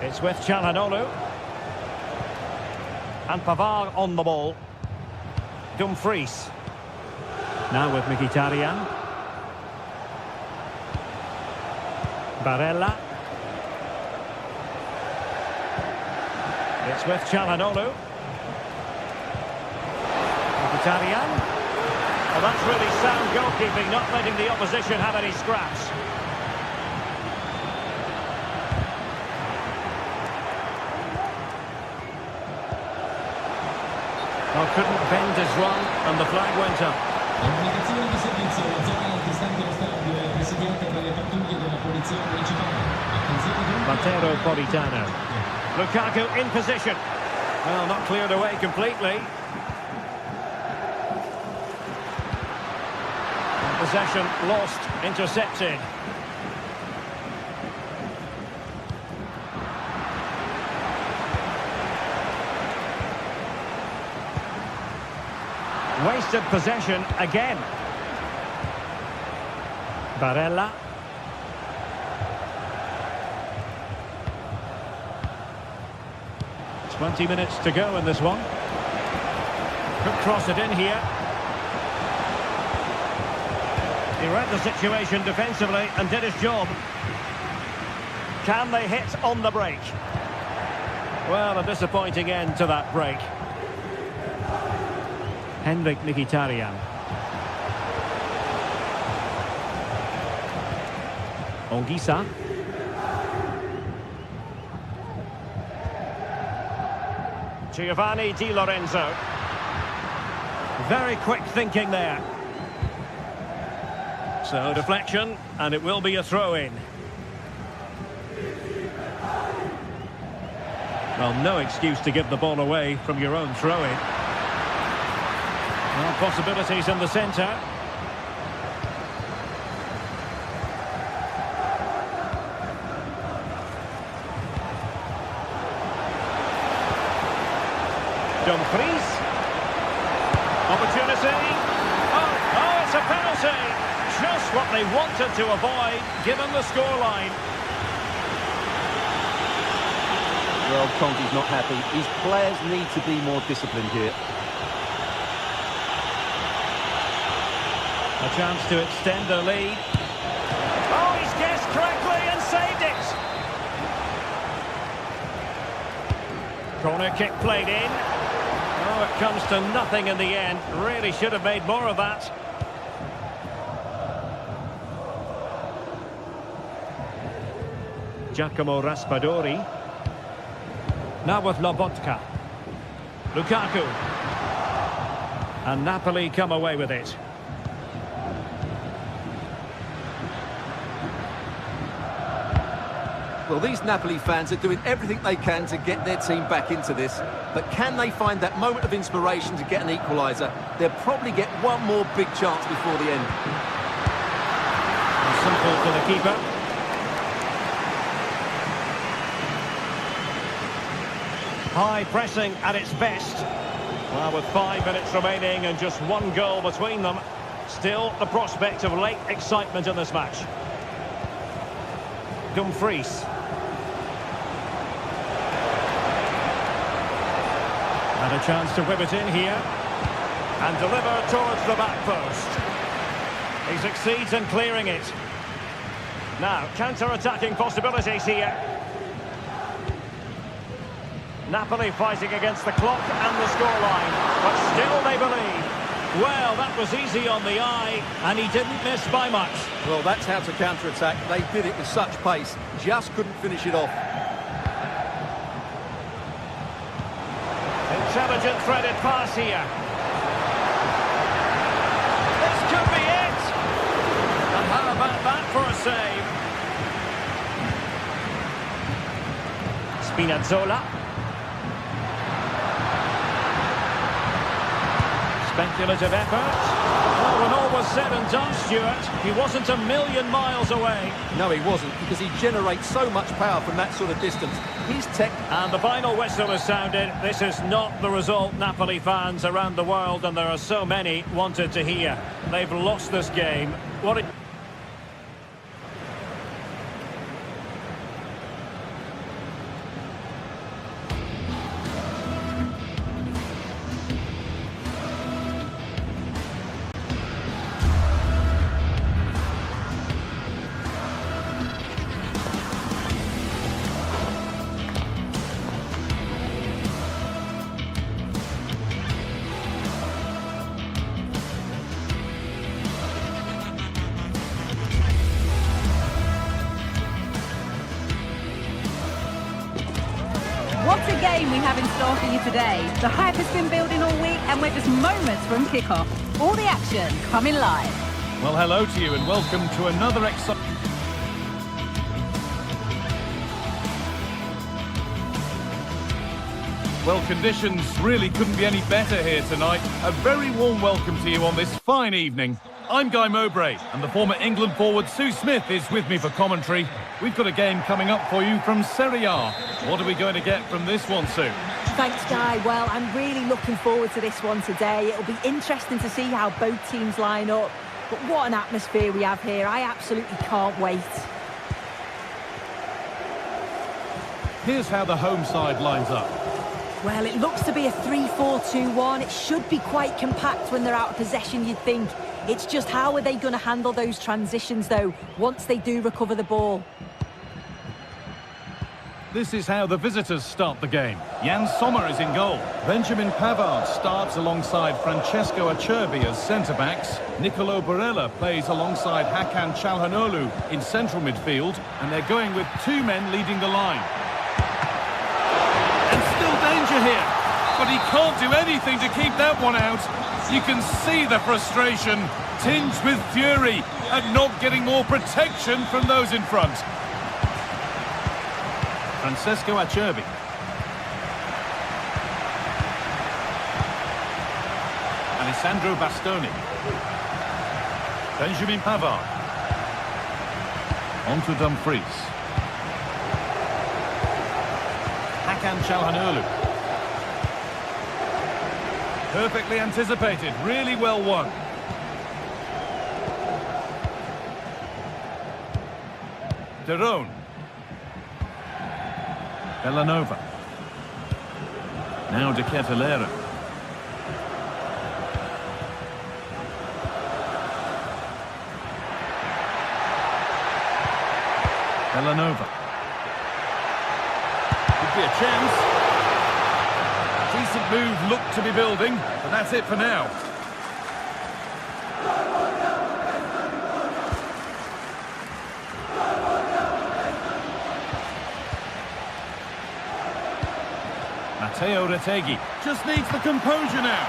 It's with Çalhanoğlu. And Pavard on the ball. Dumfries. Now with Mkhitaryan. Barella. It's with Çalhanoğlu. Mkhitaryan. Well, that's really sound goalkeeping, not letting the opposition have any scraps. Well, couldn't bend his run, and the flag went up. Comunicazione di servizio, zona antistante lo stadio e presidente delle pattuglie della polizia municipale. Matteo Politano. Lukaku in position. Well, not cleared away completely. Possession lost, intercepted. Wasted possession again. Barella. "20 minutes to go in this one. Could cross it in here. He read the situation defensively and did his job. Can they hit on the break? Well, a disappointing end to that break. Henrik Mkhitaryan. Ongisa. Giovanni Di Lorenzo. Very quick thinking there. So deflection, and it will be a throw-in. Well, no excuse to give the ball away from your own throw-in. Well, possibilities in the centre. Dumfries. Opportunity. Oh, it's a penalty. Just what they wanted to avoid, given the scoreline. Well, Conte's not happy. His players need to be more disciplined here. A chance to extend the lead. Oh, he's guessed correctly and saved it. Corner kick played in. Oh, it comes to nothing in the end. Really should have made more of that. Giacomo Raspadori. Now with Lobotka. Lukaku. And Napoli come away with it. Well, these Napoli fans are doing everything they can to get their team back into this. But can they find that moment of inspiration to get an equaliser? They'll probably get one more big chance before the end. Simple for the keeper. High pressing at its best. Well, with 5 minutes remaining and just one goal between them, still the prospect of late excitement in this match. Dumfries. And a chance to whip it in here. And deliver towards the back post. He succeeds in clearing it. Now, counter-attacking possibilities here. Napoli fighting against the clock and the scoreline. But still they believe. Well, that was easy on the eye, and he didn't miss by much. Well, that's how to counter-attack. They did it with such pace. Just couldn't finish it off. Intelligent threaded pass here. This could be it. And how about that for a save? Spinazzola. Speculative effort. Oh, when all was said and done, Stuart, he wasn't a million miles away. No, he wasn't, because he generates so much power from that sort of distance. His tech... And the final whistle has sounded. This is not the result Napoli fans around the world, and there are so many, wanted to hear. They've lost this game. What a... What a game we have in store for you today. The hype has been building all week and we're just moments from kickoff. All the action coming live. Well, hello to you and welcome to another exciting... Well, conditions really couldn't be any better here tonight. A very warm welcome to you on this fine evening. I'm Guy Mowbray, and the former England forward Sue Smith is with me for commentary. We've got a game coming up for you from Serie A. What are we going to get from this one, Sue? Thanks, Guy. Well, I'm really looking forward to this one today. It'll be interesting to see how both teams line up. But what an atmosphere we have here. I absolutely can't wait. Here's how the home side lines up. Well, it looks to be a 3-4-2-1. It should be quite compact when they're out of possession, you'd think. It's just how are they going to handle those transitions, though, once they do recover the ball? This is how the visitors start the game. Jan Sommer is in goal. Benjamin Pavard starts alongside Francesco Acerbi as centre-backs. Nicolo Barella plays alongside Hakan Çalhanoğlu in central midfield. And they're going with two men leading the line. And still danger here. But he can't do anything to keep that one out. You can see the frustration, tinged with fury, at not getting more protection from those in front. Francesco Acerbi. Alessandro Bastoni. Benjamin Pavard. On to Dumfries. Hakan Çalhanoğlu. Perfectly anticipated, really well won. De Roon. Villanova. Now De Ketelaere. Villanova. Could be a chance. Decent move looked to be building, but that's it for now. Matteo Retegui just needs the composure now.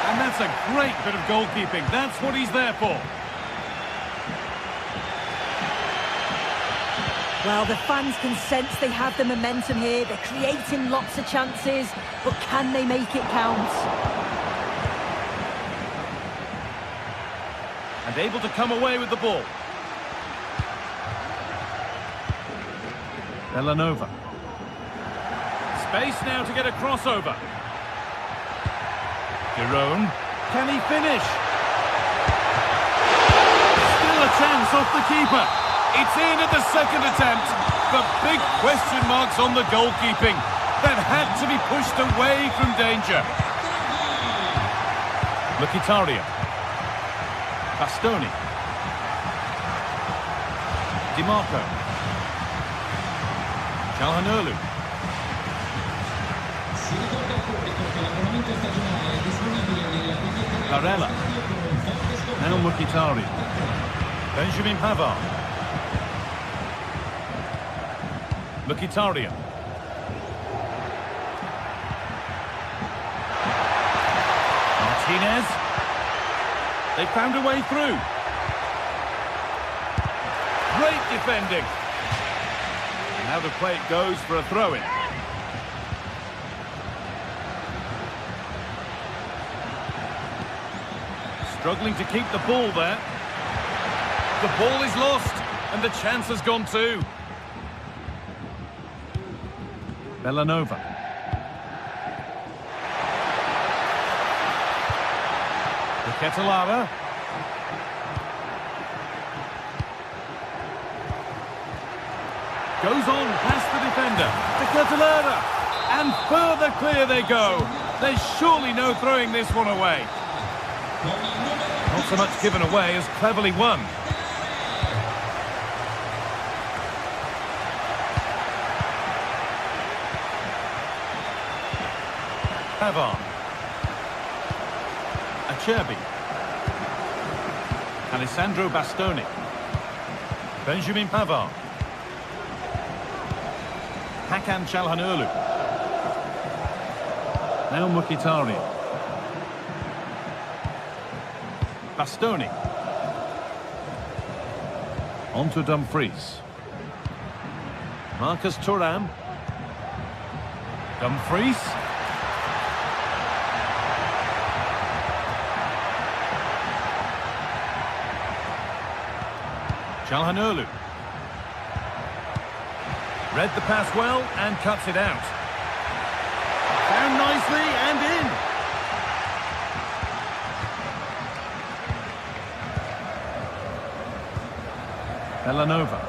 And that's a great bit of goalkeeping. That's what he's there for. Well, the fans can sense they have the momentum here. They're creating lots of chances, but can they make it count? And able to come away with the ball. Villanova. Space now to get a crossover. De Roon. Can he finish? Still a chance off the keeper. It's in at the second attempt. But big question marks on the goalkeeping. That had to be pushed away from danger. Mkhitaryan. Bastoni. Di Marco. Çalhanoğlu. Si ricorda al pubblico che l'abbonamento stagionale è disponibile nella biglietteria. Barella. Now Mkhitaryan. Benjamin Pavard. Mkhitaryan. Martinez. They found a way through. Great defending. Now the play it goes for a throw-in. Struggling to keep the ball there. The ball is lost, and the chance has gone too. Villanova. De Ketelaere. Goes on past the defender. De Ketelaere. And further clear they go. There's surely no throwing this one away. Not so much given away as cleverly won. Pavard. Acerbi. Alessandro Bastoni. Benjamin Pavard. Hakan Çalhanoğlu. Now Mkhitaryan. Bastoni. On to Dumfries. Marcus Thuram. Dumfries. Çalhanoğlu. Read the pass well and cuts it out. Villanova.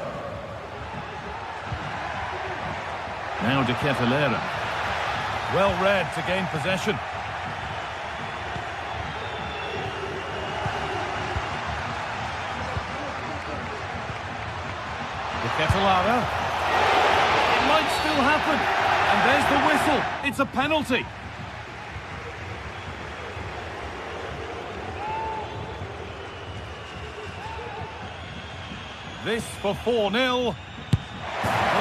Now De Ketelaere. Well read to gain possession. De Ketelaere. It might still happen. And there's the whistle. It's a penalty. This for 4-0. Well,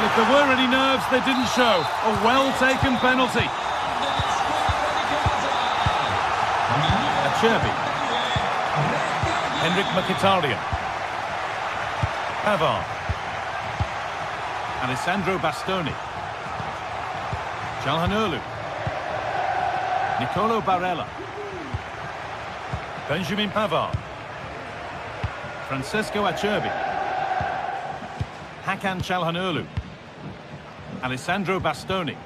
if there were any nerves, they didn't show. A well-taken penalty. Acerbi. Henrik Mkhitaryan. Pavard. Alessandro Bastoni. Calhanoglu. Nicolo Barella. Benjamin Pavard. Francesco Acerbi. Hakan Calhanoglu. Alessandro Bastoni.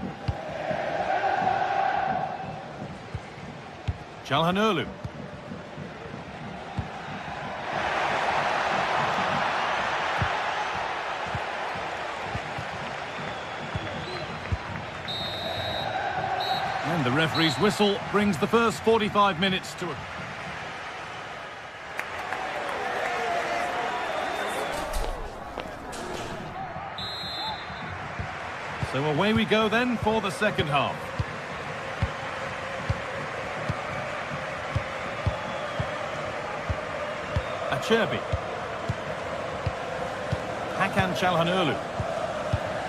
Calhanoglu. And the referee's whistle brings the first 45 minutes to a... So away we go then for the second half. Acerbi. Hakan Calhanoglu.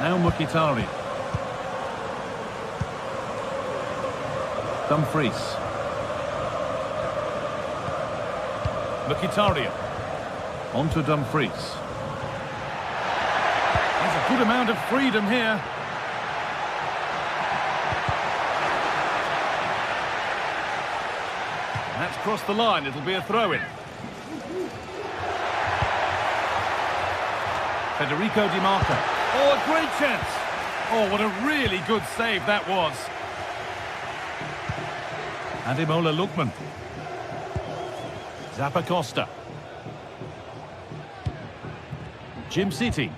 Now Mkhitaryan. Dumfries. Mkhitaryan. On to Dumfries. There's a good amount of freedom here. That's crossed the line, it'll be a throw-in. Federico Di Marco. Oh, a great chance! Oh, what a really good save that was. Ademola Lookman. Zappacosta. Jim City.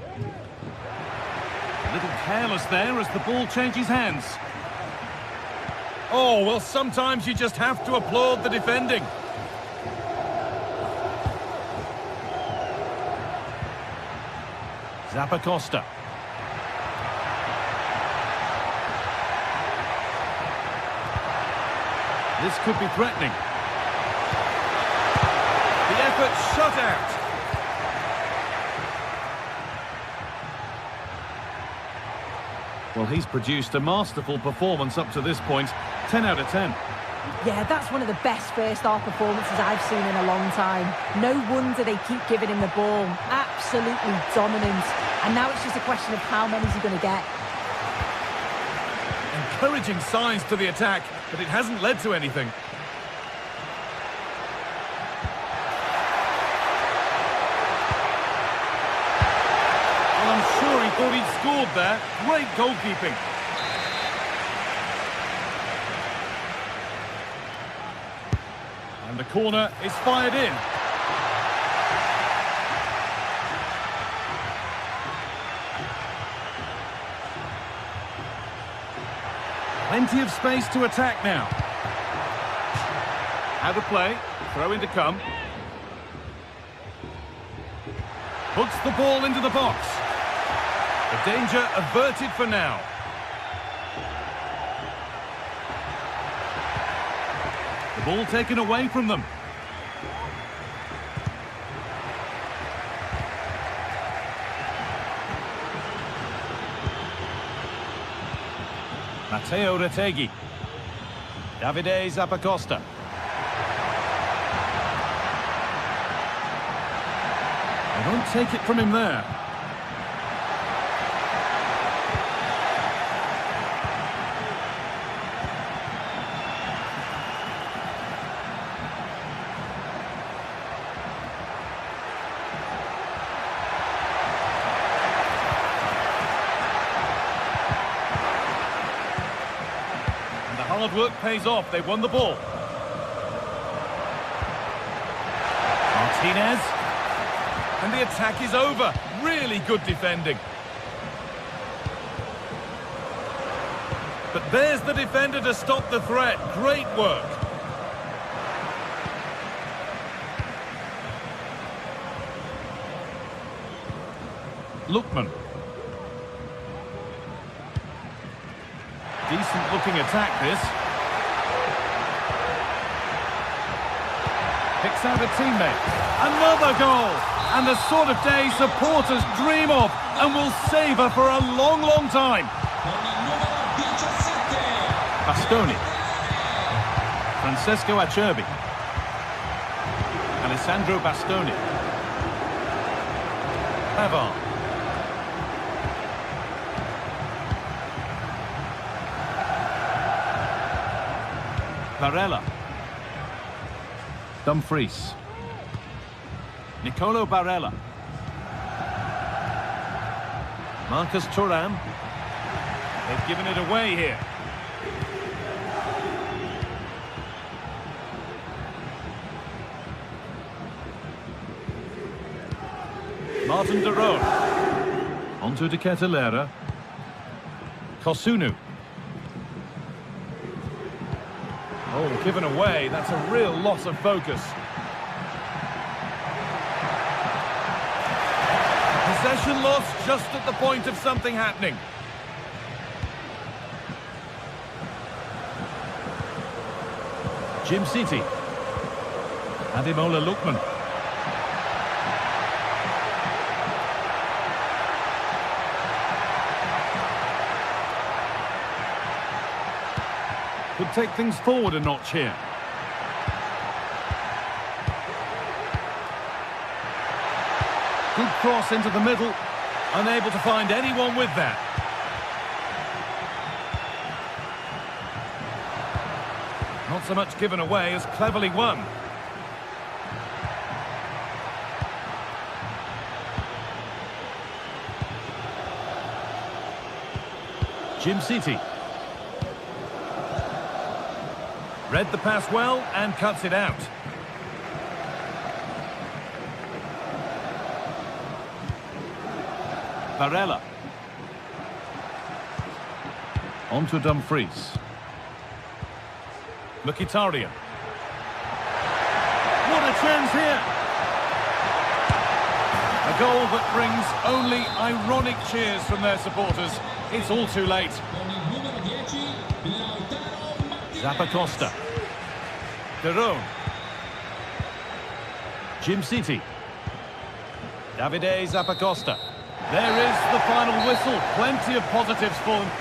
A little careless there as the ball changes hands. Oh, well, sometimes you just have to applaud the defending. Zappacosta. This could be threatening. The effort shut out. Well, he's produced a masterful performance up to this point. 10 out of 10. Yeah, that's one of the best first-half performances I've seen in a long time. No wonder they keep giving him the ball. Absolutely dominant. And now it's just a question of how many he's going to get. Encouraging signs to the attack, but it hasn't led to anything. Well, I'm sure he thought he'd scored there. Great goalkeeping. And the corner is fired in. Plenty of space to attack now. Out of play, throw in to come. Puts the ball into the box. The danger averted for now. The ball taken away from them. Matteo Retegui. Davide Zappacosta. They won't take it from him there. Hard work pays off. They won the ball. Martinez. And the attack is over. really good defending. But there's the defender to stop the threat. Great work. Lookman. Decent looking attack this. Picks out a teammate. Another goal! And the sort of day supporters dream of and will savour for a long, long time. Bastoni. Francesco Acerbi. Alessandro Bastoni. Pavard. Varela. Dumfries. Nicolo Barella. Marcus Thuram. They've given it away here. Martin de Roon. Onto De Ketelaere. Kosunu. Oh, given away. That's a real loss of focus. Possession lost just at the point of something happening. Jim City. Ademola Lookman. Could take things forward a notch here. Good cross into the middle. Unable to find anyone with that. Not so much given away as cleverly won. Jim City. Read the pass well and cuts it out. Varela. On to Dumfries. Mkhitaryan. What a chance here! A goal that brings only ironic cheers from their supporters. It's all too late. Zappacosta. De Roon. Jim City. Davide Zappacosta. There is the final whistle. Plenty of positives for them.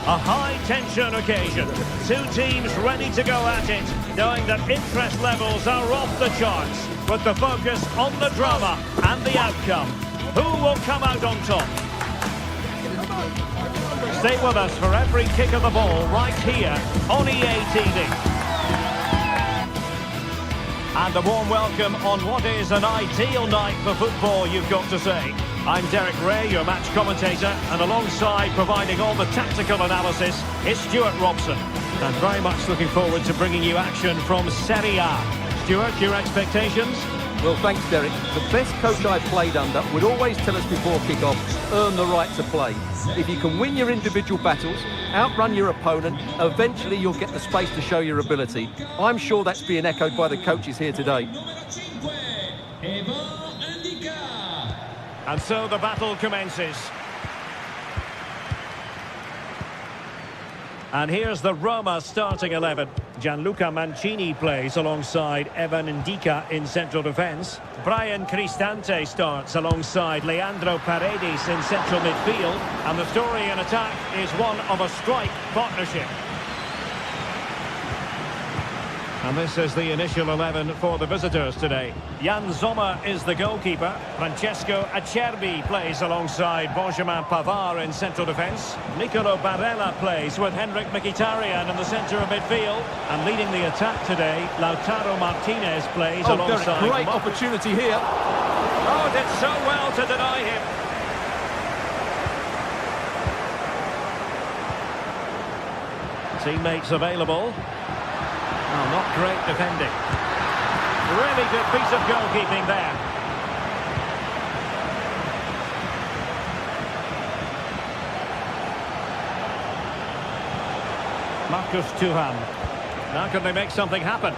A high-tension occasion. Two teams ready to go at it, knowing that interest levels are off the charts, with the focus on the drama and the outcome. Who will come out on top? Stay with us for every kick of the ball right here on EA TV. And a warm welcome on what is an ideal night for football, you've got to say. I'm Derek Ray, your match commentator, and alongside providing all the tactical analysis is Stuart Robson. And very much looking forward to bringing you action from Serie A. Stuart, your expectations? Well, thanks, Derek. The best coach I've played under would always tell us before kick-off, earn the right to play. If you can win your individual battles, outrun your opponent, eventually you'll get the space to show your ability. I'm sure that's being echoed by the coaches here today. And so the battle commences. And here's the Roma starting 11. Gianluca Mancini plays alongside Evan Ndika in central defence. Brian Cristante starts alongside Leandro Paredes in central midfield. And the story in attack is one of a strike partnership. And this is the initial 11 for the visitors today. Jan Sommer is the goalkeeper. Francesco Acerbi plays alongside Benjamin Pavard in central defence. Nicolo Barella plays with Henrik Mkhitaryan in the centre of midfield. And leading the attack today, Lautaro Martinez plays alongside... Great opportunity here. Oh, did so well to deny him. Teammates available. Oh, not great defending. Really good piece of goalkeeping there. Marcus Thuram. Now can they make something happen?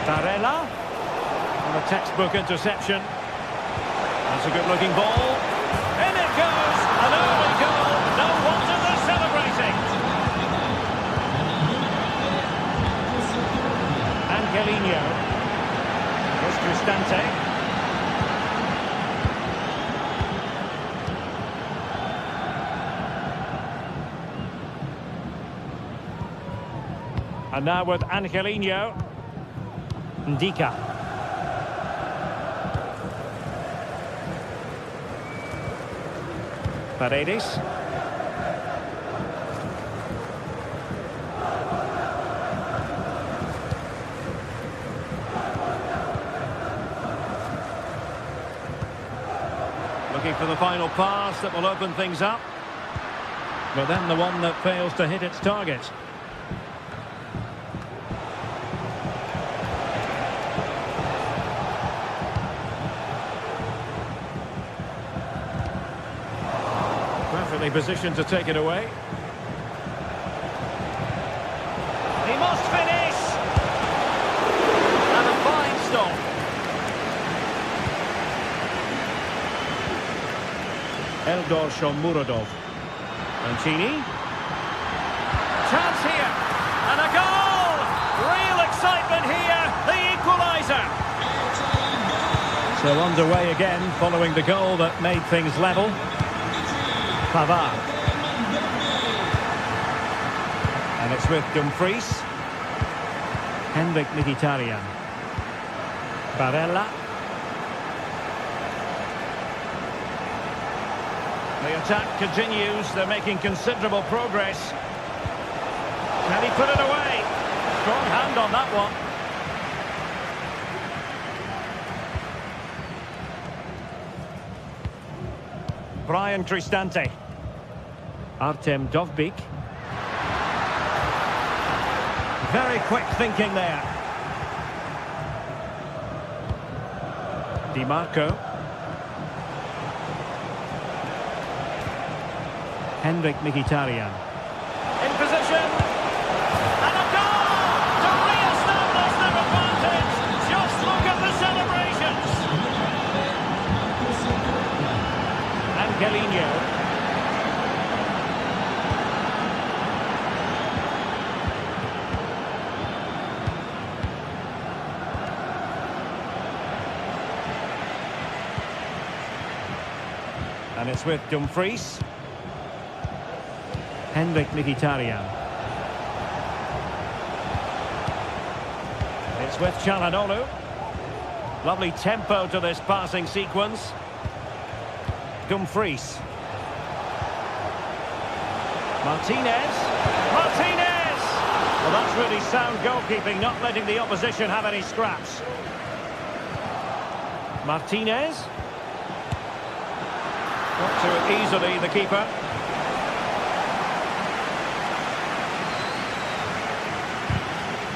Barella. And a textbook interception. That's a good-looking ball. In it goes! An early goal. No wonder they're celebrating. Angelino. Here's Cristante. And now with Angelino. Ndika. Paredes. Looking for the final pass that will open things up. But then the one that fails to hit its target. Perfectly positioned to take it away. He must finish! And a fine stop. Eldor Shomurodov. Mancini. Chance here. And a goal! Real excitement here. The equaliser. So underway again following the goal that made things level. Pavard. And it's with Dumfries. Henrik Mkhitaryan. Barella. The attack continues. They're making considerable progress. Can he put it away? Strong hand on that one. Brian Cristante. Artem Dovbyk. Very quick thinking there. Di Marco. Henrik Mkhitaryan. In position. And a goal! To re-establish their advantage. Just look at the celebrations. Angelino. And it's with Dumfries. Henrik Mkhitaryan. It's with Çalhanoğlu. Lovely tempo to this passing sequence. Dumfries. Martinez. Martinez! Well, that's really sound goalkeeping, not letting the opposition have any scraps. Martinez. Got to it easily, the keeper.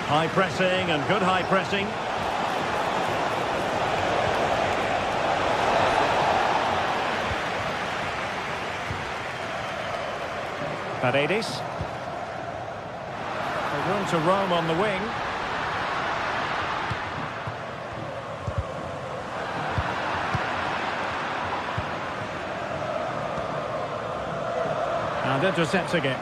High pressing and good high pressing. Paredes. Room to roam on the wing. And intercepting it.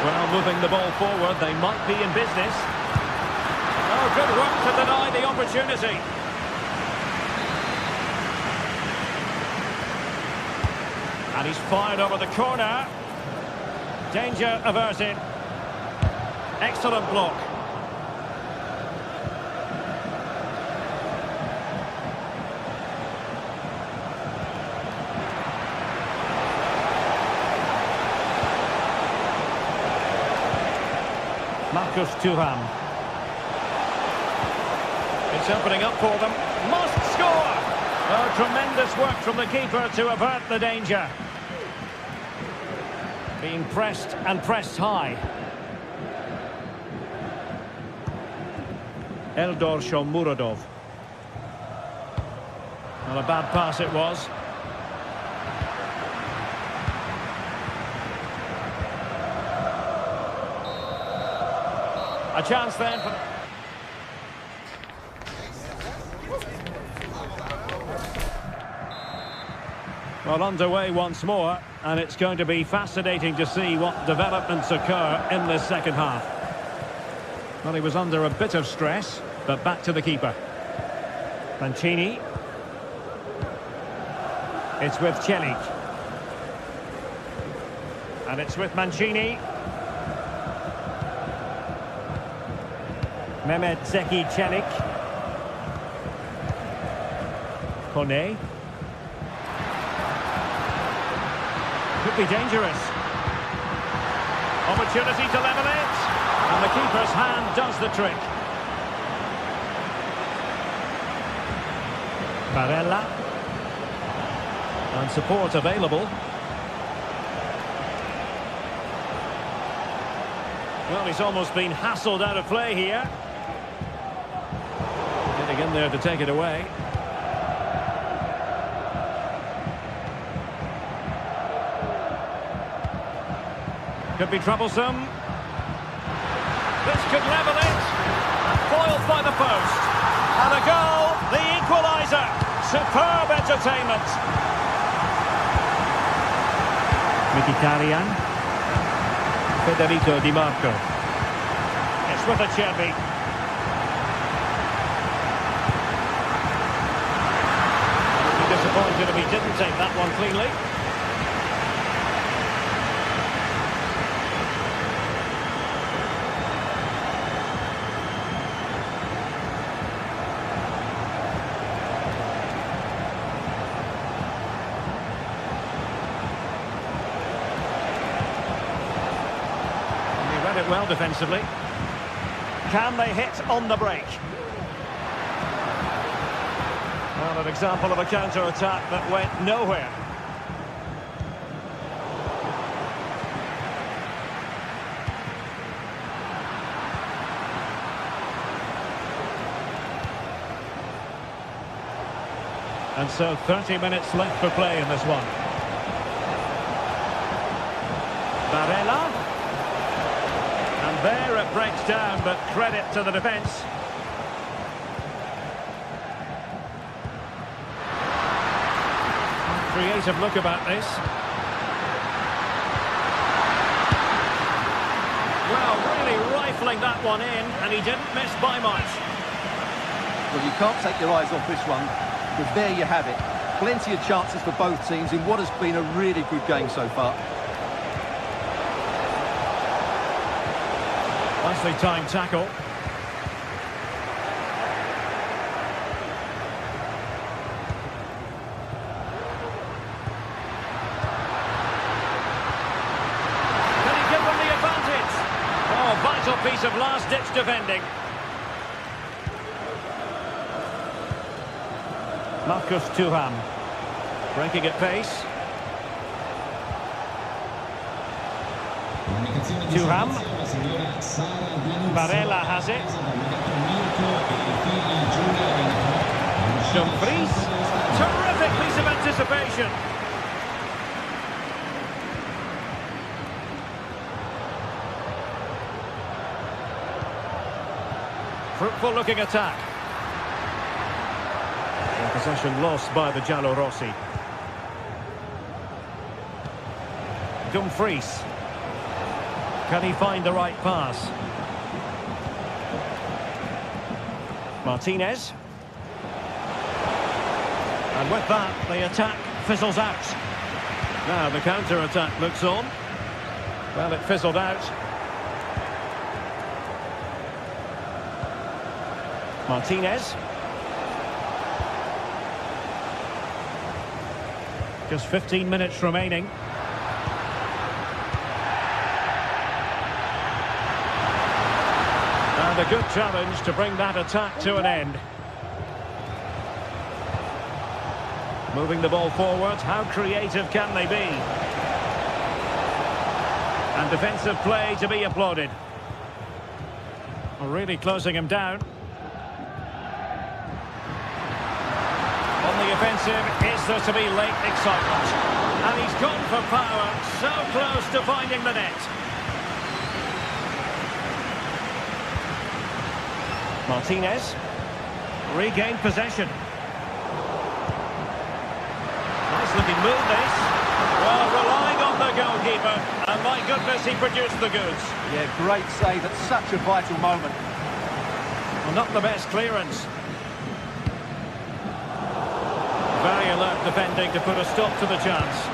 Well, moving the ball forward, they might be in business. Oh, good work to deny the opportunity. And he's fired over the corner. Danger averted. Excellent block. Marcus Thuram. It's opening up for them. Must score! Oh, tremendous work from the keeper to avert the danger. Being pressed and pressed high. Eldor Shomurodov. Not a bad pass it was. A chance then for... Well, underway once more, and it's going to be fascinating to see what developments occur in this second half. Well, he was under a bit of stress, but back to the keeper. Mancini. It's with Celik. And it's with Mancini. Mehmet Zeki Celik. Kone. Could be dangerous. Opportunity to level it. And the keeper's hand does the trick. Barella. And support available. Well, he's almost been hassled out of play here. Getting in there to take it away. Could be troublesome. This could level it. Foiled by the post. And a goal, the equaliser. Superb entertainment. Mkhitaryan. Federico Di Marco. It's with Acerbi. I'd be disappointed if he didn't take that one cleanly. It well defensively. Can they hit on the break? Well, an example of a counter-attack that went nowhere. And so 30 minutes left for play in this one. Barella. And there it breaks down, but credit to the defence. Creative look about this. Well, really rifling that one in, and he didn't miss by much. Well, you can't take your eyes off this one, because there you have it. Plenty of chances for both teams in what has been a really good game so far. Nicely timed tackle. Can he give them the advantage? Oh, vital piece of last-ditch defending. Marcus Thuram. Breaking at pace. Thuram. Barella has it. Dumfries. Terrific piece of anticipation. Fruitful looking attack. And possession lost by the Giallorossi. Dumfries. Can he find the right pass? Martinez. And with that, the attack fizzles out. Now the counter-attack looks on. Well, it fizzled out. Martinez. Just 15 minutes remaining. And a good challenge to bring that attack to an end. Moving the ball forward, how creative can they be? And defensive play to be applauded. Really closing him down. On the offensive, is there to be late excitement? And he's gone for power, so close to finding the net. Martinez. Regained possession. Nice looking move this. Well, relying on the goalkeeper, and my goodness, he produced the goods. Yeah, great save at such a vital moment. Well, not the best clearance. Very alert defending to put a stop to the chance.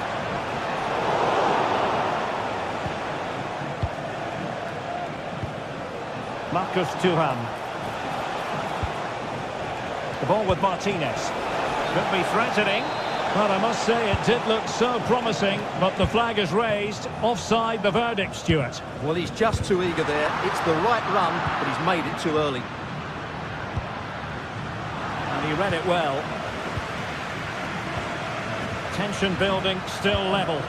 Marcus Thuram. The ball with Martinez. Could be threatening. Well, I must say it did look so promising, but the flag is raised. Offside the verdict, Stuart. Well, he's just too eager there. It's the right run, but he's made it too early. And he read it well. Tension building, still level.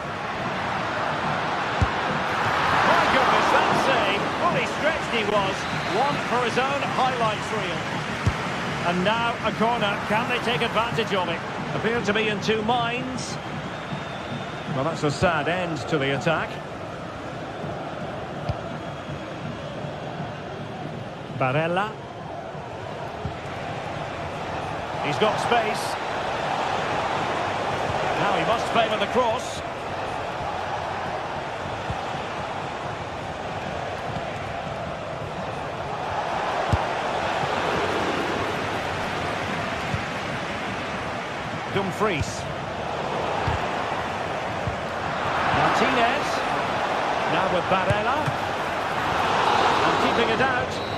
My goodness, that save. Fully stretched he was. One for his own highlights reel. And now a corner. Can they take advantage of it? Appear to be in two minds. Well, that's a sad end to the attack. Barella. He's got space. Now he must favour the cross. Dumfries. Martinez. Now with Barella. And keeping it out.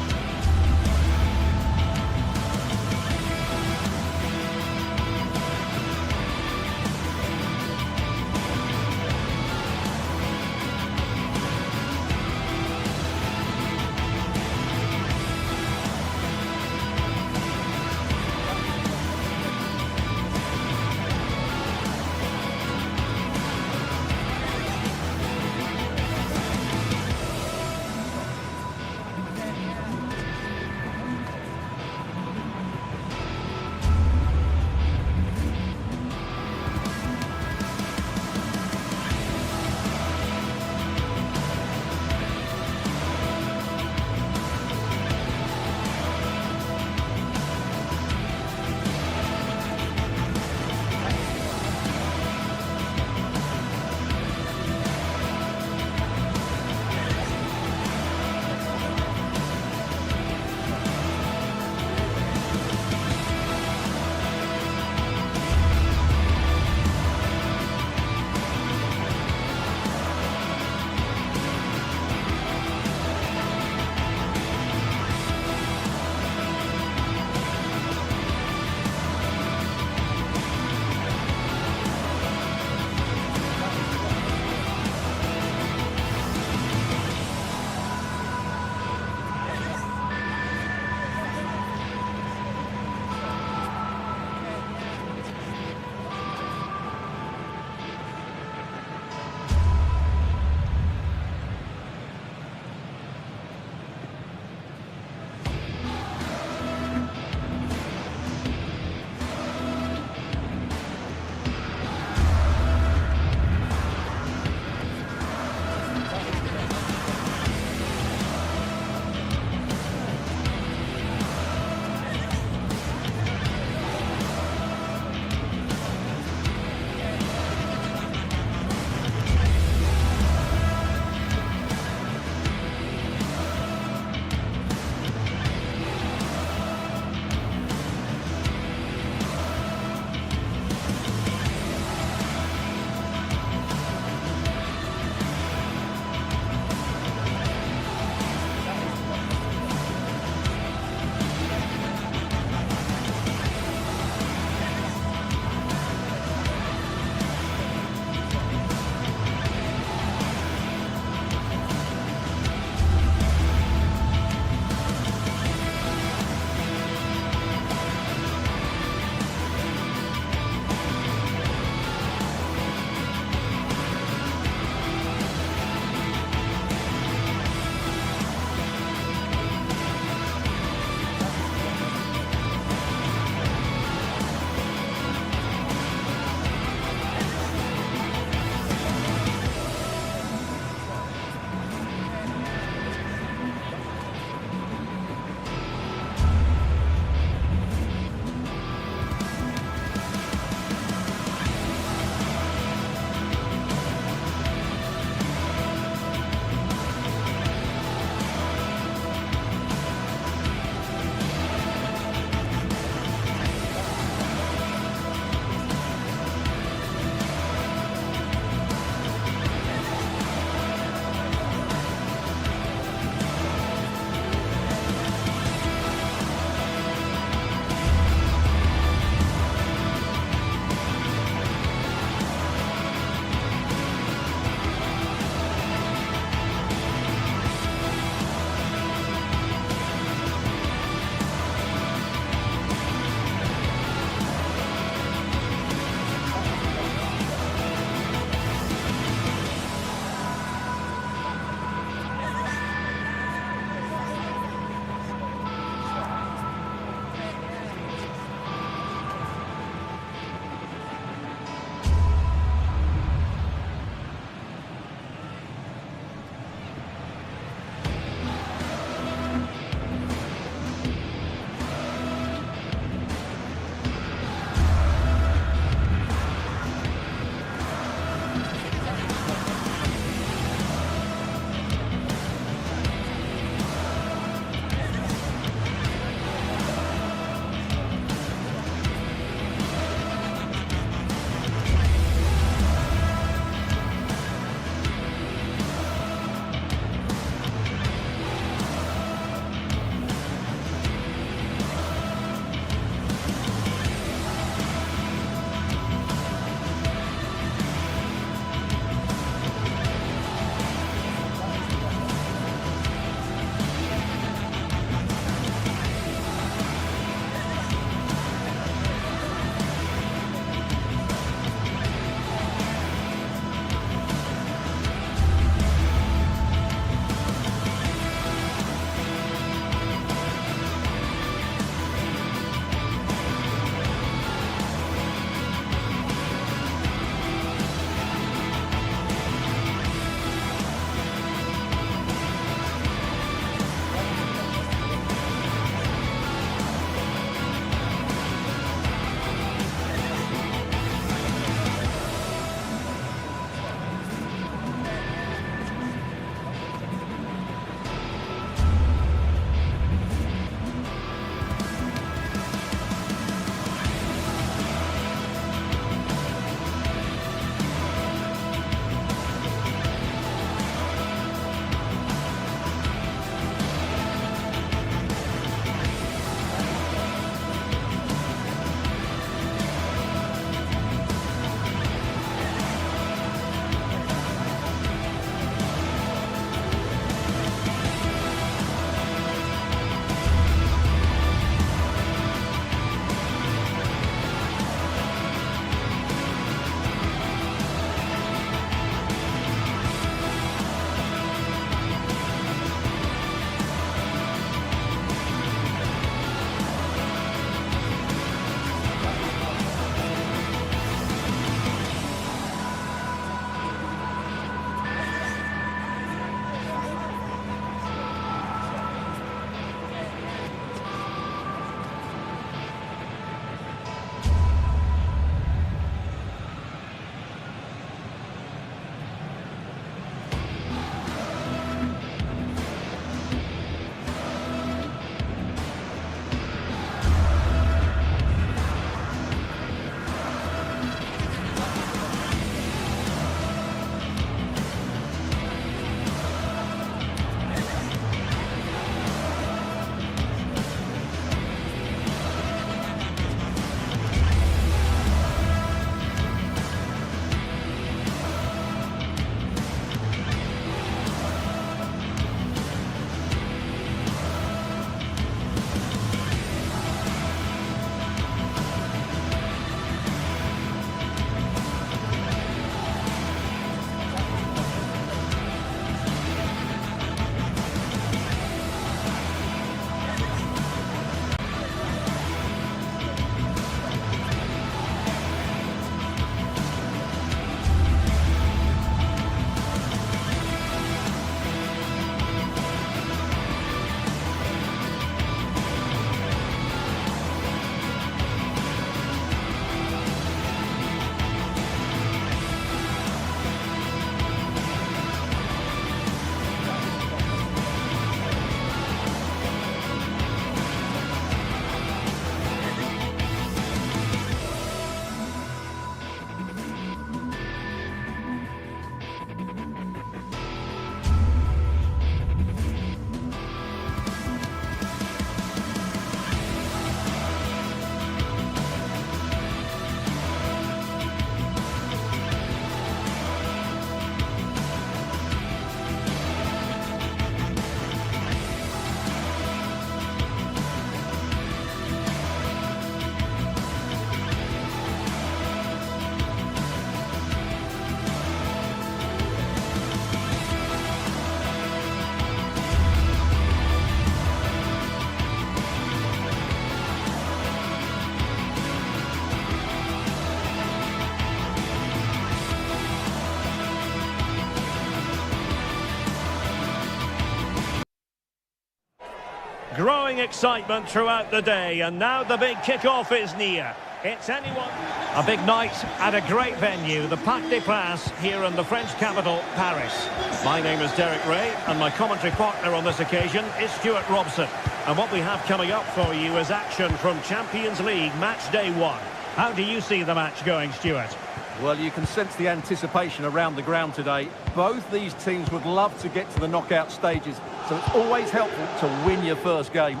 Growing excitement throughout the day, and now the big kick-off is near. It's anyone. A big night at a great venue, the Parc des Princes, here in the French capital, Paris. My name is Derek Ray, and my commentary partner on this occasion is Stuart Robson. And what we have coming up for you is action from Champions League Match Day 1. How do you see the match going, Stuart? Well, you can sense the anticipation around the ground today. Both these teams would love to get to the knockout stages, so it's always helpful to win your first game.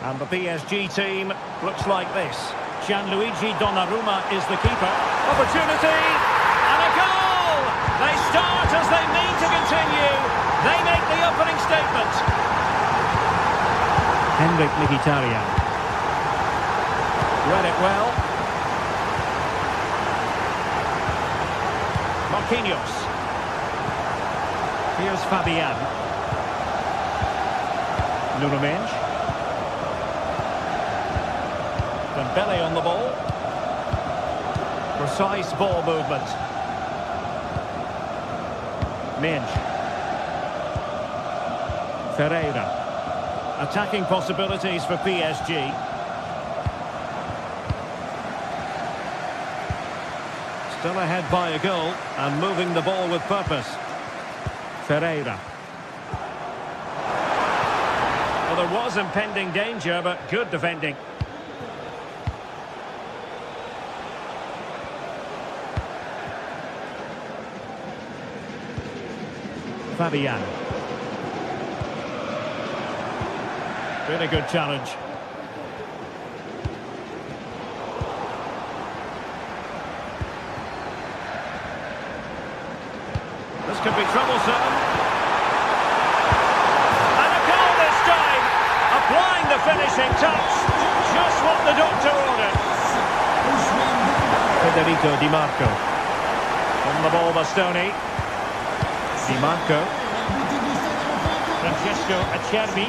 And the PSG team looks like this. Gianluigi Donnarumma is the keeper. Opportunity! And a goal! They start as they mean to continue. They make the opening statement. Henrik Mkhitaryan. Read it well. Marquinhos. Here's Fabian. Nuno Mendes. Dembele on the ball. Precise ball movement. Mendes. Ferreira. Attacking possibilities for PSG. Still ahead by a goal and moving the ball with purpose. Ferreira. Well, there was impending danger, but good defending. Fabian. Really good challenge. This could be troublesome. And a goal this time! Applying the finishing touch. Just what the doctor ordered. Federico Di Marco. On the ball, Bastoni. Di Marco. Francesco Acerbi.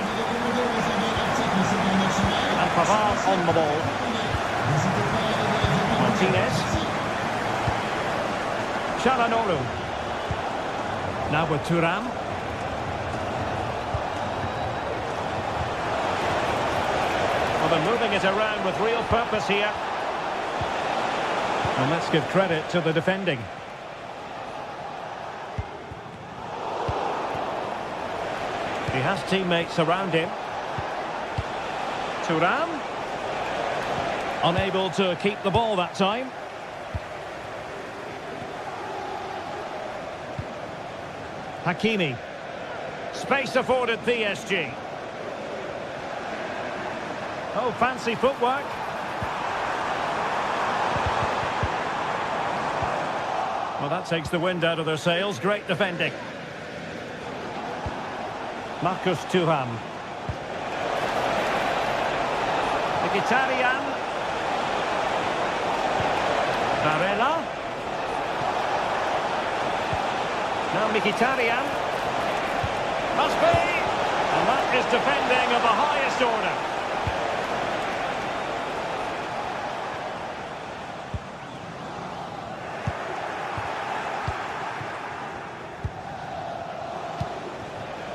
And Pavard on the ball. Martinez. Çalhanoğlu. Now with Thuram. Well, they're moving it around with real purpose here. And let's give credit to the defending. He has teammates around him. Thuram. Unable to keep the ball that time. Hakimi. Space afforded PSG. Oh, fancy footwork. Well, that takes the wind out of their sails. Great defending. Marcus Thuram. Mkhitaryan. Barella. Now Mkhitaryan. Must be. And that is defending of the highest order.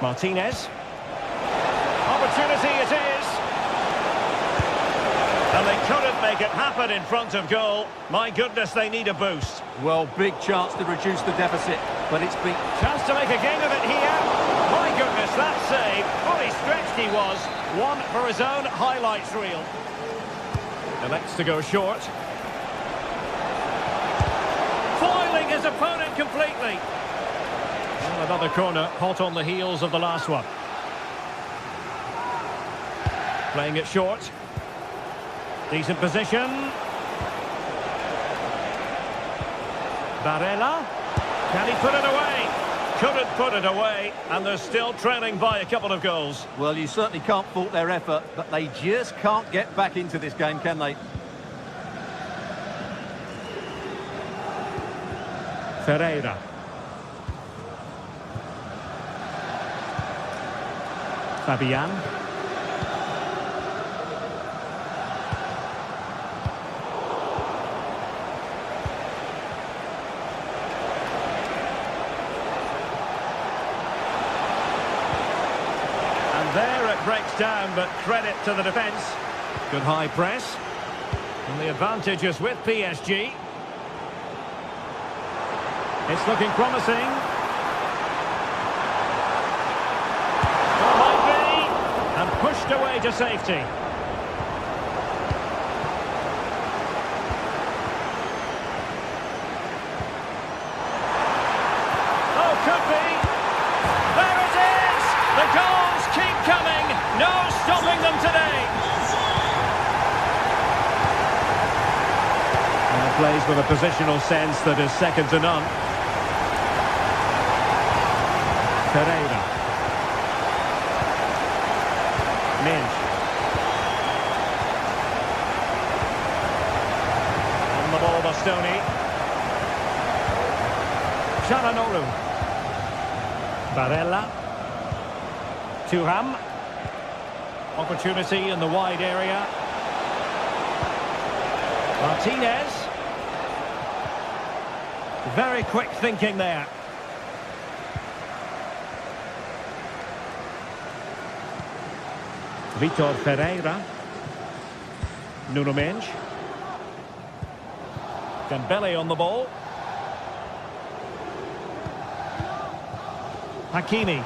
Martinez. Opportunity it is. And they couldn't make it happen in front of goal. My goodness, they need a boost. Well, big chance to reduce the deficit, but it's been... Chance to make a game of it here. My goodness, that save. Fully stretched he was. One for his own highlights reel. Elects to go short. Foiling his opponent completely. Well, another corner, hot on the heels of the last one. Playing it short. Decent position. Barella. Can he put it away? Couldn't put it away, and they're still trailing by a couple of goals. Well, you certainly can't fault their effort, but they just can't get back into this game, can they? Ferreira. Fabian. breaks down, but credit to the defence. Good high press. And the advantage is with PSG. It's looking promising. Well, might be. And pushed away to safety. Oh, could be. There it is! The goals keep coming. No stopping them today. And plays with a positional sense that is second to none. Pereira. Minch. On the ball, Bastoni. Çalhanoğlu. Barella. Thuram. Opportunity in the wide area. Martinez. Very quick thinking there. Vitor Ferreira. Nuno Mendes. Dembele on the ball. Hakimi.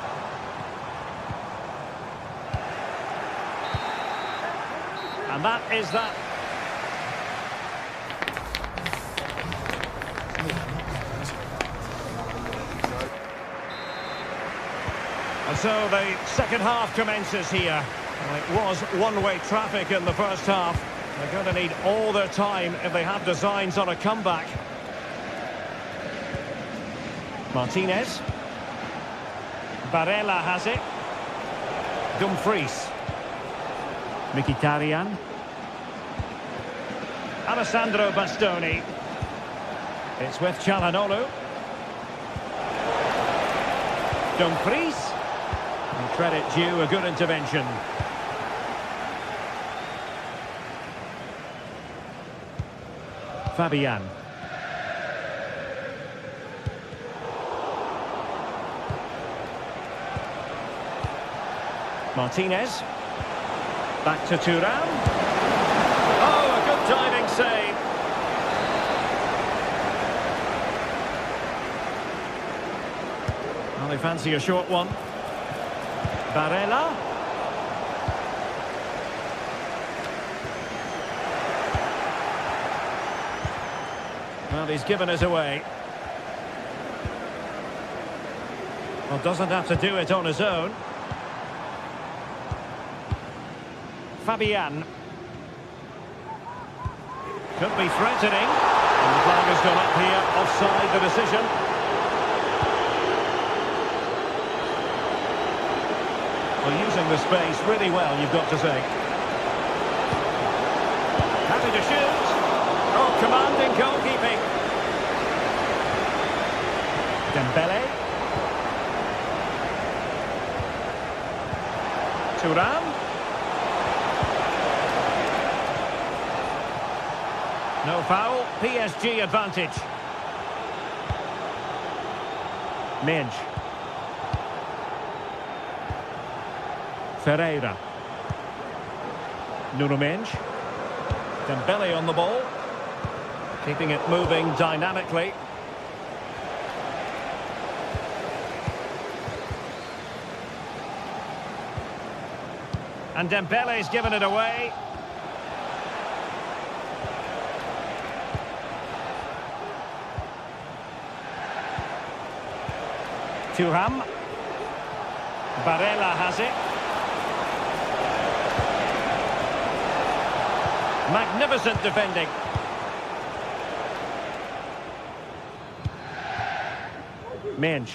And that is that. And so the second half commences here. Well, it was one-way traffic in the first half. They're going to need all their time if they have designs on a comeback. Martinez. Barella has it. Dumfries. Mkhitaryan. Alessandro Bastoni. It's with Çalhanoğlu. Dumfries. And credit due, a good intervention. Fabian. Martinez. Back to Thuram. Oh, a good diving save. Well, they fancy a short one. Barella. Well, he's given us away. Well, doesn't have to do it on his own. Fabian. Could be threatening. And the flag has gone up here, offside the decision. Well, using the space really well, you've got to say. Happy to shoot. Oh, commanding goalkeeping. Dembele. Thuram. No foul, PSG advantage. Minch. Ferreira. Nuno Mendes. Dembele on the ball. Keeping it moving dynamically. And Dembele's given it away. Thuram. Barella has it. Magnificent defending. Mendes.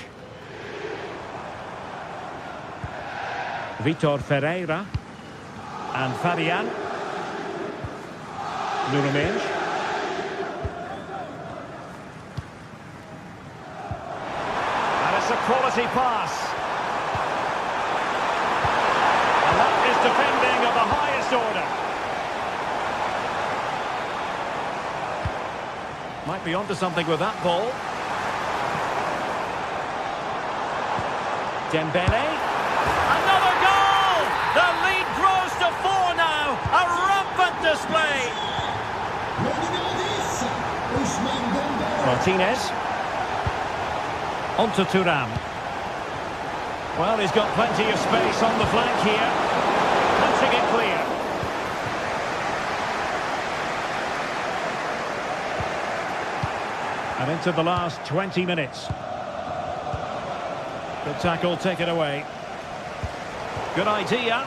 Vitor Ferreira. And Fabian. Nuno Mendes. And it's a quality pass. And that is defending of the highest order. Might be onto something with that ball. Dembele. Another goal! The display. Martinez. On to Thuram. Well, he's got plenty of space on the flank here. Punching it clear. And into the last 20 minutes. Good tackle, take it away. Good idea.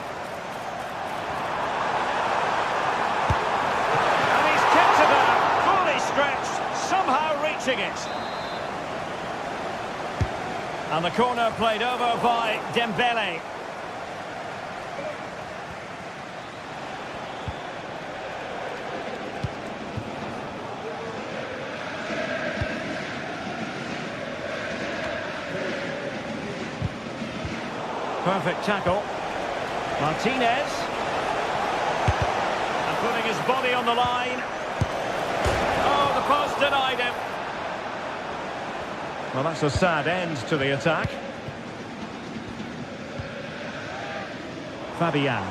And he's kept it out, fully stretched, somehow reaching it. And the corner played over by Dembele. Perfect tackle. Martinez. And putting his body on the line. Oh, the post denied him. Well, that's a sad end to the attack. Fabian.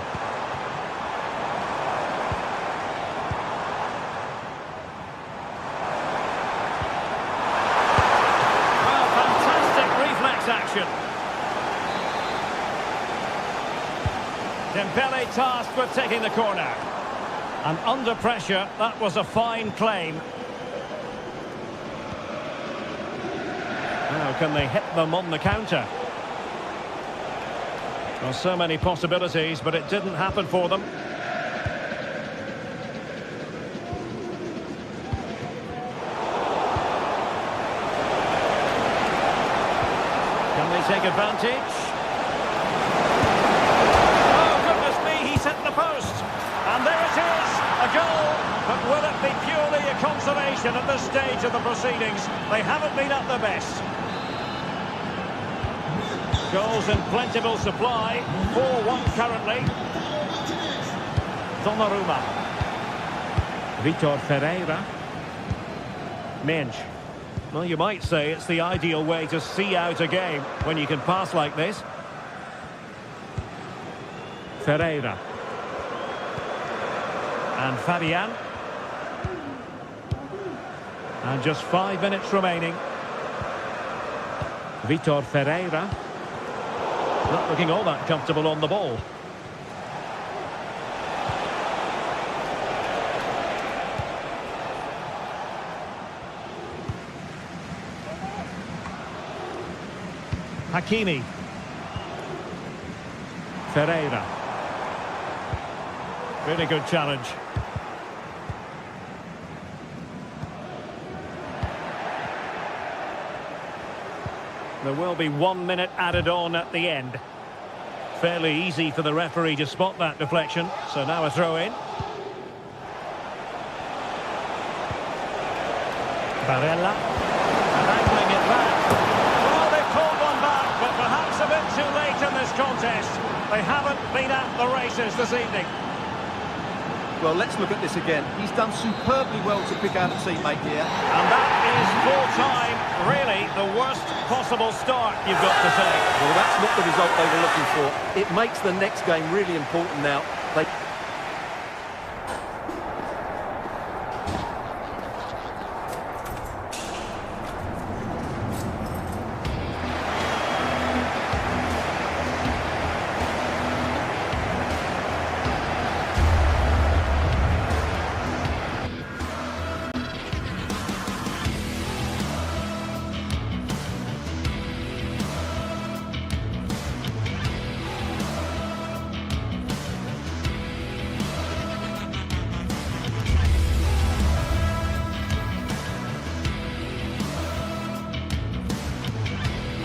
Well, fantastic reflex action. Dembele tasked with taking the corner. And under pressure, that was a fine claim. Now, can they hit them on the counter? Well, so many possibilities, but it didn't happen for them. Can they take advantage? Oh, goodness me, he's hit the post. And there it is, a goal. But will it be purely a consolation at this stage of the proceedings? They haven't been at their best. Goals in plentiful supply, 4-1 currently. Donnarumma. Vitor Ferreira. Mensch. Well, you might say it's the ideal way to see out a game when you can pass like this. Ferreira. And Fabian. And just 5 minutes remaining. Vitor Ferreira. Not looking all that comfortable on the ball. Hakimi. Ferreira. Really good challenge. There will be 1 minute added on at the end. Fairly easy for the referee to spot that deflection. So now a throw in. Barella. And angling it back. Well, they've pulled one back, but perhaps a bit too late in this contest. They haven't been at the races this evening. Well, let's look at this again. He's done superbly well to pick out a teammate here. And that is full time. Really, the worst possible start, you've got to say. Well, that's not the result they were looking for. It makes the next game really important now.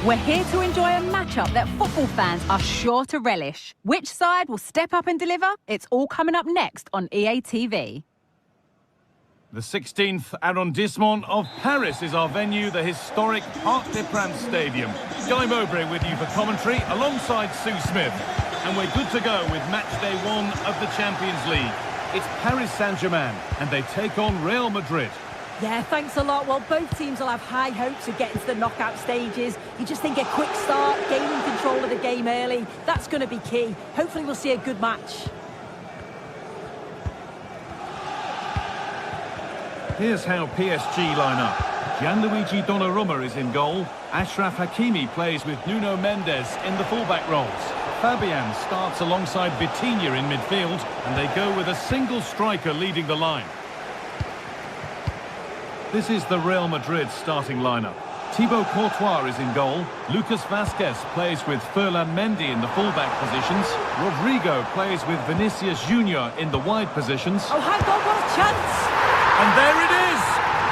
We're here to enjoy a matchup that football fans are sure to relish. Which side will step up and deliver? It's all coming up next on EA TV. The 16th arrondissement of Paris is our venue, the historic Parc des Princes Stadium. Guy Mowbray with you for commentary alongside Sue Smith. And we're good to go with match day 1 of the Champions League. It's Paris Saint-Germain and they take on Real Madrid. Yeah, thanks a lot. Well, both teams will have high hopes of getting to the knockout stages. You just think a quick start, gaining control of the game early, that's going to be key. Hopefully we'll see a good match. Here's how PSG line up. Gianluigi Donnarumma is in goal. Achraf Hakimi plays with Nuno Mendes in the fullback roles. Fabian starts alongside Vitinha in midfield, and they go with a single striker leading the line. This is the Real Madrid starting lineup. Thibaut Courtois is in goal. Lucas Vazquez plays with Ferland Mendy in the fullback positions. Rodrigo plays with Vinicius Junior in the wide positions. Oh, hang on, what a chance! And there it is!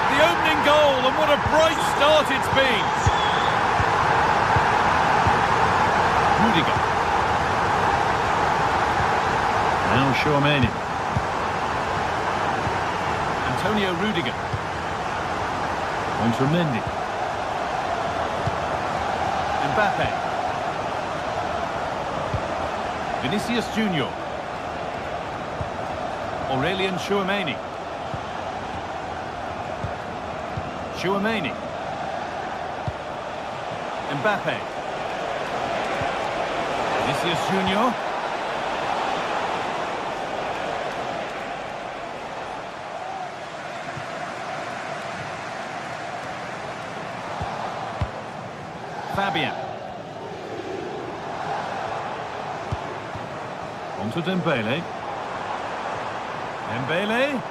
The opening goal, and what a bright start it's been! Rudiger. Now Tchouaméni. Antonio Rudiger. Onto Mendy. Mbappe. Vinicius Junior. Aurélien Tchouaméni. Tchouaméni. Mbappe. Vinicius Junior. Fabian. Onto Dembele. Dembele.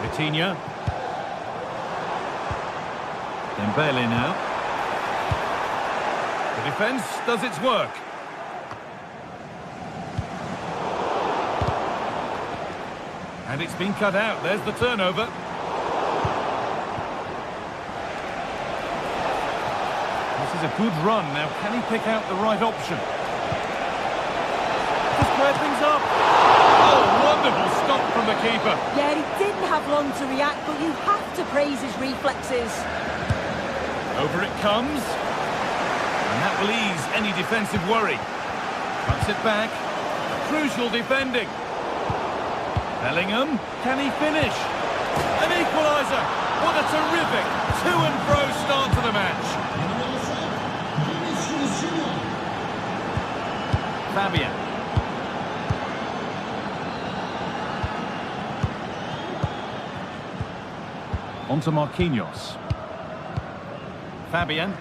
Vitinha. Dembele now. The defence does its work. And it's been cut out. There's the turnover. This is a good run. Now, can he pick out the right option? To square things up. Oh, wonderful stop from the keeper. Yeah, he didn't have long to react, but you have to praise his reflexes. Over it comes. And that will ease any defensive worry. Cuts it back. Crucial defending. Bellingham, can he finish? An equaliser. What a terrific to and fro start to the match. Fabian. Onto Marquinhos. Fabian.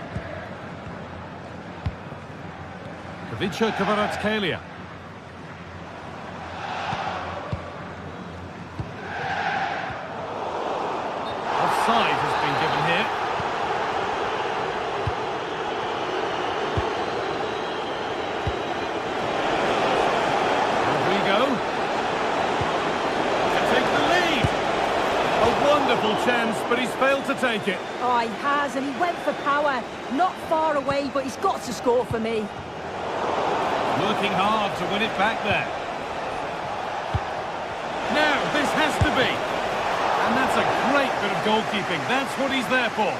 Kavica Kvaratskhelia. Offside has been given here. Rodrigo. To take the lead. A wonderful chance, but he's failed to take it. Oh, he has, and he went for power. Not far away, but he's got to score for me. Working hard to win it back there. Now, this has to be. And that's a great bit of goalkeeping. That's what he's there for.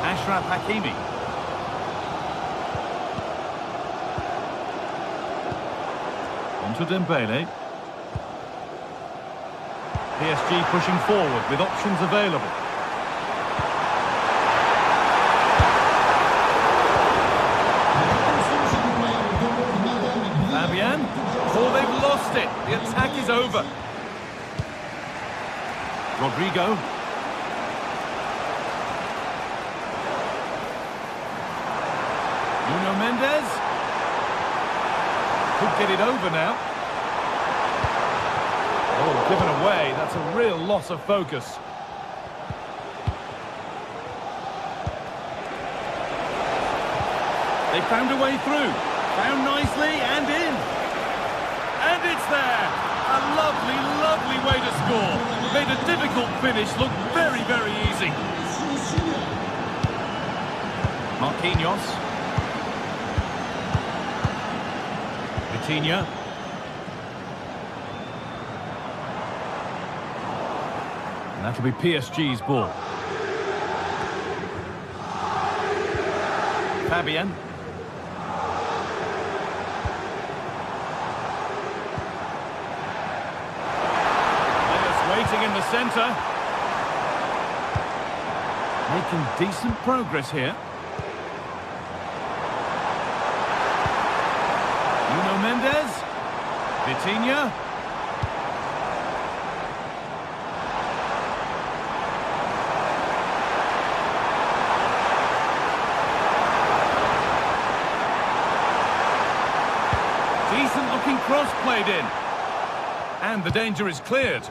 Achraf Hakimi. Onto Dembele. PSG pushing forward with options available. Fabian. Oh, they've lost it. The attack is over. Rodrigo. Nuno Mendes. Could get it over now. Oh, given away. That's a real loss of focus. They found a way through. Found nicely and in. And it's there. A lovely, lovely way to score. Made a difficult finish look very, very easy. Marquinhos. Vitinha. And that'll be PSG's ball. Fabian. Waiting in the centre. Making decent progress here. Vitinha. Decent looking cross played in. And the danger is cleared.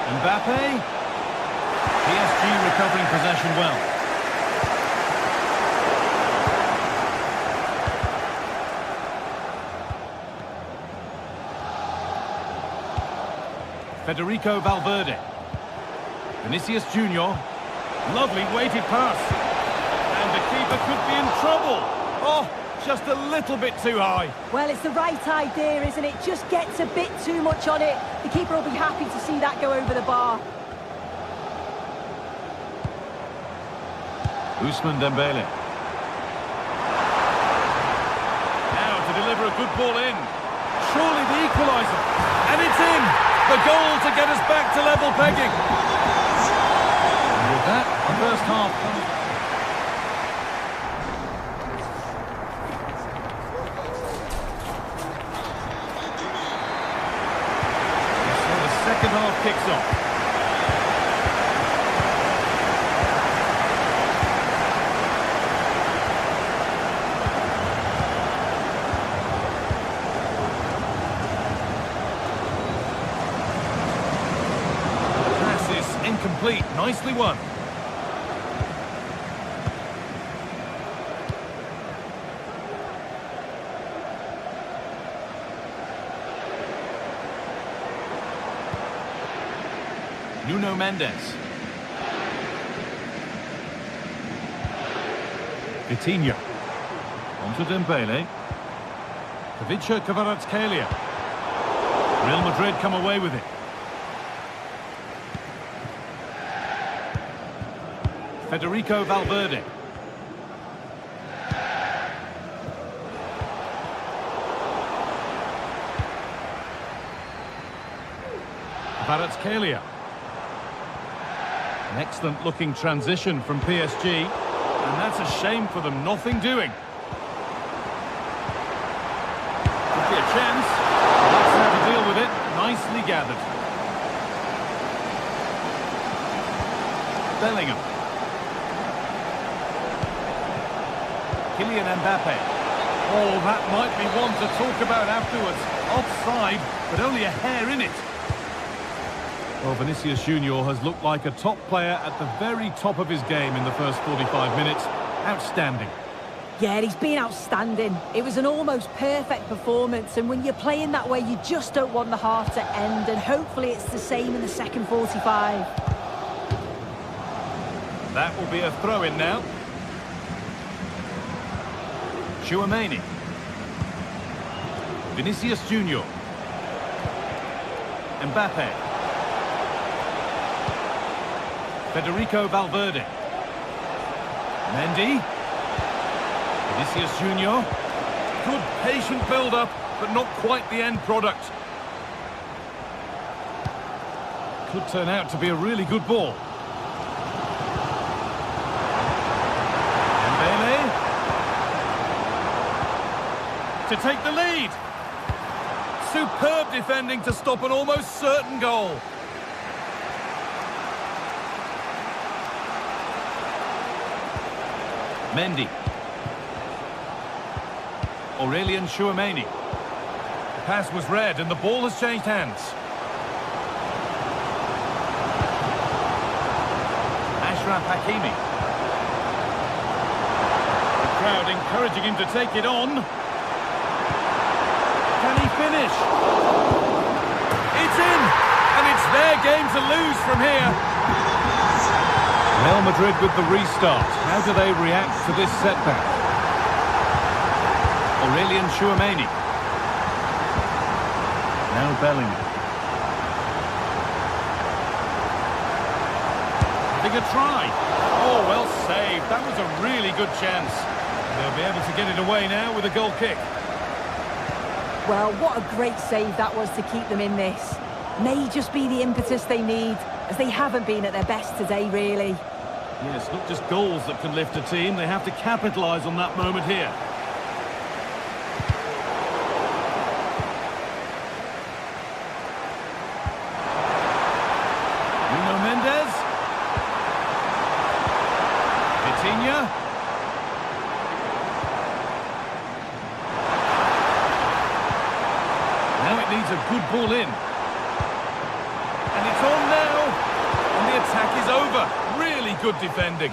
Mbappe. PSG recovering possession well. Federico Valverde. Vinicius Junior. Lovely weighted pass. And the keeper could be in trouble. Oh, just a little bit too high. Well, it's the right idea, isn't it? Just gets a bit too much on it. The keeper will be happy to see that go over the bar. Ousmane Dembele. Now to deliver a good ball in. Surely the equaliser. And it's in. The goal to get us back to level pegging. And with that, the first half comes. So the second half kicks off. Incomplete, nicely won. Nuno Mendes. Vitinha. On to Dembele. Ivica Kvaratskhelia. Real Madrid come away with it. Federico Valverde. Kvaratskhelia. An excellent looking transition from PSG. And that's a shame for them, nothing doing. Could be a chance. That's how to deal with it. Nicely gathered. Bellingham. Kylian Mbappe. Oh, that might be one to talk about afterwards. Offside, but only a hair in it. Well, Vinicius Junior has looked like a top player at the very top of his game in the first 45 minutes. Outstanding. Yeah, he's been outstanding. It was an almost perfect performance, and when you're playing that way, you just don't want the half to end, and hopefully it's the same in the second 45. That will be a throw-in now. Tchouaméni. Vinicius Junior. Mbappe. Federico Valverde. Mendy. Vinicius Junior. Good patient build-up, but not quite the end product. Could turn out to be a really good ball. To take the lead. Superb defending to stop an almost certain goal. Mendy. Aurelien Tchouaméni. The pass was read and the ball has changed hands. Achraf Hakimi. The crowd encouraging him to take it on. Can he finish? It's in! And it's their game to lose from here. Real Madrid with the restart. How do they react to this setback? Aurelien Tchouaméni. Now Bellingham. Having a try. Oh, well saved. That was a really good chance. They'll be able to get it away now with a goal kick. Well, what a great save that was to keep them in this. May just be the impetus they need, as they haven't been at their best today, really. Yes, not just goals that can lift a team, they have to capitalise on that moment here. feeds a good ball in. And it's on now. And the attack is over. Really good defending.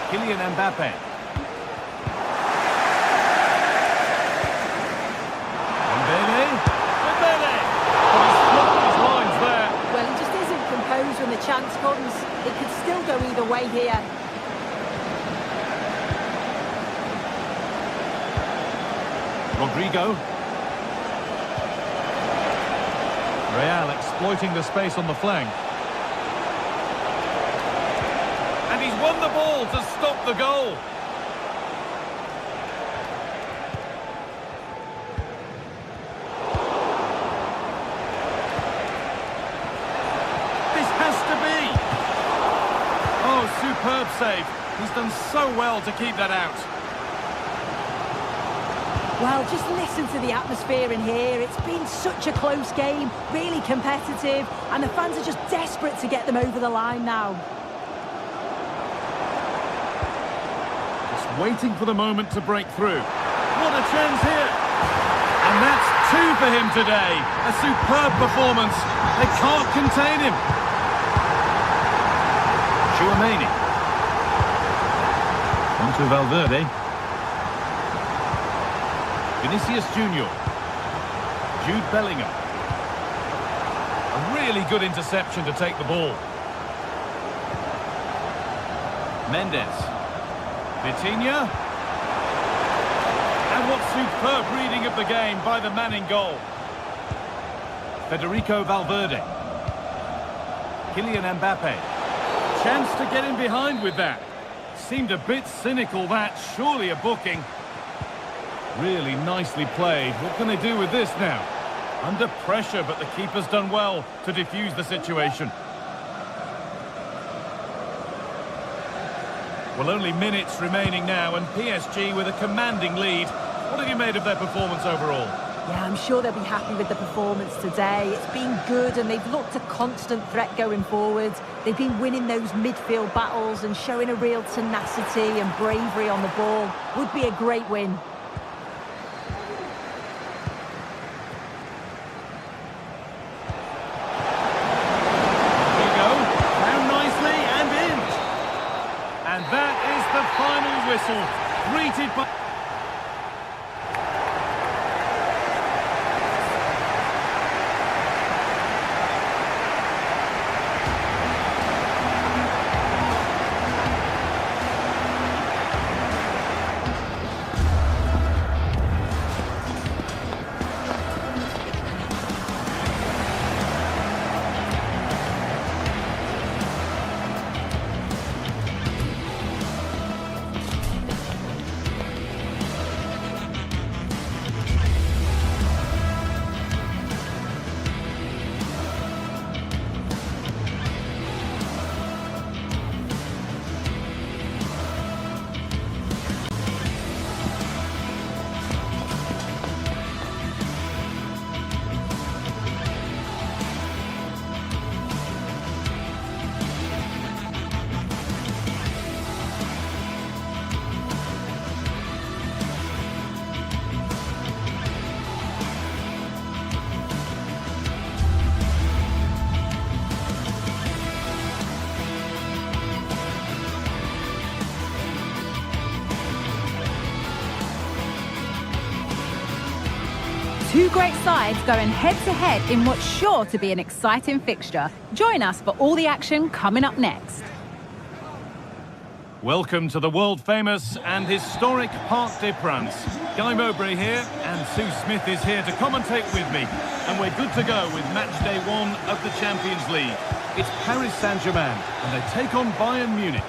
Kylian Mbappe. Dembele. But he's blocked his lines there. Well, he just isn't composed when the chance comes. It could still go either way here. Rodrigo. Real exploiting the space on the flank. And he's won the ball to stop the goal. This has to be. Oh, superb save. He's done so well to keep that out. Well, just listen to the atmosphere in here. It's been such a close game, really competitive, and the fans are just desperate to get them over the line now. Just waiting for the moment to break through. What a chance here! And that's two for him today. A superb performance. They can't contain him. Tchouameni. On to Valverde. Vinicius Junior. Jude Bellingham. A really good interception to take the ball. Mendes. Vitinha. And what superb reading of the game by the man in goal. Federico Valverde. Kylian Mbappe. Chance to get in behind with that. Seemed a bit cynical, that. Surely a booking. Really nicely played. What can they do with this now? Under pressure, but the keeper's done well to defuse the situation. Well, only minutes remaining now, and PSG with a commanding lead. What have you made of their performance overall? Yeah, I'm sure they'll be happy with the performance today. It's been good, and they've looked a constant threat going forward. They've been winning those midfield battles and showing a real tenacity and bravery on the ball. Would be a great win. Whistle, greeted by... Two great sides going head-to-head in what's sure to be an exciting fixture. Join us for all the action coming up next. Welcome to the world-famous and historic Parc des Princes. Guy Mowbray here, and Sue Smith is here to commentate with me. And we're good to go with match day one of the Champions League. It's Paris Saint-Germain, and they take on Bayern Munich.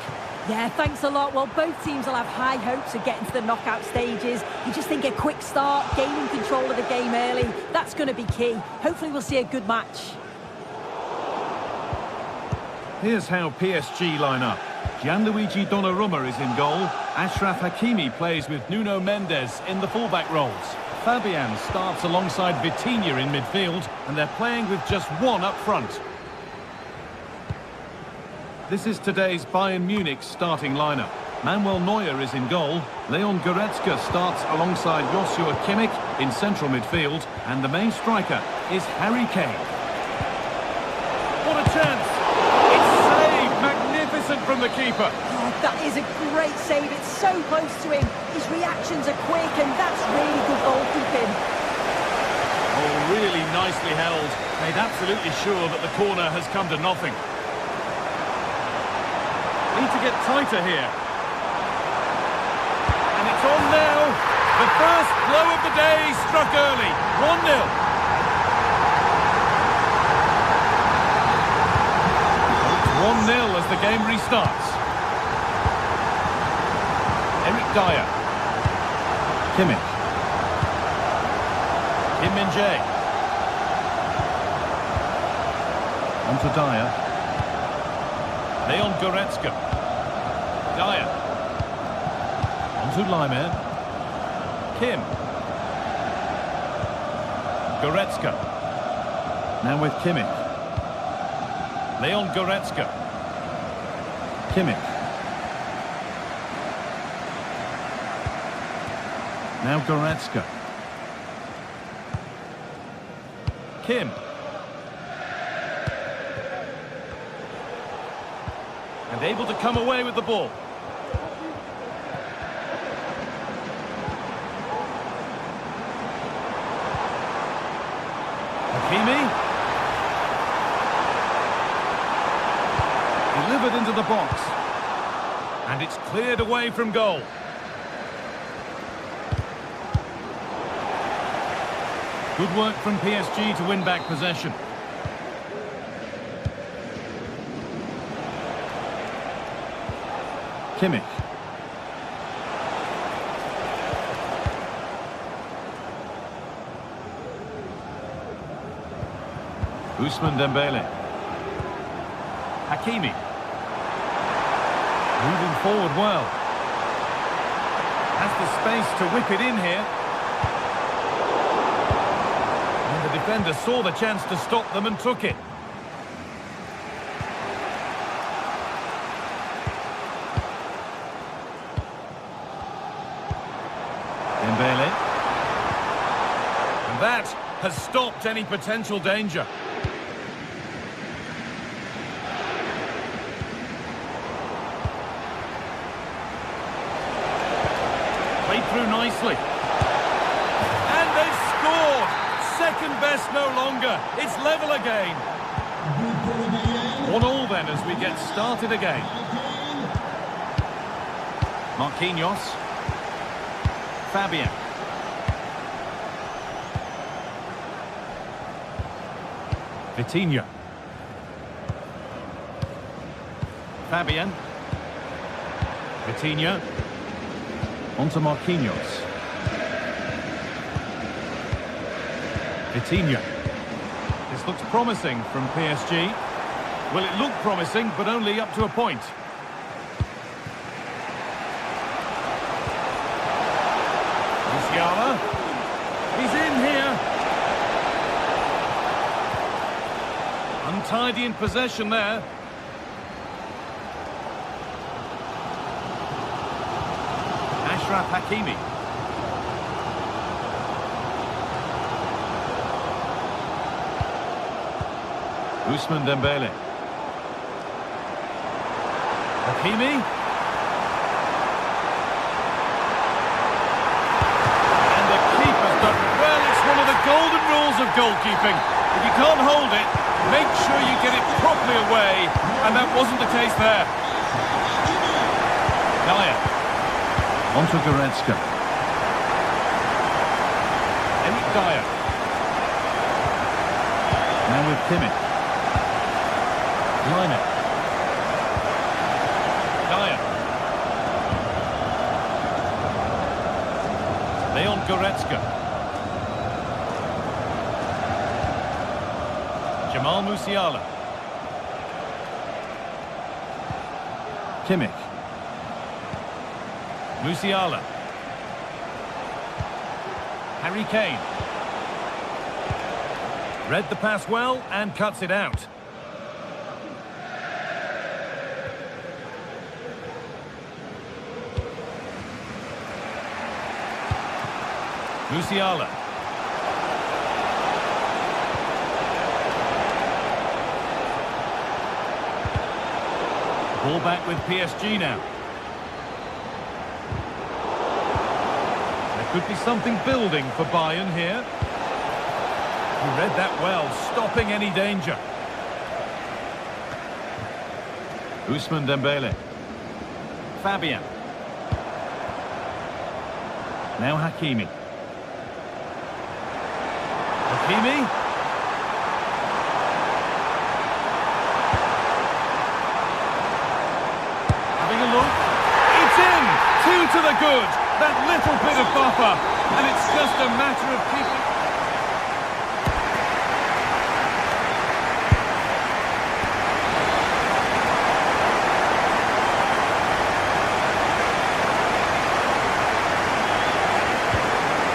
Yeah, thanks a lot. Well, both teams will have high hopes of getting to the knockout stages. You just think a quick start, gaining control of the game early, that's going to be key. Hopefully we'll see a good match. Here's how PSG line up. Gianluigi Donnarumma is in goal. Achraf Hakimi plays with Nuno Mendes in the fullback roles. Fabian starts alongside Vitinha in midfield, and they're playing with just one up front. This is today's Bayern Munich starting lineup. Manuel Neuer is in goal. Leon Goretzka starts alongside Joshua Kimmich in central midfield. And the main striker is Harry Kane. What a chance! It's saved! Magnificent from the keeper. Oh, that is a great save. It's so close to him. His reactions are quick, and that's really good goalkeeping. Oh, really nicely held. Made absolutely sure that the corner has come to nothing. Need to get tighter here. And it's on now. The first blow of the day struck early. 1-0. It's 1-0 as the game restarts. Eric Dyer. Kimmich. Kim Min-jae. On to Dyer. Leon Goretzka. Dyer. On to Laimer. Kim. Goretzka. Now with Kimmich. Leon Goretzka. Kimmich. Now Goretzka. Kim. And able to come away with the ball. Hakimi. Delivered into the box. And it's cleared away from goal. Good work from PSG to win back possession. Kimmich. Ousmane Dembele. Hakimi. Moving forward well. Has the space to whip it in here. And the defender saw the chance to stop them and took it. Dembele. And that has stopped any potential danger. Played through nicely. And they've scored! Second best no longer. It's level again. 1-1 then as we get started again. Marquinhos. Fabian. Vitinha. Fabian. Vitinha. On to Marquinhos. Vitinha. This looks promising from PSG. Well, it looked promising, but only up to a point. Musiala. He's in here. Untidy in possession there. Achraf Hakimi. Ousmane Dembele. Hakimi. And the keeper's done well. It's one of the golden rules of goalkeeping. If you can't hold it, make sure you get it properly away. And that wasn't the case there. Dyer. On to Goretzka. Eric Dyer. Now with Kimmich. Laimer. Dyer. Leon Goretzka. Jamal Musiala. Kimmich. Musiala. Harry Kane. Read the pass well and cuts it out. Musiala. Ball back with PSG now. There could be something building for Bayern here. He read that well, stopping any danger. Ousmane Dembele. Fabian. Now Hakimi. Hakimi. Having a look. It's in! 2 to the good. That little bit of buffer. And it's just a matter of keeping...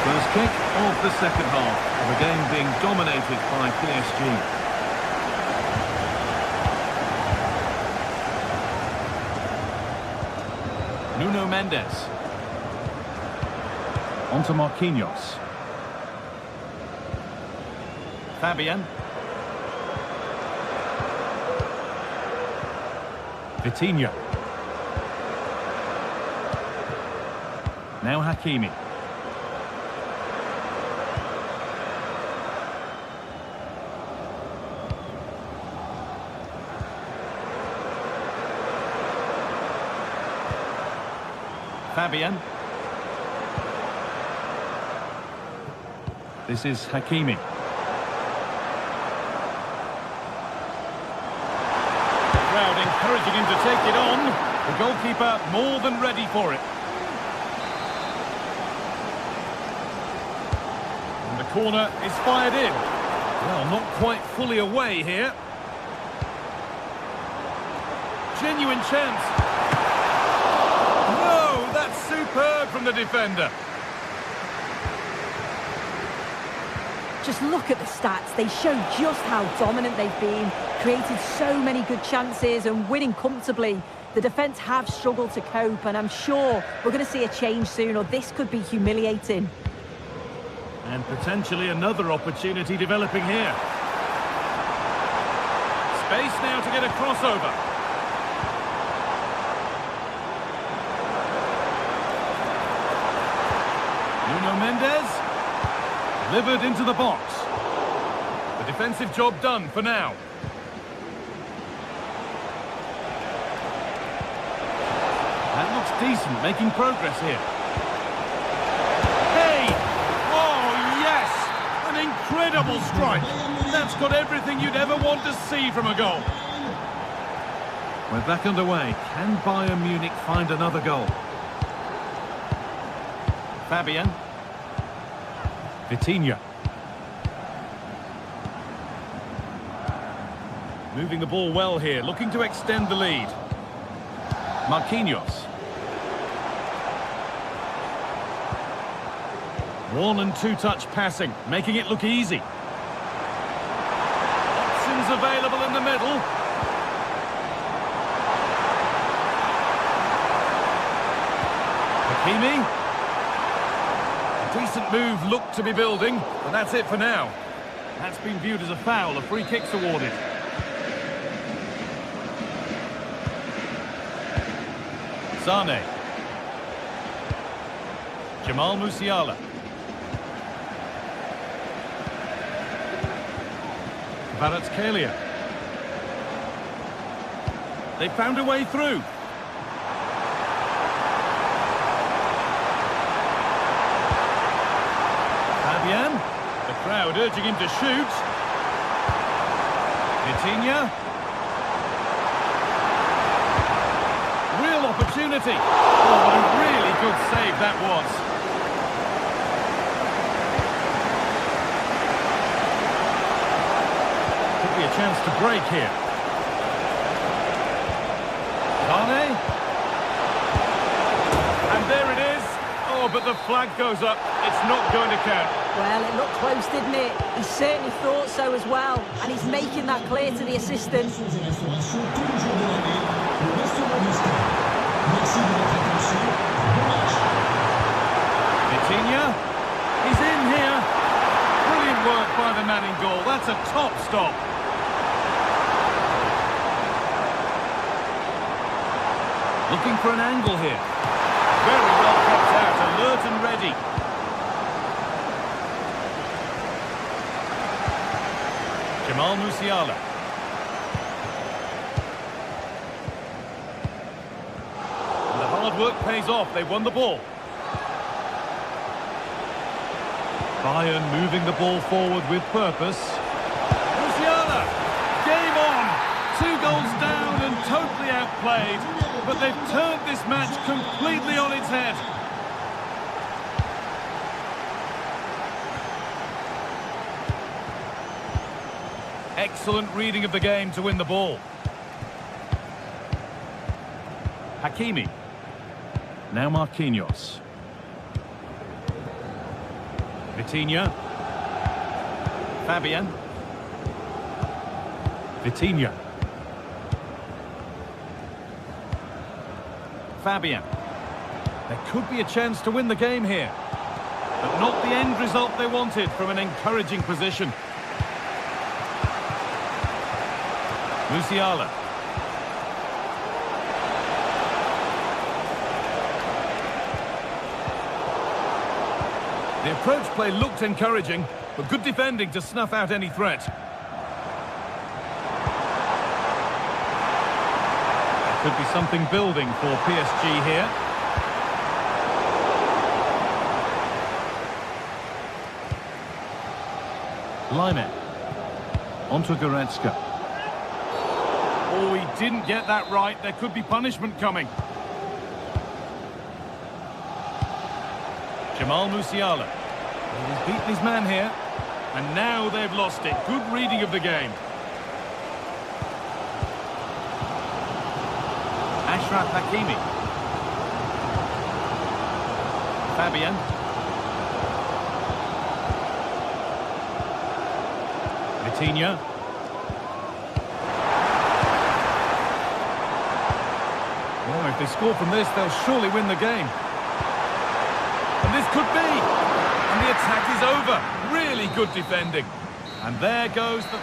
First kick of the second half of a game being dominated by PSG. Nuno Mendes. Onto Marquinhos. Fabian. Vitinha. Now Hakimi. Fabian. This is Hakimi. The crowd encouraging him to take it on. The goalkeeper more than ready for it. And the corner is fired in. Well, not quite fully away here. Genuine chance. Superb from the defender. Just look at the stats. They show just how dominant they've been, created so many good chances and winning comfortably. The defence have struggled to cope, and I'm sure we're going to see a change soon, or this could be humiliating. And potentially another opportunity developing here. Space now to get a crossover. Nuno Mendes, delivered into the box. The defensive job done for now. That looks decent, making progress here. Hey! Oh, yes! An incredible strike. That's got everything you'd ever want to see from a goal. We're back underway. Can Bayern Munich find another goal? Fabian. Vitinha. Moving the ball well here, looking to extend the lead. Marquinhos. 1- and 2-touch passing, making it look easy. Options available in the middle. Hakimi. Decent move looked to be building, but that's it for now. That's been viewed as a foul, a free kick's awarded. Sane. Jamal Musiala. Kvaratskhelia. They found a way through. The crowd urging him to shoot. Vitinha. Real opportunity. Oh, what a really good save that was. Could be a chance to break here. Sane. And there it is. Oh, but the flag goes up. It's not going to count. Well, it looked close, didn't it? He certainly thought so as well. And he's making that clear to the assistant. Vitinha. He's in. That's a top stop. Looking for an angle here. Very well kept out, alert and ready. Jamal Musiala. And the hard work pays off, they won the ball. Bayern moving the ball forward with purpose. Musiala! Game on! 2 goals down and totally outplayed. But they've turned this match completely on its head. Excellent reading of the game to win the ball. Hakimi. Now Marquinhos. Vitinha. Fabian. Vitinha. Fabian. There could be a chance to win the game here. But not the end result they wanted from an encouraging position. Musiala. The approach play looked encouraging, but good defending to snuff out any threat. There could be something building for PSG here. Lyman. Onto Goretzka. Oh, he didn't get that right. There could be punishment coming. Jamal Musiala. He's beaten his man here. And now they've lost it. Good reading of the game. Ashraf Hakimi. Fabian. Vitinha. Oh, if they score from this, they'll surely win the game. And this could be. And the attack is over. Really good defending. And there goes the...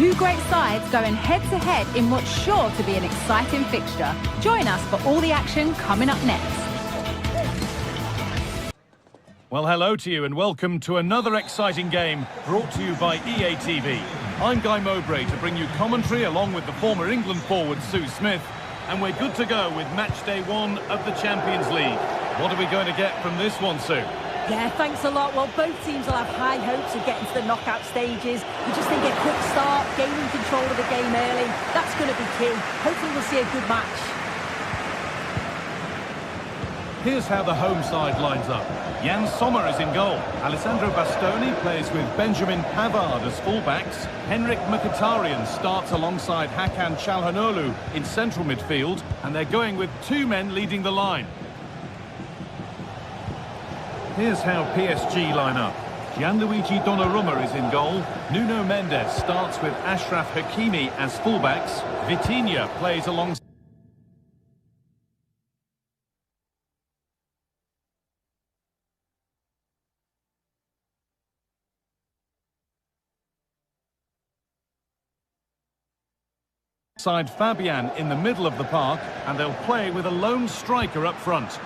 Two great sides going head-to-head in what's sure to be an exciting fixture. Join us for all the action coming up next. Well, hello to you and welcome to another exciting game brought to you by EA TV. I'm Guy Mowbray to bring you commentary along with the former England forward Sue Smith, and we're good to go with match day 1 of the Champions League. What are we going to get from this one, Sue? Yeah, thanks a lot. Well, both teams will have high hopes of getting to the knockout stages. We just think a quick start, gaining control of the game early, that's going to be key. Hopefully we'll see a good match. Here's how the home side lines up. Jan Sommer is in goal. Alessandro Bastoni plays with Benjamin Pavard as fullbacks. Henrik Mkhitaryan starts alongside Hakan Çalhanoğlu in central midfield, and they're going with 2 men leading the line. Here's how PSG line up. Gianluigi Donnarumma is in goal. Nuno Mendes starts with Achraf Hakimi as fullbacks. Vitinha plays alongside Fabian in the middle of the park, and they'll play with a lone striker up front.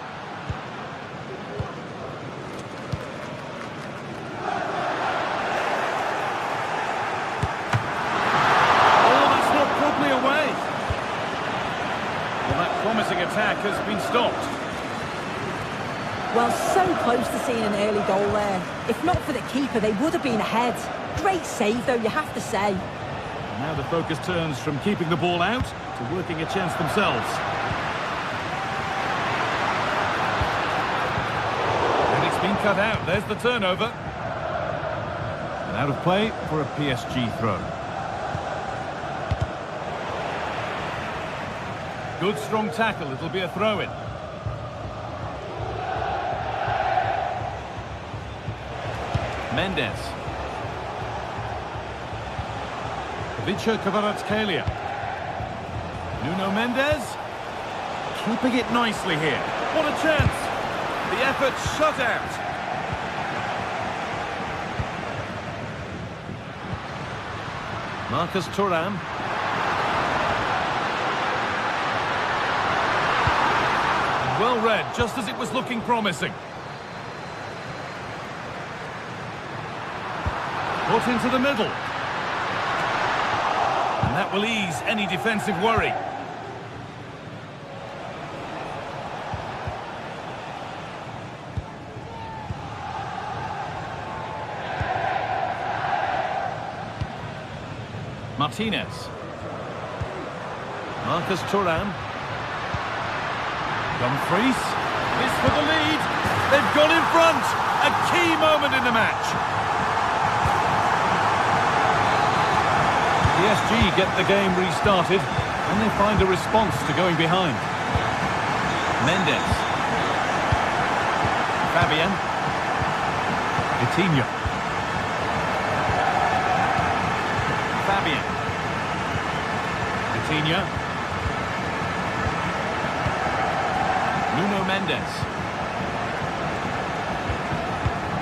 Promising attack has been stopped. Well, so close to seeing an early goal there. If not for the keeper, they would have been ahead. Great save, though, you have to say. Now the focus turns from keeping the ball out to working a chance themselves. And it's been cut out. There's the turnover. And out of play for a PSG throw. Good strong tackle, it'll be a throw-in. Mendes. Ivica Kvaratskhelia. Nuno Mendes. Keeping it nicely here. What a chance! The effort shut out. Marcus Thuram. Well read, just as it was looking promising. Put into the middle. And that will ease any defensive worry. Martinez. Marcus Thuram. Dumfries, this for the lead. They've gone in front. A key moment in the match. PSG get the game restarted, and they find a response to going behind. Mendes. Fabian. Vitinha. Fabian. Vitinha. Nuno Mendes.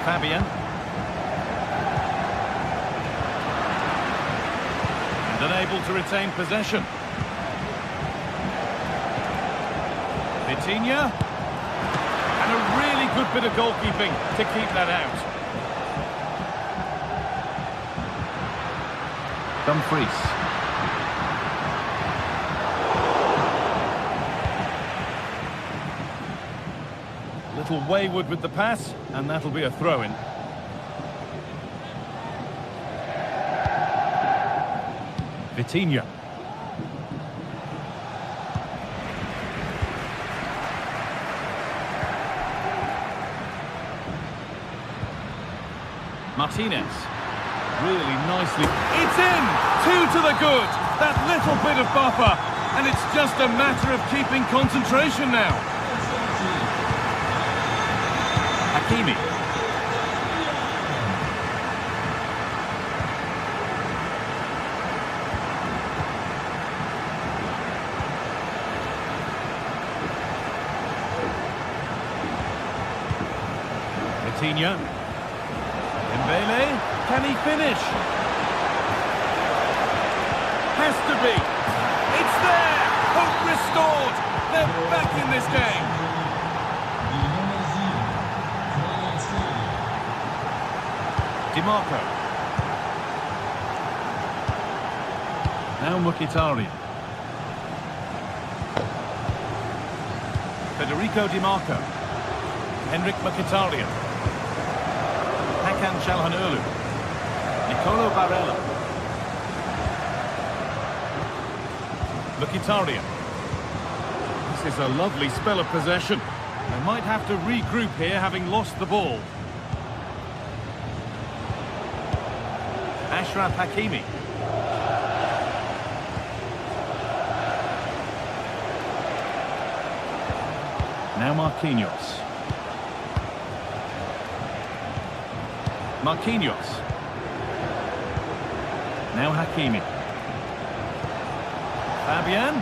Fabian. And unable to retain possession. Vitinha. And a really good bit of goalkeeping to keep that out. Dumfries. Little wayward with the pass, and that'll be a throw-in. Vitinha. Martinez. Really nicely. It's in! 2 to the good! That little bit of buffer, and it's just a matter of keeping concentration now. Hakimi. Vitinha. Dembele. Can he finish? has to be. It's there. Hope restored. They're back in this game. DiMarco. Now Mkhitaryan. Federico DiMarco. Henrik Mkhitaryan. Hakan Çalhanoğlu. Nicolo Barella. Mkhitaryan. This is a lovely spell of possession. They might have to regroup here, having lost the ball. Achraf Hakimi. Now Marquinhos. Marquinhos. Now Hakimi. Fabian.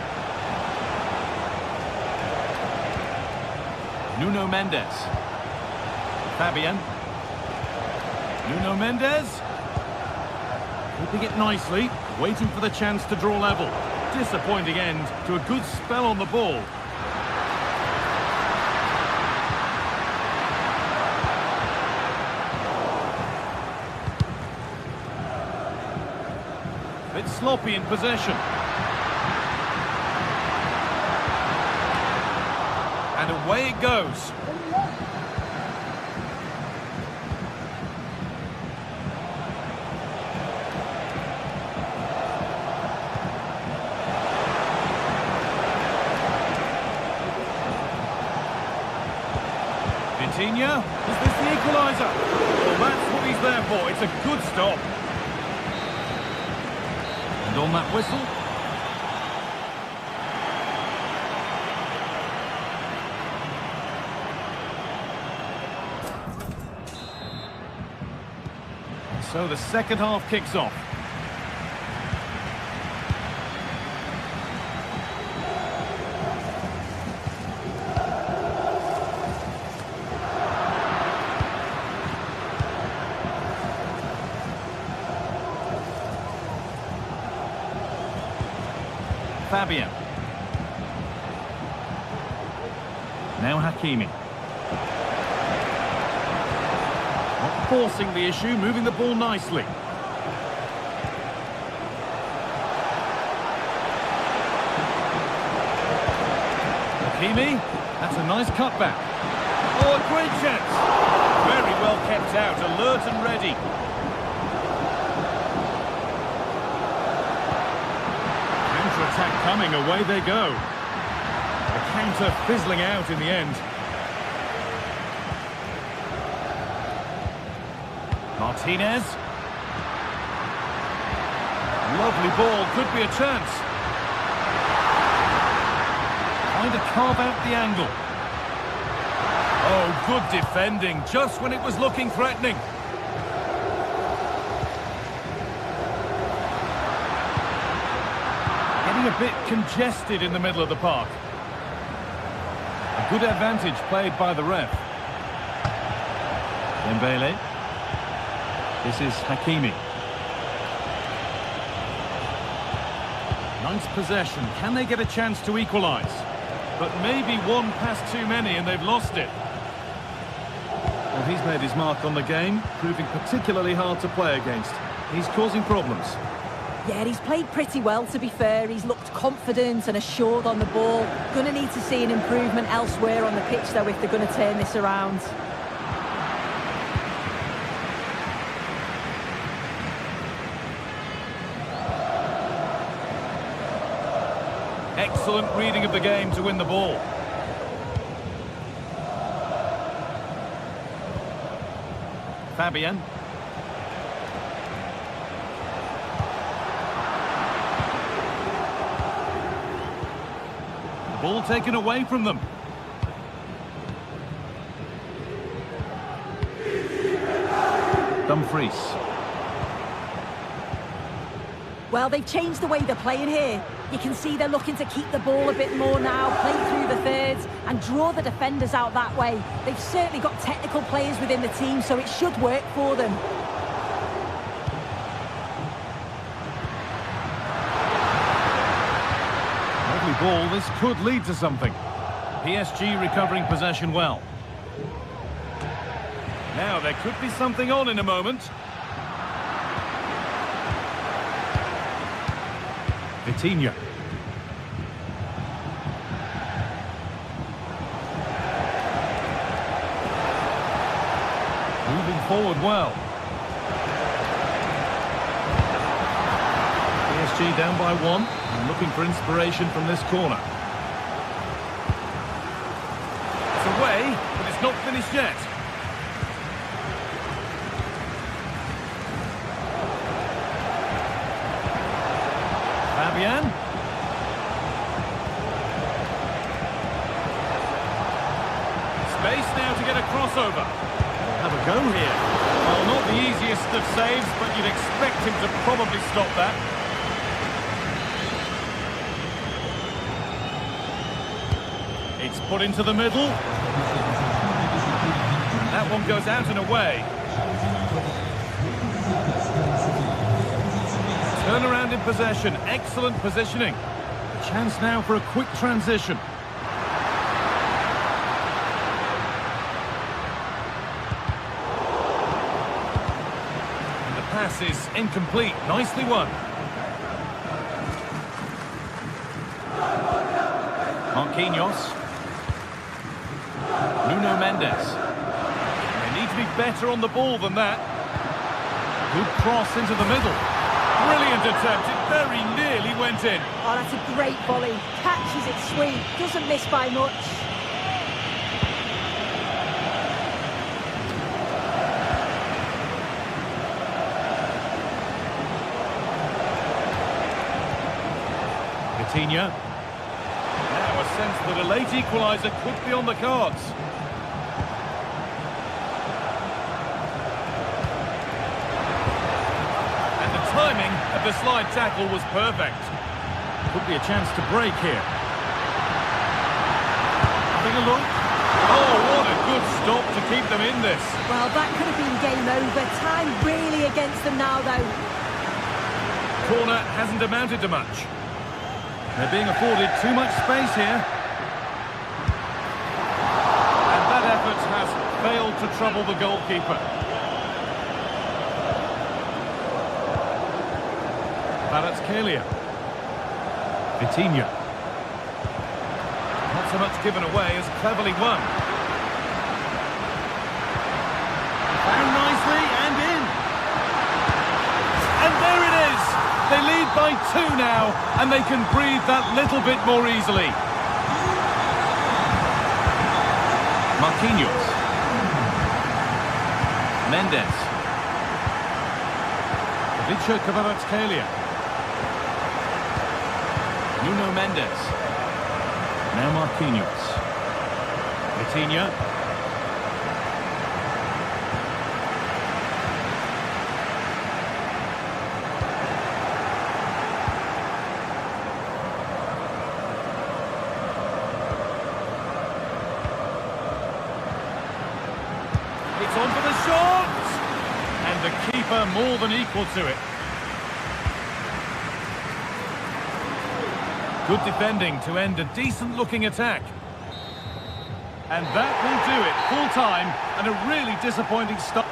Nuno Mendes. Fabian. Nuno Mendes. Keeping it nicely, waiting for the chance to draw level. Disappointing end to a good spell on the ball. Bit sloppy in possession. And away it goes. Vitinha, is this the equaliser? Well, that's what he's there for. It's a good stop. And on that whistle. And so the second half kicks off. Fabian. Now Hakimi. Not forcing the issue, moving the ball nicely. Hakimi, that's a nice cutback. Oh, a great chance. Very well kept out, alert and ready. Attack coming, away they go. The counter fizzling out in the end. Martinez. Lovely ball, could be a chance. Trying to carve out the angle. Oh, good defending, just when it was looking threatening. A bit congested in the middle of the park. A good advantage played by the ref. Dembele. This is Hakimi. Nice possession. Can they get a chance to equalise? But maybe one pass too many and they've lost it. Well, he's made his mark on the game, proving particularly hard to play against. He's causing problems. Yeah, he's played pretty well, to be fair. He's looked confident and assured on the ball. Going to need to see an improvement elsewhere on the pitch, though, if they're going to turn this around. Excellent reading of the game to win the ball. Fabian. Ball taken away from them. Dumfries. Well, they've changed the way they're playing here. You can see they're looking to keep the ball a bit more now, play through the thirds and draw the defenders out that way. They've certainly got technical players within the team, so it should work for them. ball, this could lead to something. PSG recovering possession well. Now, there could be something on in a moment. Vitinha. Moving forward well. PSG down by 1 and looking for inspiration from this corner. It's away, but it's not finished yet. Fabian. Space now to get a crossover. Have a go here. Well, not the easiest of saves, but you'd expect him to probably stop that. It's put into the middle. That one goes out and away. Turnaround in possession, excellent positioning. A chance now for a quick transition. And the pass is incomplete, nicely won. Marquinhos. Nuno Mendes. They need to be better on the ball than that. Good cross into the middle. Brilliant attempt, it very nearly went in. Oh, that's a great volley. Catches it sweet, doesn't miss by much. Vitinha. Now a sense that a late equaliser could be on the cards. Timing of the slide tackle was perfect. Could be a chance to break here. Having a look. Oh, what a good stop to keep them in this. Well, that could have been game over. Time really against them now, though. Corner hasn't amounted to much. They're being afforded too much space here. And that effort has failed to trouble the goalkeeper. Kvaratskhelia. Vitinha. Not so much given away as cleverly won. Found nicely and in. And there it is. They lead by 2 now, and they can breathe that little bit more easily. Marquinhos. Mendes. Kvaratskhelia. Nuno Mendes. Now Marquinhos. Vitinha. It's on for the shot! And the keeper more than equal to it. Good defending to end a decent-looking attack. And that will do it. Full time and a really disappointing start.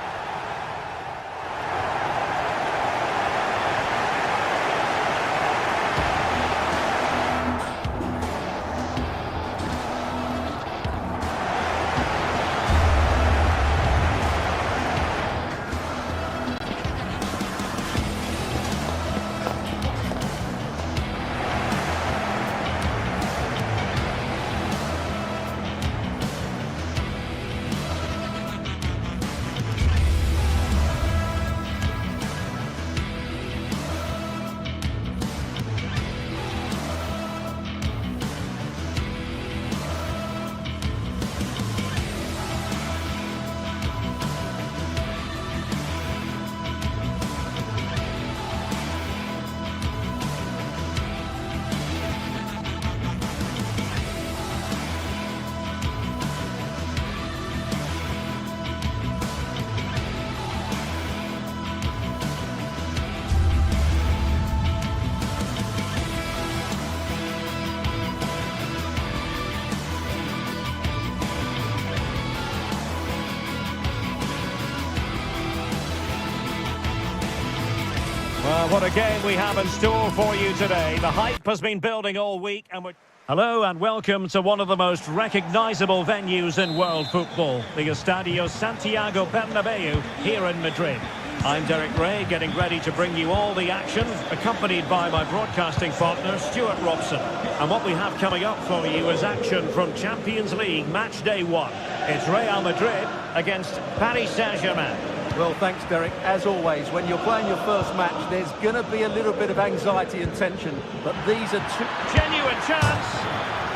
Well, what a game we have in store for you today. The hype has been building all week and we're... Hello and welcome to one of the most recognisable venues in world football, the Estadio Santiago Bernabeu here in Madrid. I'm Derek Ray, getting ready to bring you all the action, accompanied by my broadcasting partner, Stuart Robson. And what we have coming up for you is action from Champions League Match Day 1. It's Real Madrid against Paris Saint-Germain. Well, thanks, Derek. As always, when you're playing your first match, there's going to be a little bit of anxiety and tension. But these are two... Genuine chance.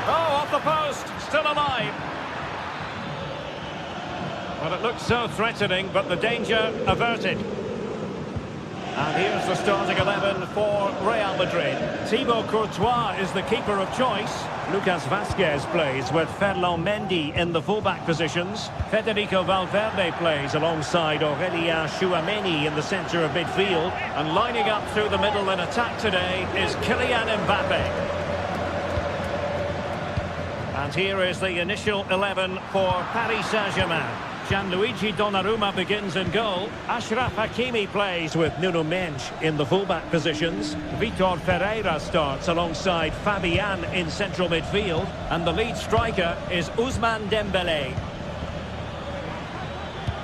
Oh, off the post. Still alive. Well, it looks so threatening, but the danger averted. And here's the starting 11 for Real Madrid. Thibaut Courtois is the keeper of choice. Lucas Vazquez plays with Ferland Mendy in the fullback positions. Federico Valverde plays alongside Aurélien Tchouameni in the centre of midfield. And lining up through the middle in attack today is Kylian Mbappe. And here is the initial 11 for Paris Saint-Germain. Gianluigi Donnarumma begins in goal. Achraf Hakimi plays with Nuno Mendes in the fullback positions. Vitor Ferreira starts alongside Fabian in central midfield. And the lead striker is Ousmane Dembélé.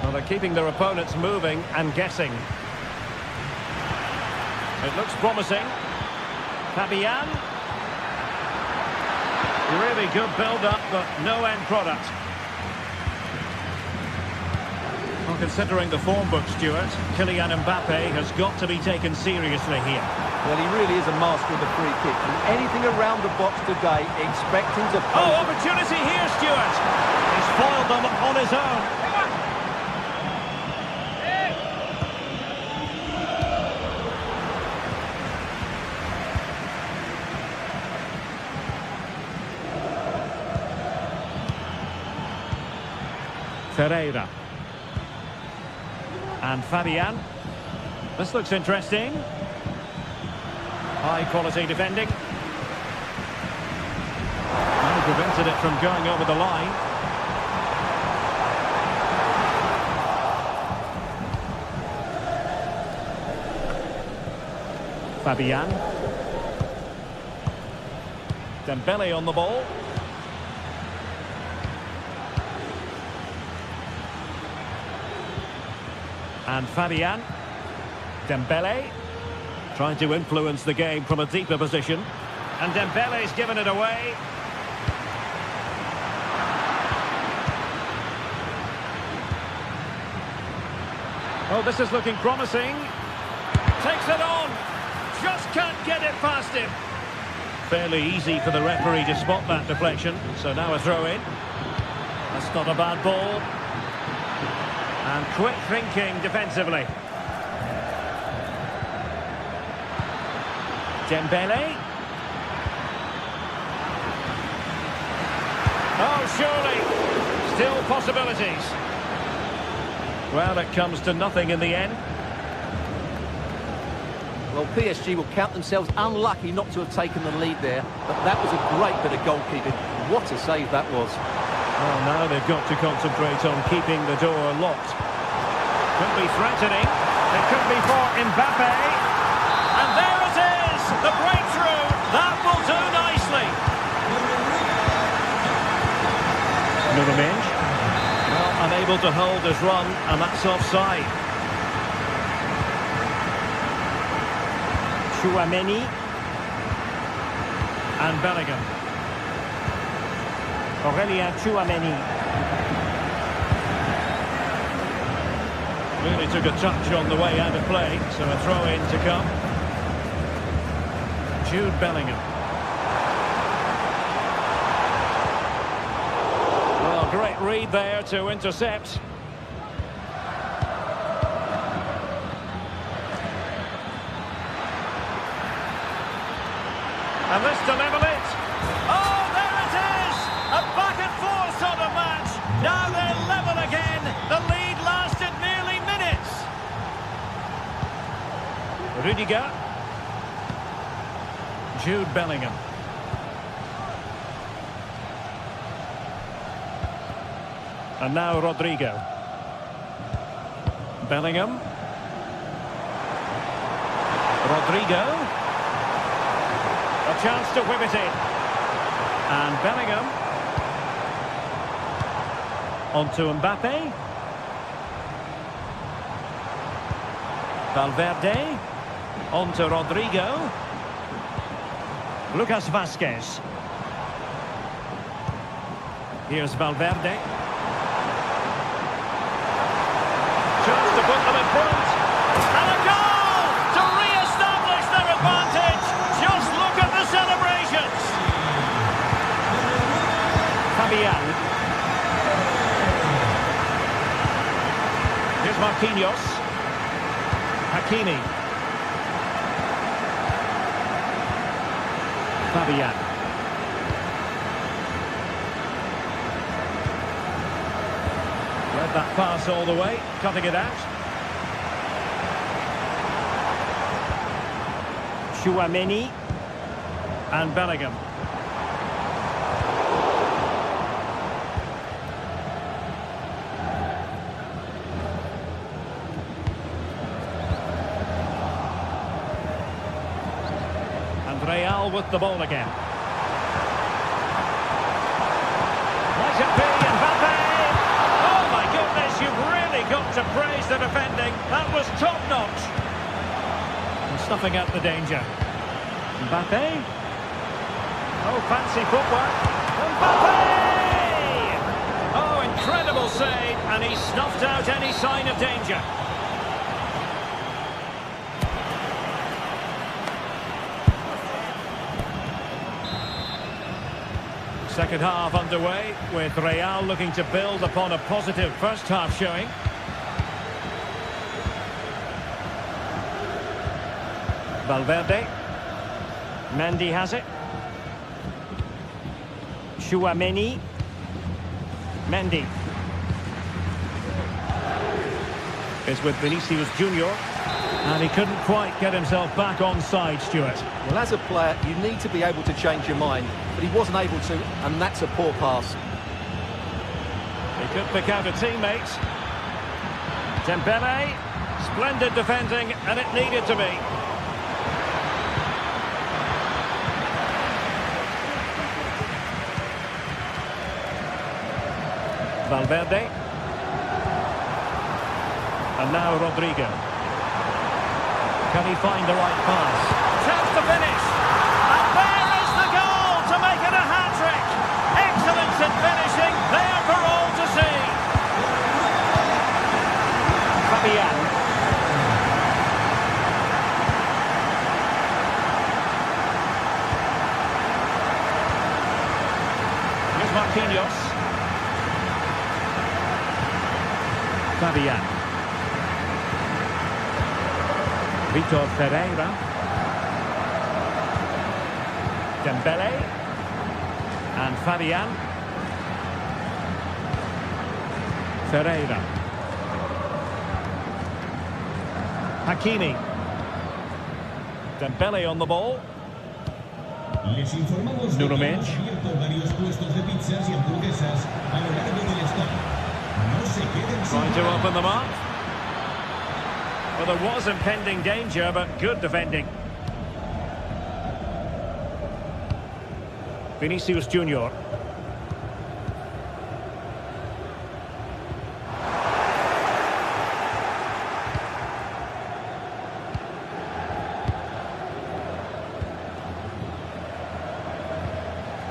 Well, they're keeping their opponents moving and guessing. It looks promising. Fabian. Really good build-up, but no end product. Well, considering the form book, Stuart, Kylian Mbappe has got to be taken seriously here. Well, he really is a master of the free kick. And anything around the box today, expecting to... Oh, opportunity here, Stuart! He's foiled them on his own. Ferreira. And Fabian. This looks interesting. High quality defending. And prevented it from going over the line. Fabian. Dembélé on the ball. And Fabian. Dembélé trying to influence the game from a deeper position. And Dembele's given it away. Oh, this is looking promising. Takes it on. Just can't get it past him. Fairly easy for the referee to spot that deflection. So now a throw in. That's not a bad ball. And quick thinking defensively. Dembélé. Oh, surely. Still possibilities. Well, it comes to nothing in the end. Well, PSG will count themselves unlucky not to have taken the lead there. But that was a great bit of goalkeeping. What a save that was. Well, now they've got to concentrate on keeping the door locked. Could be threatening. It could be for Mbappe. And there it is! The breakthrough! That will do nicely. Nuno Mendes. Well, unable to hold his run, and that's offside. Tchouameni. And Bellingham. Aurélien Tchouameni. Really took a touch on the way out of play, so a throw-in to come. Jude Bellingham. Well, great read there to intercept. And this to level it. Oh, there it is! A back and forth sort of match. Now they're level again. The lead lasted nearly minutes. Rudiger. Jude Bellingham. And now Rodrigo. Rodrigo. A chance to whip it in. And Bellingham. On to Mbappe. Valverde. On to Rodrigo. Lucas Vazquez. Here's Valverde. Chance to put them in front. And a goal to re-establish their advantage. Just look at the celebrations. Fabian. Here's Marquinhos. Hakimi. Fabian. Read that pass all the way, cutting it out. Chouameni and Bellingham. And Real with the ball again. Might it be Mbappe? Oh my goodness, you've really got to praise the defending. That was top-notch. And stuffing out the danger. Mbappe. Oh, fancy footwork. Mbappe! Oh, incredible save, and he snuffed out any sign of danger. Second half underway, with Real looking to build upon a positive first half showing. Valverde. Mendy has it. Chouameni. Mendy. It's with Vinicius Junior. And he couldn't quite get himself back on side, Stuart. Well, as a player, you need to be able to change your mind, but he wasn't able to, and that's a poor pass. He could pick out a teammate. Dembele. Splendid defending, and it needed to be. Valverde. And now Rodrigo. Can he find the right pass? Chance to finish. And there is the goal to make it a hat-trick. Excellence in finishing, there for all to see. Fabian. Here's Marquinhos. Fabian. Vitor Pereira. Dembele. And Fabian. Pereira. Hakimi. Dembele on the ball. Les informamos Nuno de que Mendes. hemos abierto varios puestos de pizzas y hamburguesas a lo largo del estadio. No se queden sin Trying to nada. open them up. Well, there was impending danger, but good defending. Vinicius Junior.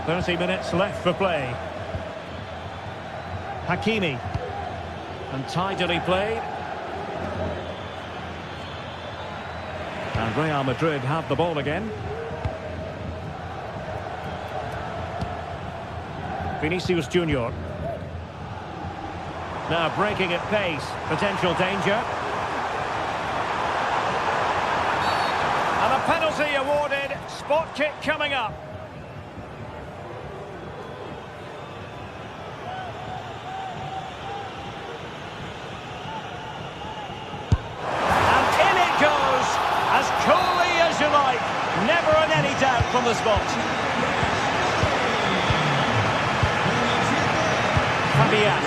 "30 minutes left for play. Hakimi. And tidily played. And Real Madrid have the ball again. Vinicius Junior. Now breaking at pace. Potential danger. And a penalty awarded. Spot kick coming up. As coolly as you like, never in any doubt from the spot. Fabian.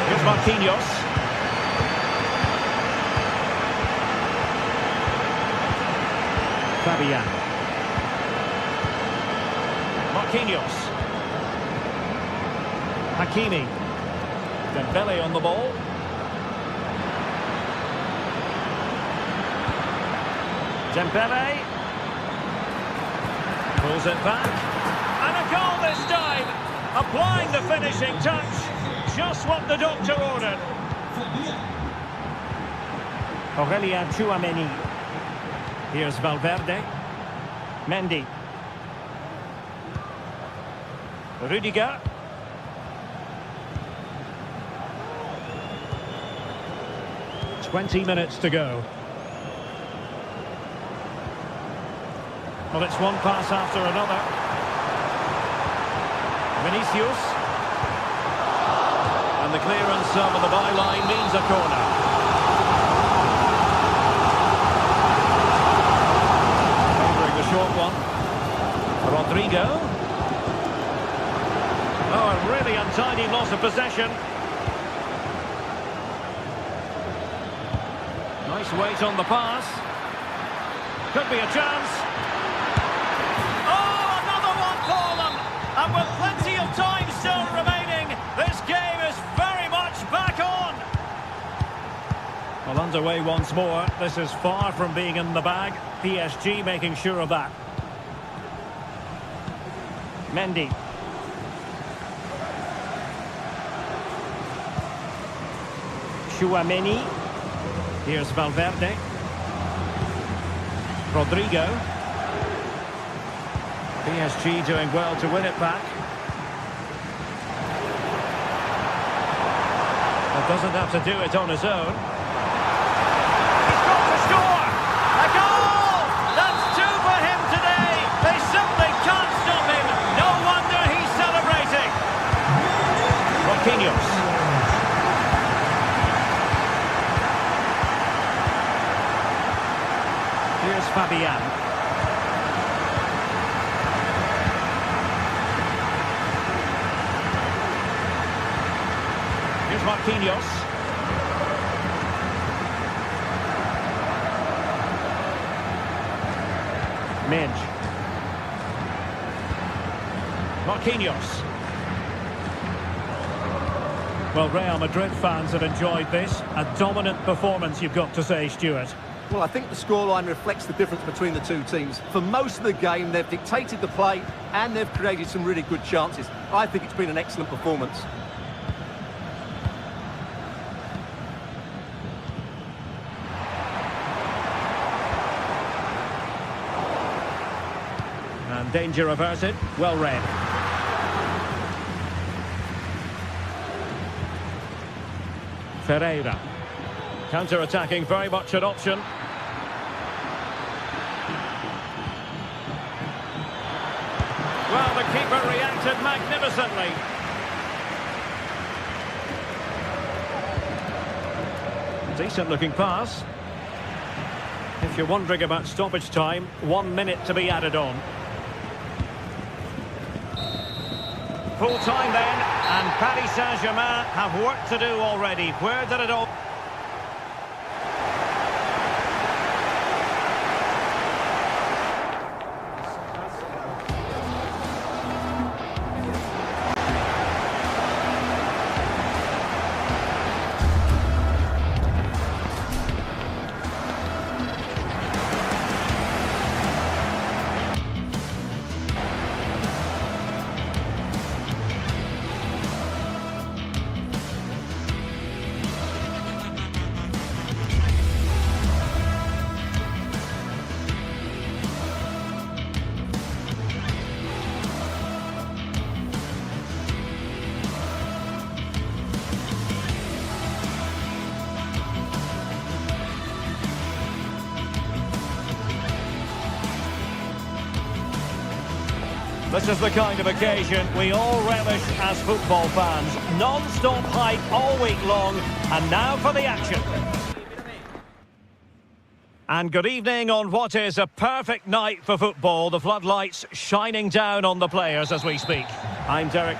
Here's Marquinhos. Fabian. Marquinhos. Hakimi. Dembele on the ball. Dembele. Pulls it back. And a goal this time. Applying the finishing touch. Just what the doctor ordered. Aurelien Tchouameni. Here's Valverde. Mendy. Rudiger. 20 minutes to go. Well, it's one pass after another. Vinicius. And the clearance over the byline means a corner. Favouring the short one. Rodrigo. Oh, a really untidy loss of possession. Nice weight on the pass. Could be a chance. Oh, another one for them! And with plenty of time still remaining, this game is very much back on! Well, underway once more. This is far from being in the bag. PSG making sure of that. Mendy. Tchouameni. Here's Valverde. Rodrigo. PSG doing well to win it back. Well, doesn't have to do it on his own. He's got to score! A goal! That's two for him today! They simply can't stop him! No wonder he's celebrating! Marquinhos. Here's Fabian. Here's Marquinhos. Minge. Marquinhos. Well, Real Madrid fans have enjoyed this. A dominant performance, you've got to say, Stuart. Well, I think the scoreline reflects the difference between the two teams. For most of the game, they've dictated the play and they've created some really good chances. I think it's been an excellent performance. And danger averted. Well read. Ferreira. Counter-attacking, very much an option. Well, the keeper reacted magnificently. Decent-looking pass. If you're wondering about stoppage time, 1 minute to be added on. Full time then, and Paris Saint-Germain have work to do already. Where did it all... This is the kind of occasion we all relish as football fans. Non-stop hype all week long, and now for the action. And good evening on what is a perfect night for football. The floodlights shining down on the players as we speak. I'm Derek.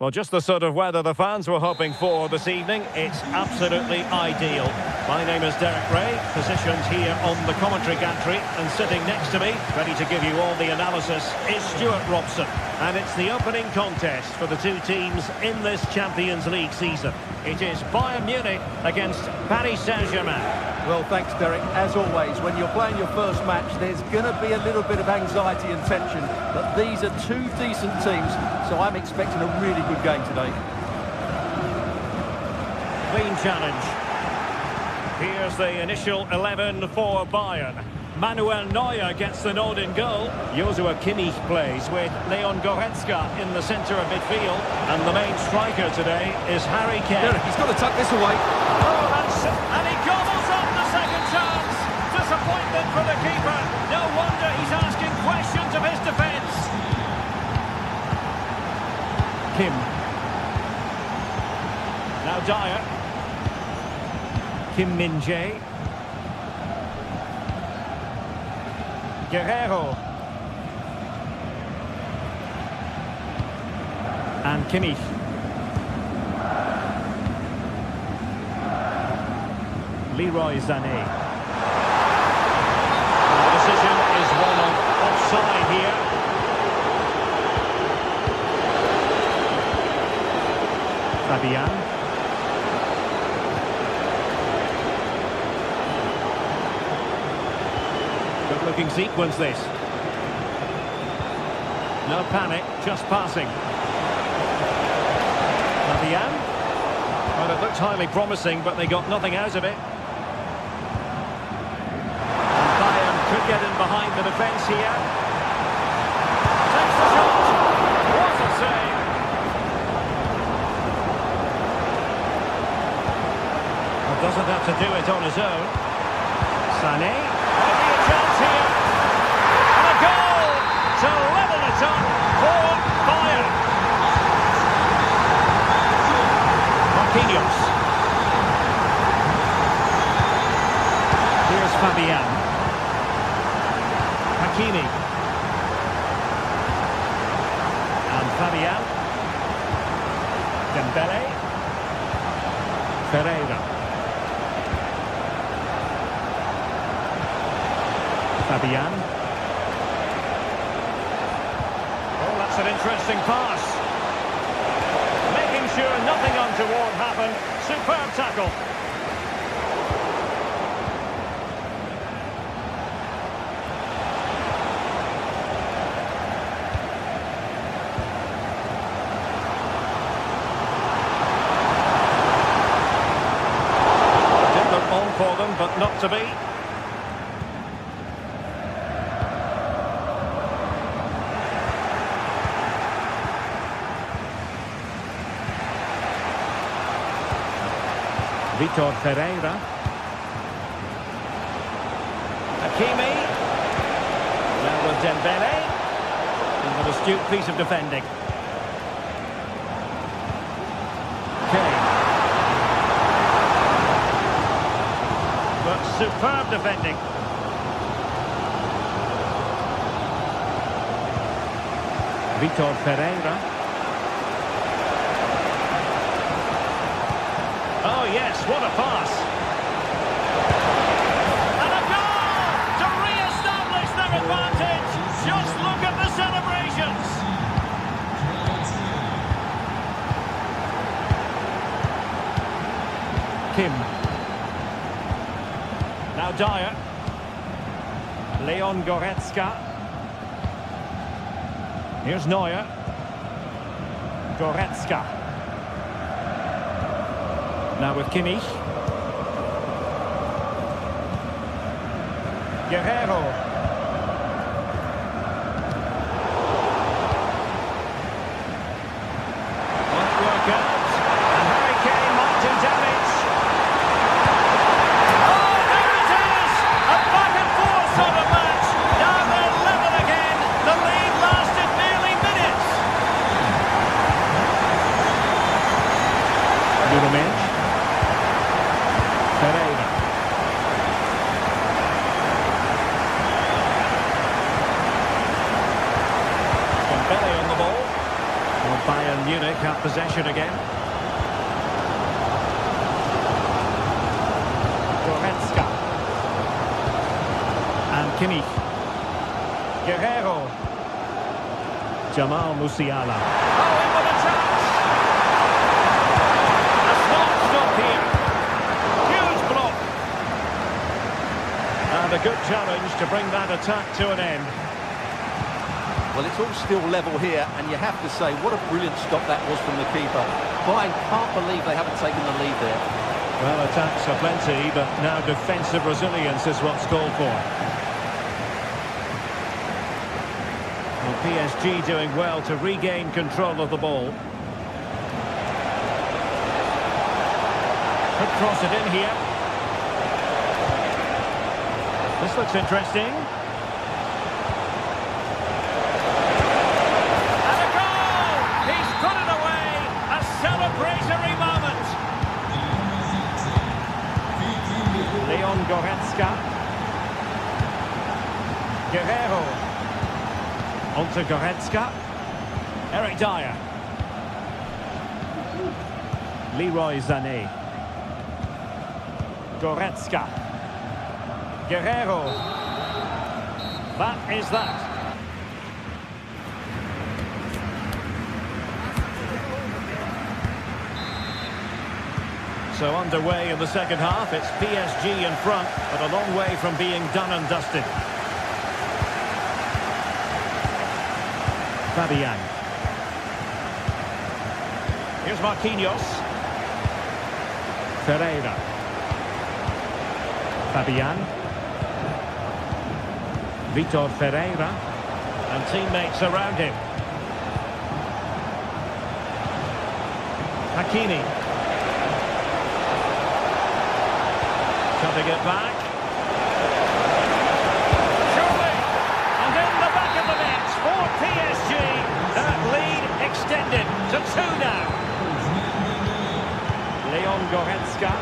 Well, just the sort of weather the fans were hoping for this evening. It's absolutely ideal. My name is Derek Ray, positioned here on the commentary gantry, and sitting next to me, ready to give you all the analysis, is Stuart Robson. And it's the opening contest for the two teams in this Champions League season. It is Bayern Munich against Paris Saint-Germain. Well, thanks, Derek. As always, when you're playing your first match, there's going to be a little bit of anxiety and tension. But these are two decent teams, so I'm expecting a really good game today. Clean challenge. Here's the initial 11 for Bayern. Manuel Neuer gets the nod in goal. Joshua Kimmich plays with Leon Goretzka in the centre of midfield. And the main striker today is Harry Kane. Derek, he's got to tuck this away. And he gobbles up the second chance. Disappointment for the keeper. No wonder he's asking questions of his defence. Kim. Now Dyer. Kim Min-jae. Guerrero. And Kimmich. Leroy Sané. The decision is one of offside here. Fabian. Good looking sequence this. No panic, just passing. Fabian. Well, it looked highly promising, but they got nothing out of it. Could get in behind the defence here. Takes the shot. What a save. Well, doesn't have to do it on his own. Sané. Might be a chance here. And a goal to level it up for Bayern. Marquinhos. Here's Fabian. Hakimi. And Fabian. Dembele. Ferreira. Fabian. Oh, that's an interesting pass. Making sure nothing untoward happened. Superb tackle. For them, but not to be. Vitor Ferreira. Hakimi. Now with Dembele. And an astute piece of defending. Superb defending. Vitor Ferreira. Oh yes, what a pass. And a goal to re-establish their advantage. Just look at the celebrations. Kim. Now Dyer. Leon Goretzka. Here's Neuer. Goretzka. Now with Kimmich. Guerrero. Won't work out. And Harry Kane might do damage. Bayern Munich have possession again. Goretzka. And Kimmich. Guerrero. Jamal Musiala. Oh, in with a chance! A smart stop here. Huge block. And a good challenge to bring that attack to an end. Well, it's all still level here, and you have to say, what a brilliant stop that was from the keeper. Bayern can't believe they haven't taken the lead there. Well, attacks are plenty, but now defensive resilience is what's called for. Well, PSG doing well to regain control of the ball. Could cross it in here. This looks interesting. And a goal! He's put it away! A celebratory moment! Leon Goretzka. Guerrero. On to Goretzka. Eric Dyer. Leroy Sané. Goretzka. Guerrero. That is that. So underway in the second half, it's PSG in front, but a long way from being done and dusted. Fabian. Here's Marquinhos. Ferreira. Fabian. Vitor Ferreira. And teammates around him. Hakimi. Cutting it back. Surely. And in the back of the net for PSG. That lead extended to 2 now. Leon Goretzka.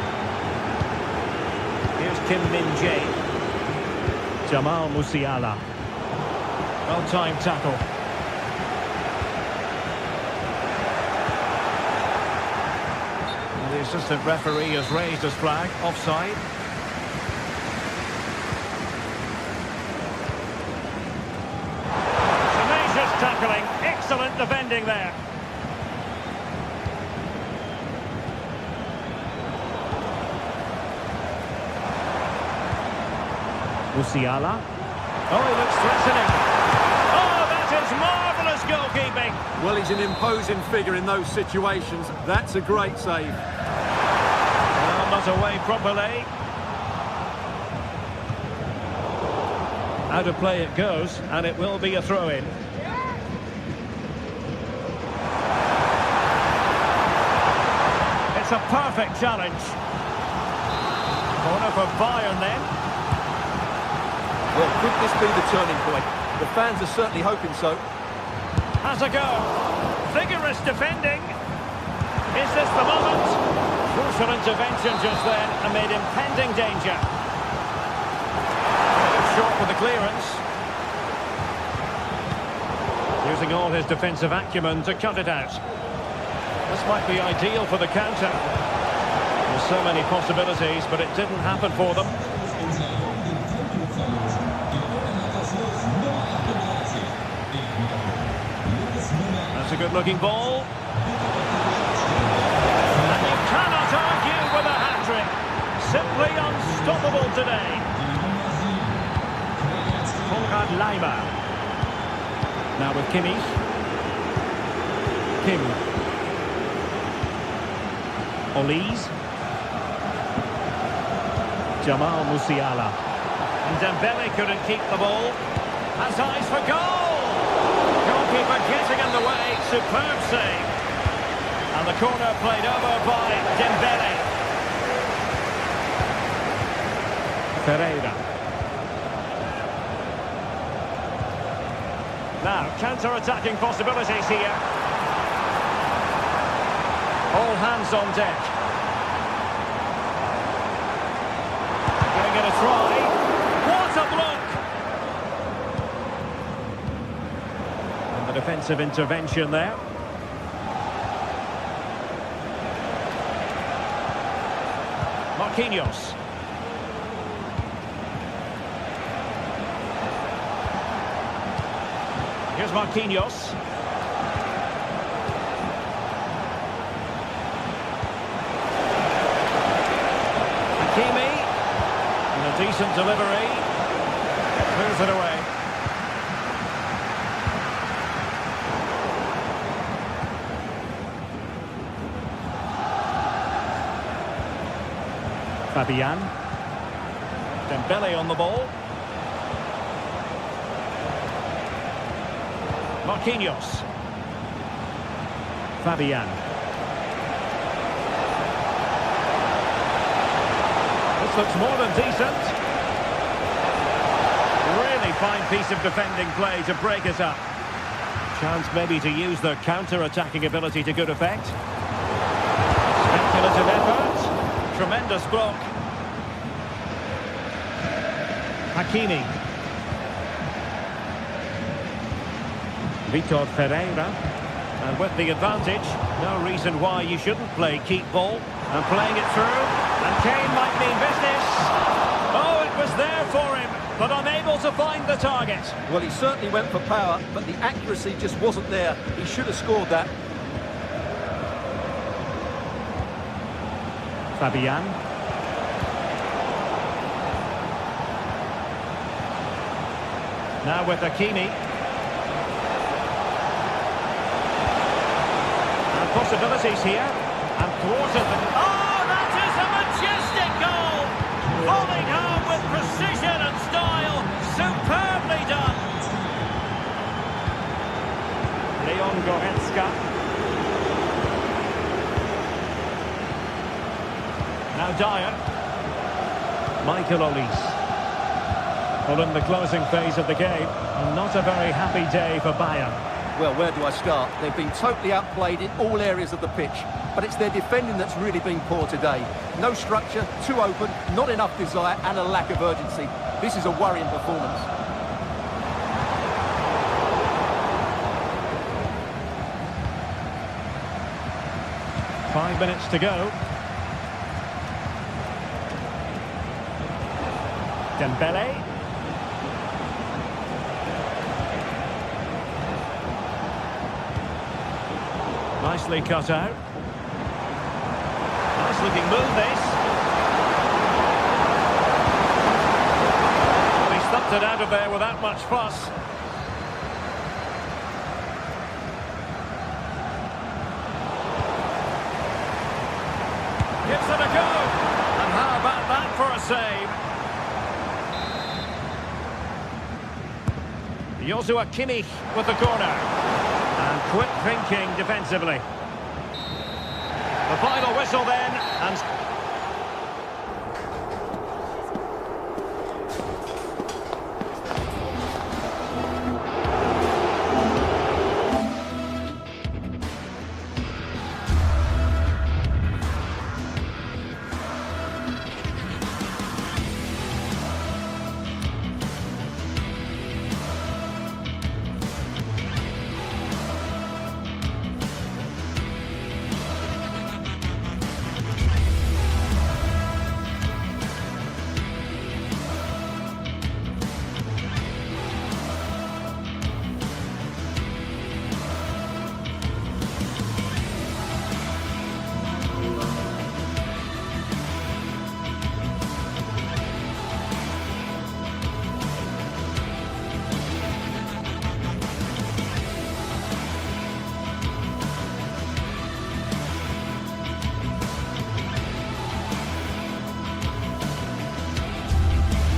Here's Kim Min-jae. Jamal Musiala. Well-timed tackle. And the assistant referee has raised his flag. Offside. Tenacious tackling. Excellent defending there. Musiala. Oh, he looks threatening. Oh, that is marvellous goalkeeping. Well, he's an imposing figure in those situations. That's a great save. Well, not away properly. Out of play it goes, and it will be a throw-in. It's a perfect challenge. Corner for Bayern then. Well, could this be the turning point? The fans are certainly hoping so. Has a go. Vigorous defending. Is this the moment? Crucial intervention just then amid impending danger. Short with the clearance. Using all his defensive acumen to cut it out. This might be ideal for the counter. There's so many possibilities, but it didn't happen for them. That's a good-looking ball. And you cannot argue with a hat-trick. Simply unstoppable today. Konrad Laimer. Now with Kimmich. Kim. Olise. Jamal Musiala. And Dembele couldn't keep the ball. Has eyes for goal. Goalkeeper getting in the way. Superb save. And the corner played over by Dembele. Ferreira. Now, counter-attacking possibilities here. All hands on deck. Giving it a try. What a block! And the defensive intervention there. Marquinhos. Here's Marquinhos. Hakimi. And a decent delivery. Clears it away. Fabian. Dembele on the ball. Marquinhos. Fabian. This looks more than decent. Really fine piece of defending play to break it up. Chance maybe to use their counter-attacking ability to good effect. Speculative effort. Tremendous block. Hakimi. Vitor Ferreira. And with the advantage, no reason why you shouldn't play keep ball. And playing it through. And Kane might mean business. Oh, it was there for him, but unable to find the target. Well, he certainly went for power, but the accuracy just wasn't there. He should have scored that. Fabian. Now with Hakimi. And possibilities here. And thwarted them. Oh, that is a majestic goal! Falling home with precision and style. Superbly done. Leon Goretzka. Now Dyer. Michael Olise. Well, in the closing phase of the game, and not a very happy day for Bayern. Well, where do I start? They've been totally outplayed in all areas of the pitch, but it's their defending that's really been poor today. No structure, too open, not enough desire, and a lack of urgency. This is a worrying performance. Five minutes to go. Dembele. Nicely cut out. Nice looking move, this. Well, he stumped it out of there without much fuss. Gives it a go. And how about that for a save? Joshua Kimmich with the corner. And quick thinking defensively. The final whistle then, and